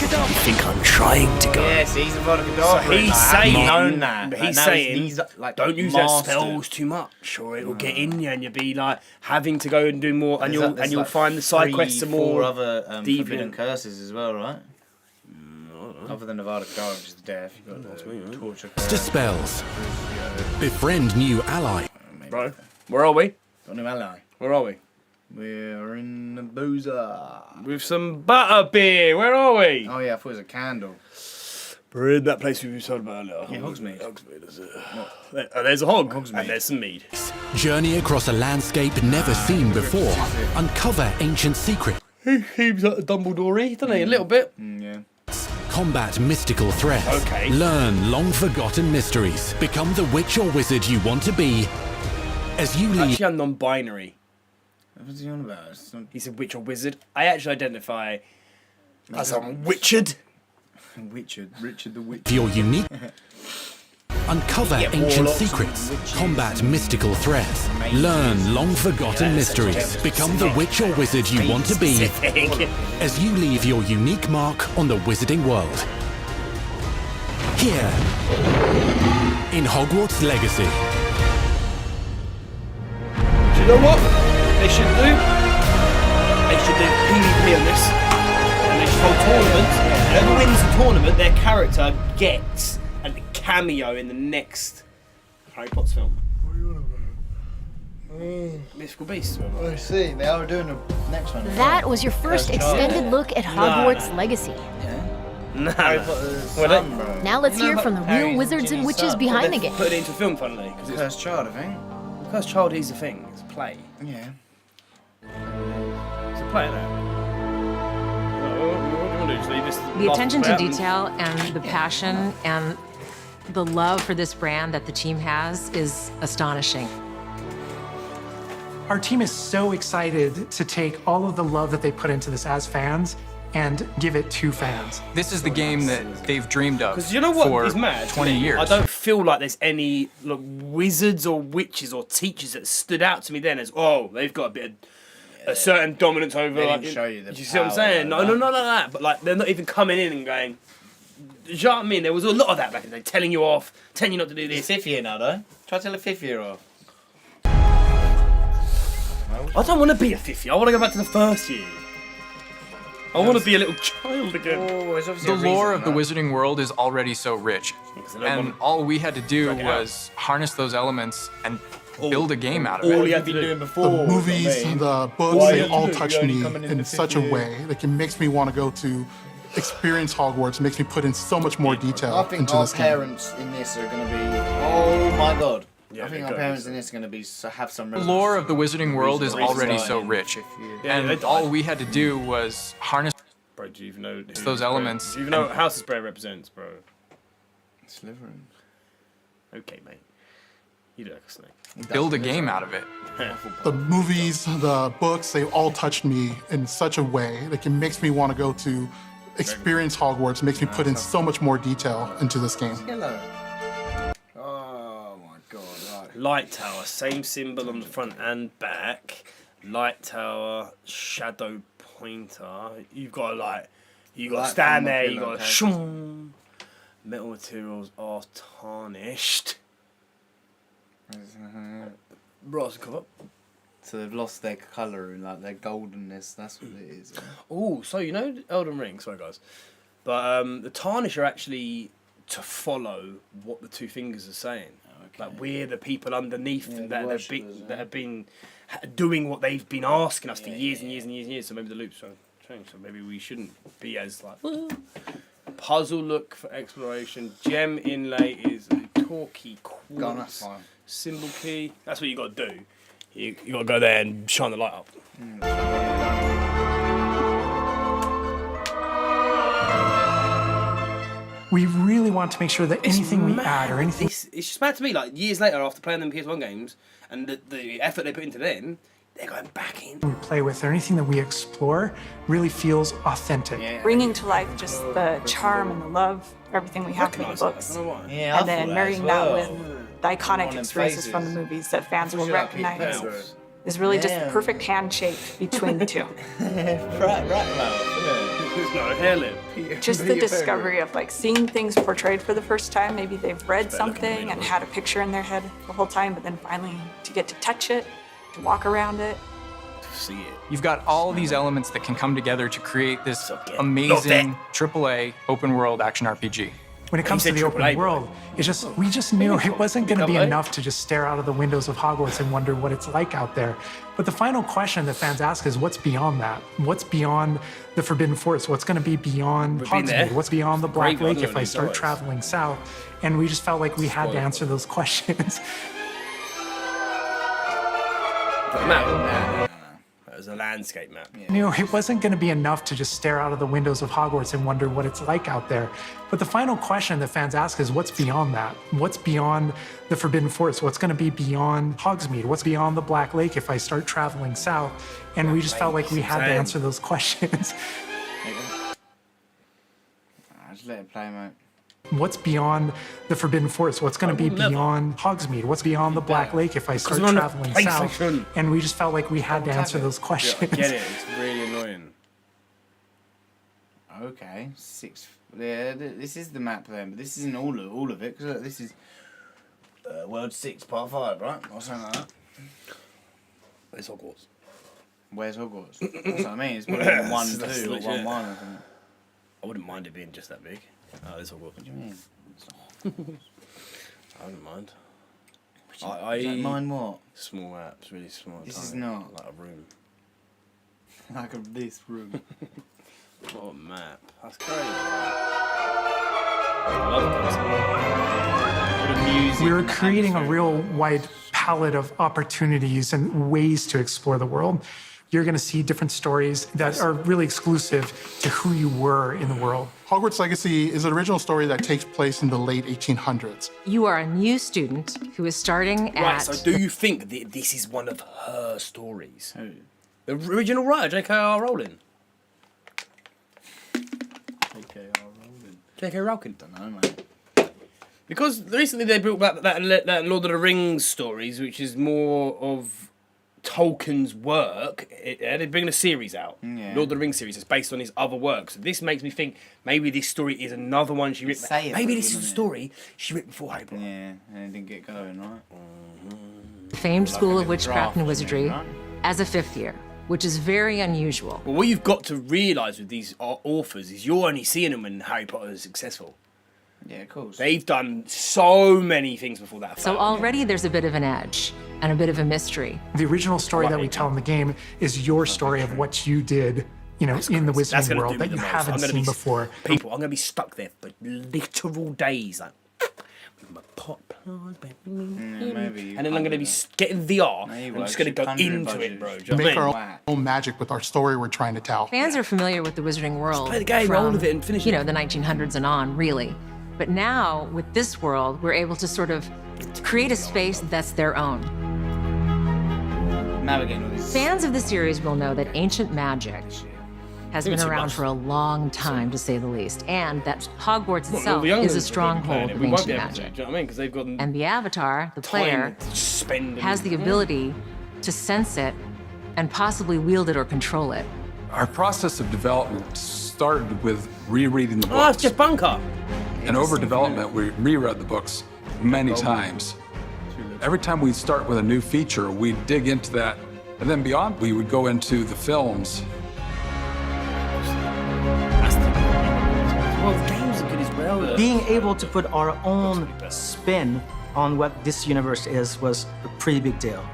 You think I'm trying to go? Yes, he's a vodka So dog. he's saying, known that. but Like, he's now saying, he's, like, don't use their mastered. spells too much, or it'll get in you, and you'll be like having to go and do more, and There's you'll like find the side quests are 3-4 more other forbidden deviant. curses as well, right? Other than Nevada Kedavra, which is death, you've got the torture curse. Spells. Befriend new ally. Bro, where are we? Got a new ally. Where are we? We're in the boozer. With some butter beer. Where are we? Oh yeah, I thought it was a candle. We're in that place we were talking about earlier. Yeah, Hogsmeade. Hogsmeade, is it? There's a hog, and there's some mead. Journey across a landscape never seen before. Uncover ancient secrets. He seems like a Dumbledore-y, doesn't he? A little bit. Yeah. Combat mystical threats. Okay. Learn long-forgotten mysteries. Become the witch or wizard you want to be. As you lead... Actually, I'm non-binary. What's he on about? He's a witch or wizard. I actually identify as a Witchard. Richard the Witch. Your unique... Uncover ancient secrets. Combat mystical threats. Learn long-forgotten mysteries. Become the witch or wizard you want to be. As you leave your unique mark on the wizarding world. Here, in Hogwarts Legacy. Do you know what they should do? They should do PvP on this. And they should hold tournaments. Whoever wins the tournament, their character gets a cameo in the next Harry Potter film. What are you on about? Mythical Beasts. I see. They are doing the next one. That was your first extended look at Hogwarts Legacy. Nah. Now let's hear from the real wizards and witches behind the game. Put it into film, funnily. The Cursed Child, I think. The Cursed Child is a thing. It's a play. Yeah. It's a play now. What do you want to do? Just leave this The attention to detail and the passion and the love for this brand that the team has is astonishing. Our team is so excited to take all of the love that they put into this as fans and give it to fans. This is the game that they've dreamed of Because you know what for is mad? 20 years. I don't feel like there's any wizards or witches or teachers that stood out to me then as, oh, they've got a bit of a certain dominance over. They like, didn't show you the do you see what I'm power saying? like No, that. not like that. But like, they're not even coming in and going. Do you know what I mean? There was a lot of that back in the day, telling you off, telling you not to do this. He's 5th year now, though. Try to tell a 5th year off. I don't want to be a 5th year. I want to go back to the 1st year. I want to be a little child again. Oh, The lore of the wizarding world is already so rich, and all we had to do was harness those elements and build a game out of it. All you had to do before. The movies, the books, they all touch me in such a way. Like, it makes me want to go to experience Hogwarts. It makes me put in so much more detail I think into our this game. parents in this are going to be. Oh my god. Yeah, I think our parents in this are going to be have some. The lore of the wizarding world is already so rich, and all we had to do was harness Bro, do you even know who those elements. Do you even know what House of Spray represents, bro? Slytherin. Okay, mate. You do like a snake. Build a game out of it. The movies, the books, they all touched me in such a way. Like, it makes me want to go to experience Hogwarts. It makes me put in so much more detail into this game. Hello. Oh my god. Right. Light Tower, same symbol on the front and back. Light Tower, shadow pointer. You've got to Light stand from the there. You pillar, got to okay. shoom. Metal materials are tarnished. Brass cover. So they've lost their colour and like their goldenness. That's what it is. Oh, so you know Elden Ring. Sorry, guys, but the tarnish are actually to follow what the two fingers are saying. Like we're the people underneath that have been doing what they've been asking us for years and years and years and years. So maybe the loops are changed. So maybe we shouldn't be as like puzzle look for exploration. Gem inlay is a torquey quartz symbol key. That's what you got to do. You got to go there and shine the light up. We really want to make sure that anything we add or anything... It's just mad to me, like, years later after playing them PS1 games and the effort they put into them, they're going back in. We play with or anything that we explore really feels authentic. Bringing to life just the charm and the love, everything we have for the books. And then marrying that with the iconic experiences from the movies that fans will recognize is really just the perfect handshake between the two. Just the discovery of like seeing things portrayed for the first time. Maybe they've read something and had a picture in their head the whole time, but then finally to get to touch it, to walk around it. See it. You've got all these elements that can come together to create this amazing AAA open world action RPG. When it comes to the open world, we just knew it wasn't going to be enough to just stare out of the windows of Hogwarts and wonder what it's like out there. But the final question that fans ask is, what's beyond that? What's beyond the Forbidden Forest? What's going to be beyond Hogsmeade? What's beyond the Black Lake if I start traveling south? And we just felt like we had to answer those questions. That was a landscape map. Knew it wasn't going to be enough to just stare out of the windows of Hogwarts and wonder what it's like out there. But the final question that fans ask is, what's beyond that? What's beyond the Forbidden Forest? What's going to be beyond Hogsmeade? What's beyond the Black Lake if I start traveling south? And we just felt like we had to answer those questions. Just let it play, mate. What's beyond the Forbidden Forest? What's going to be beyond Hogsmeade? What's beyond the Black Lake if I start traveling south? And we just felt like we had to answer those questions. I get it. It's really annoying. Okay, 6. Yeah, this is the map then, but this isn't all of it. Because look, this is World 6, Part 5, right? Or something like that. Where's Hogwarts? Where's Hogwarts? That's what I mean. It's probably 1-2 or 1-1 or something. I wouldn't mind it being just that big. Oh, there's Hogwarts. What do you mean? I wouldn't mind. I don't mind what? Small maps, really small. This is not like a room. Like this room. What a map. That's crazy. I love we were creating a real wide palette of opportunities and ways to explore the world. You're going to see different stories that are really exclusive to who you were in the world. Hogwarts Legacy is an original story that takes place in the late 1800s. You are a new student who is starting at... Right, so do you think that this is one of her stories? Who? The original writer, J.K.R. Rowling. J.K. Rowling? Don't know, mate. Because recently they built back that Lord of the Rings stories, which is more of Tolkien's work. They're bringing a series out. Yeah. Lord of the Rings series. It's based on his other works. So this makes me think maybe this story is another one she wrote. Maybe this is a story she wrote before Harry Potter. Yeah, and it didn't get going, right? Famed School of Witchcraft and Wizardry as a 5th year, which is very unusual. But what you've got to realise with these authors is you're only seeing them when Harry Potter is successful. Yeah, of course. They've done so many things before that. So already there's a bit of an edge and a bit of a mystery. The original story that we tell in the game is your story of what you did, you know, in the Wizarding world that you haven't seen before. People, I'm going to be stuck there for literal days, like with my pot plants, maybe. And then I'm going to be getting VR and I'm just going to go into it, bro. Make our own magic with our story we're trying to tell. Fans are familiar with the Wizarding world. Play the game, from, all of it, and finish it. You know, the 1900s and on, really. But now, with this world, we're able to sort of create a space that's their own. Fans of the series will know that ancient magic has been around for a long time, to say the least, and that Hogwarts itself is a stronghold of ancient magic. Do you know what I mean? Because they've got and the Avatar, the player, has the ability to sense it and possibly wield it or control it. Our process of development started with rereading the books. Oh, it's just Bunker. And over development, we reread the books many times. Every time we'd start with a new feature, we'd dig into that. And then beyond, we would go into the films. Well, the games are good as well. Being able to put our own spin on what this universe is was a pretty big deal.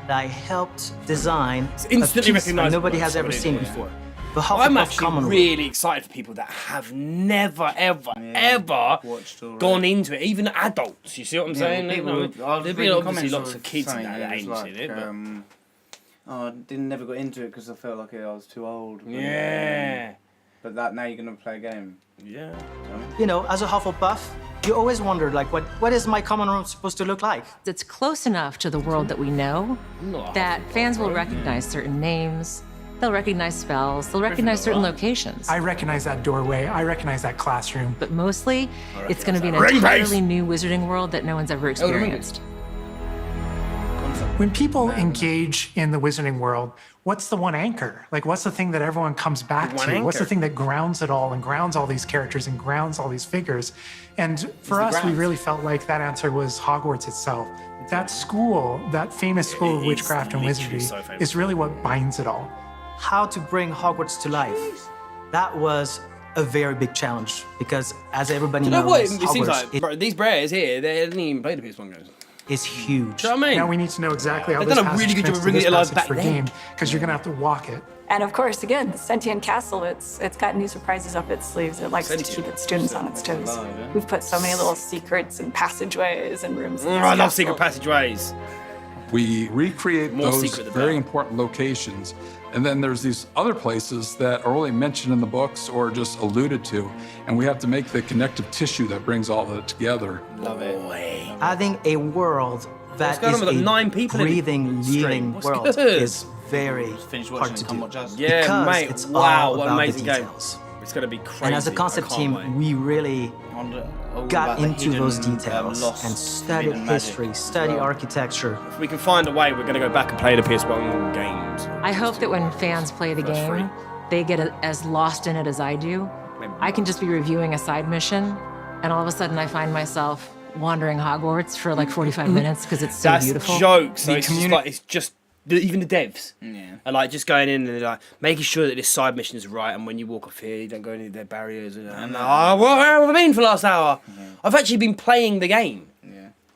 I helped design a piece that nobody has ever seen before. The Hufflepuff I'm actually common room. really excited for people that have never, ever gone into it, even adults. You see what I'm saying? There've been obviously lots of kids in that ain't seen it. I never got into it because I felt like I was too old. Yeah. But now you're gonna play a game. Yeah. You know, as a Hufflepuff, you always wondered, like, what is my common room supposed to look like? It's close enough to the world that we know that fans will recognize certain names, they'll recognize spells, they'll recognize certain locations. I recognize that doorway, I recognize that classroom. But mostly, it's going to be an entirely new wizarding world that no one's ever experienced. When people engage in the wizarding world, what's the one anchor? Like, what's the thing that everyone comes back to? What's the thing that grounds it all and grounds all these characters and grounds all these figures? And for us, we really felt like that answer was Hogwarts itself. That school, that famous school of witchcraft and wizardry, is really what binds it all. How to bring Hogwarts to life. That was a very big challenge because, as everybody knows, What? It seems like bro, these bears here, they didn't even play the PS1 games. Is huge. Do you know what I mean? Now we need to know exactly how They've this done a really good job of bringing it alive back for then. game, because you're gonna have to walk it. And of course, again, the Sentient Castle, it's got new surprises up its sleeves. It likes to keep its students on its toes. We've put so many little secrets and passageways and rooms. In I love secret passageways. We recreate those very important locations, and then there's these other places that are only mentioned in the books or just alluded to, and we have to make the connective tissue that brings all of it together. Love it. Adding a world that is We've got 9 a people in breathing, living world good? is very hard to do. Yeah, because mate. it's Wow, all what about an amazing the game. details. It's going to be crazy. And as a concept team, we really got into those details and studied history, studied architecture. If we can find a way, we're going to go back and play the PS1 games. I hope that when fans play the game, they get as lost in it as I do. I can just be reviewing a side mission, and all of a sudden I find myself wandering Hogwarts for like 45 minutes because it's so beautiful. That's jokes. So it's just even the devs are like just going in and they're like making sure that this side mission is right, and when you walk off here, you don't go into their barriers. And what have I been for the last hour? I've actually been playing the game.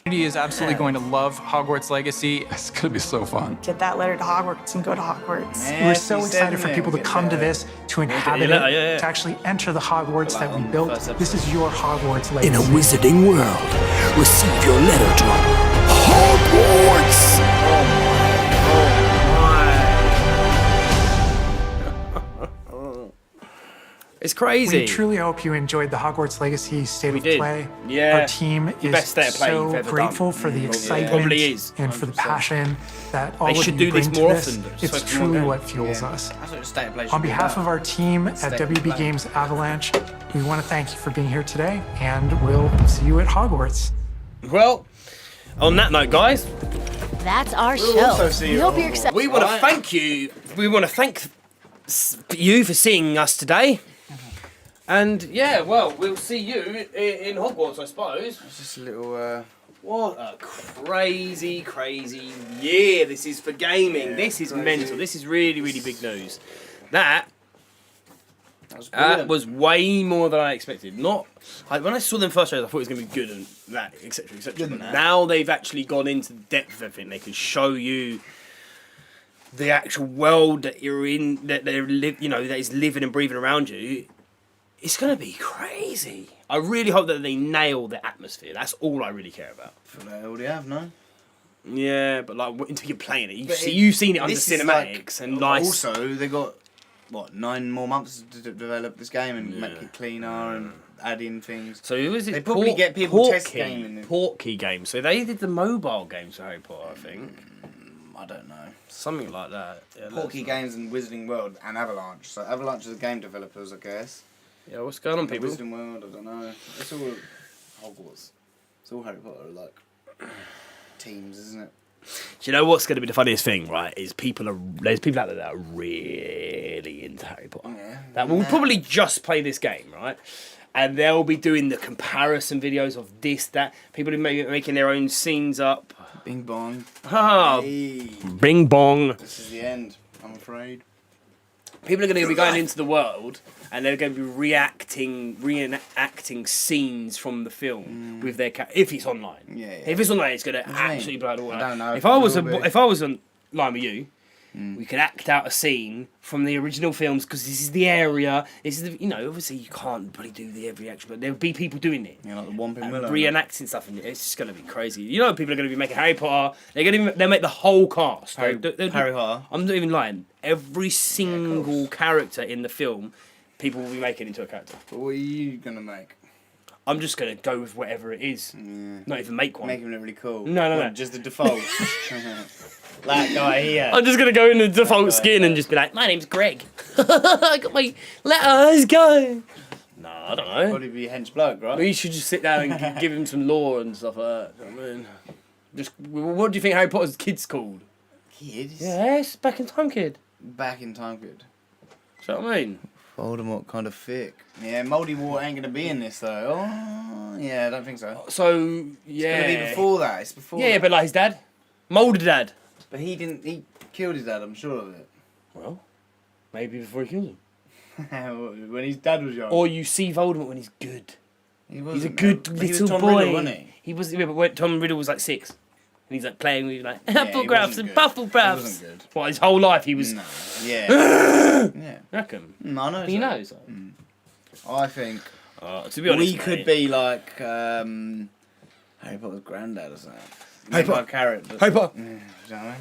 Community is absolutely going to love Hogwarts Legacy. It's going to be so fun. Get that letter to Hogwarts and go to Hogwarts. We're so excited for people to come to this, to inhabit it, to actually enter the Hogwarts that we built. This is your Hogwarts legacy. In a wizarding world, receive your letter to Hogwarts. It's crazy. We truly hope you enjoyed the Hogwarts Legacy State of Play. Yeah. Our team is Best state of play you've so ever grateful done. for the excitement Probably is. and for the passion that all They of should you do bring this to more this. often. It's truly what fuels us. That's what a state of play should On be behalf about. of our team at State of WB play. Games Avalanche, we want to thank you for being here today, and we'll see you at Hogwarts. Well, on that note, guys, That's our we'll show. also see We you hope at you're excited. We want to thank you. We want to thank you for seeing us today. And yeah, well, we'll see you in Hogwarts, I suppose. It's just a little. What a crazy, crazy year this is for gaming. Yeah, this is crazy. mental. This is really, really big news. That brilliant. was way more than I expected. When I saw them first shows, I thought it was going to be good and that, etc., etc. But now they've actually gone into the depth of everything. They can show you the actual world that you're in, that that is living and breathing around you. It's going to be crazy. I really hope that they nail the atmosphere. That's all I really care about. They already have, no? Yeah, but like until you're playing it, you've seen it under cinematics, and like also they got what 9 more months to develop this game and make it cleaner and add in things. So who is it? They probably get people test gaming. Portkey games. So they did the mobile games for Harry Potter, I think. I don't know. Something like that. Yeah, Portkey Games and Wizarding World and Avalanche. So Avalanche is the game developers, I guess. Yeah, what's going on, people? Wizarding World, I don't know. It's all Hogwarts. It's all Harry Potter, like teams, isn't it? Do you know what's going to be the funniest thing, right? Is there's people out there that are really into Harry Potter. Yeah. That will probably just play this game, right? And they'll be doing the comparison videos of this, that. People are making their own scenes up. Bing bong. Oh, Hey. Bing bong. This is the end, I'm afraid. People are going to be going into the world and they're going to be reenacting scenes from the film with their if it's online. Yeah. If it's online, it's going to absolutely blow it all I out. don't know. If I was online with you, We could act out a scene from the original films because this is the area. This is the, you know, obviously you can't really do the every action, but there'll be people doing it. Yeah, like the Whomping Willow. Reenacting stuff, and it's just gonna be crazy. You know, people are gonna be making Harry Potter. They'll make the whole cast. Harry Potter. I'm not even lying. Every single character in the film, people will be making into a character. But what are you gonna make? I'm just gonna go with whatever it is. Not even make one. Make him look really cool. No. Just the default. That guy here. I'm just gonna go in the default skin and just be like, my name's Greg. I got my letters, go. No, I don't know. Probably be a hench bloke, right? We should just sit down and give him some lore and stuff like that. I mean, just what do you think Harry Potter's kid's called? Kids? Yes, Back in Time Kid. Back in Time Kid. Do you know what I mean? Voldemort kind of thick. Yeah, Moldy Wart ain't gonna be in this though. Oh, yeah, I don't think so. So yeah, it's gonna be before that. It's before. Yeah, that. but like his dad, Mulder dad. But he didn't. He killed his dad. I'm sure of it. Well, maybe before he killed him. When his dad was young. Or you see Voldemort when he's good. He's a good little he was Tom boy. Riddle, wasn't he? He was. Yeah, but when Tom Riddle was like 6, and he's like playing with like apple graphs and puffle graphs. He wasn't good. What, his whole life he was. No. Yeah. Yeah. Reckon? No, I know. He knows. I think. To be honest, we could be like Harry Potter's granddad or something. Harry Potter. Carrot. Harry Potter. Yeah, do you know what I mean?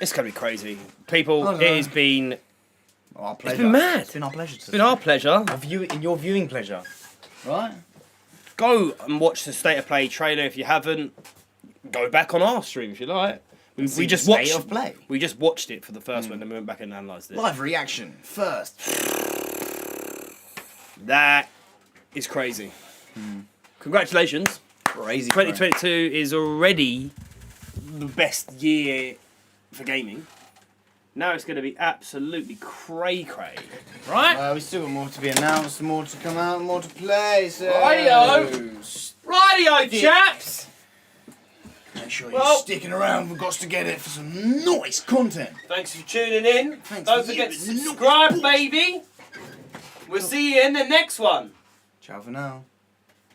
It's gonna be crazy, people. It has been. Our pleasure. It's been mad. It's been our pleasure. It's been our pleasure. In your viewing pleasure, right? Go and watch the State of Play trailer if you haven't. Go back on our stream if you like. We just watched. State of Play. We just watched it for the first one, then we went back and analysed it. Live reaction first. That is crazy. Congratulations. Crazy. 2022 is already the best year for gaming. Now it's going to be absolutely cray-cray. Right? We still got more to be announced, more to come out, more to play. So Rightio, chaps! Make sure you're sticking around for GOTSTA GEDDIT for some nice content. Thanks for tuning in. Don't forget to subscribe, baby. We'll see you in the next one. Ciao for now.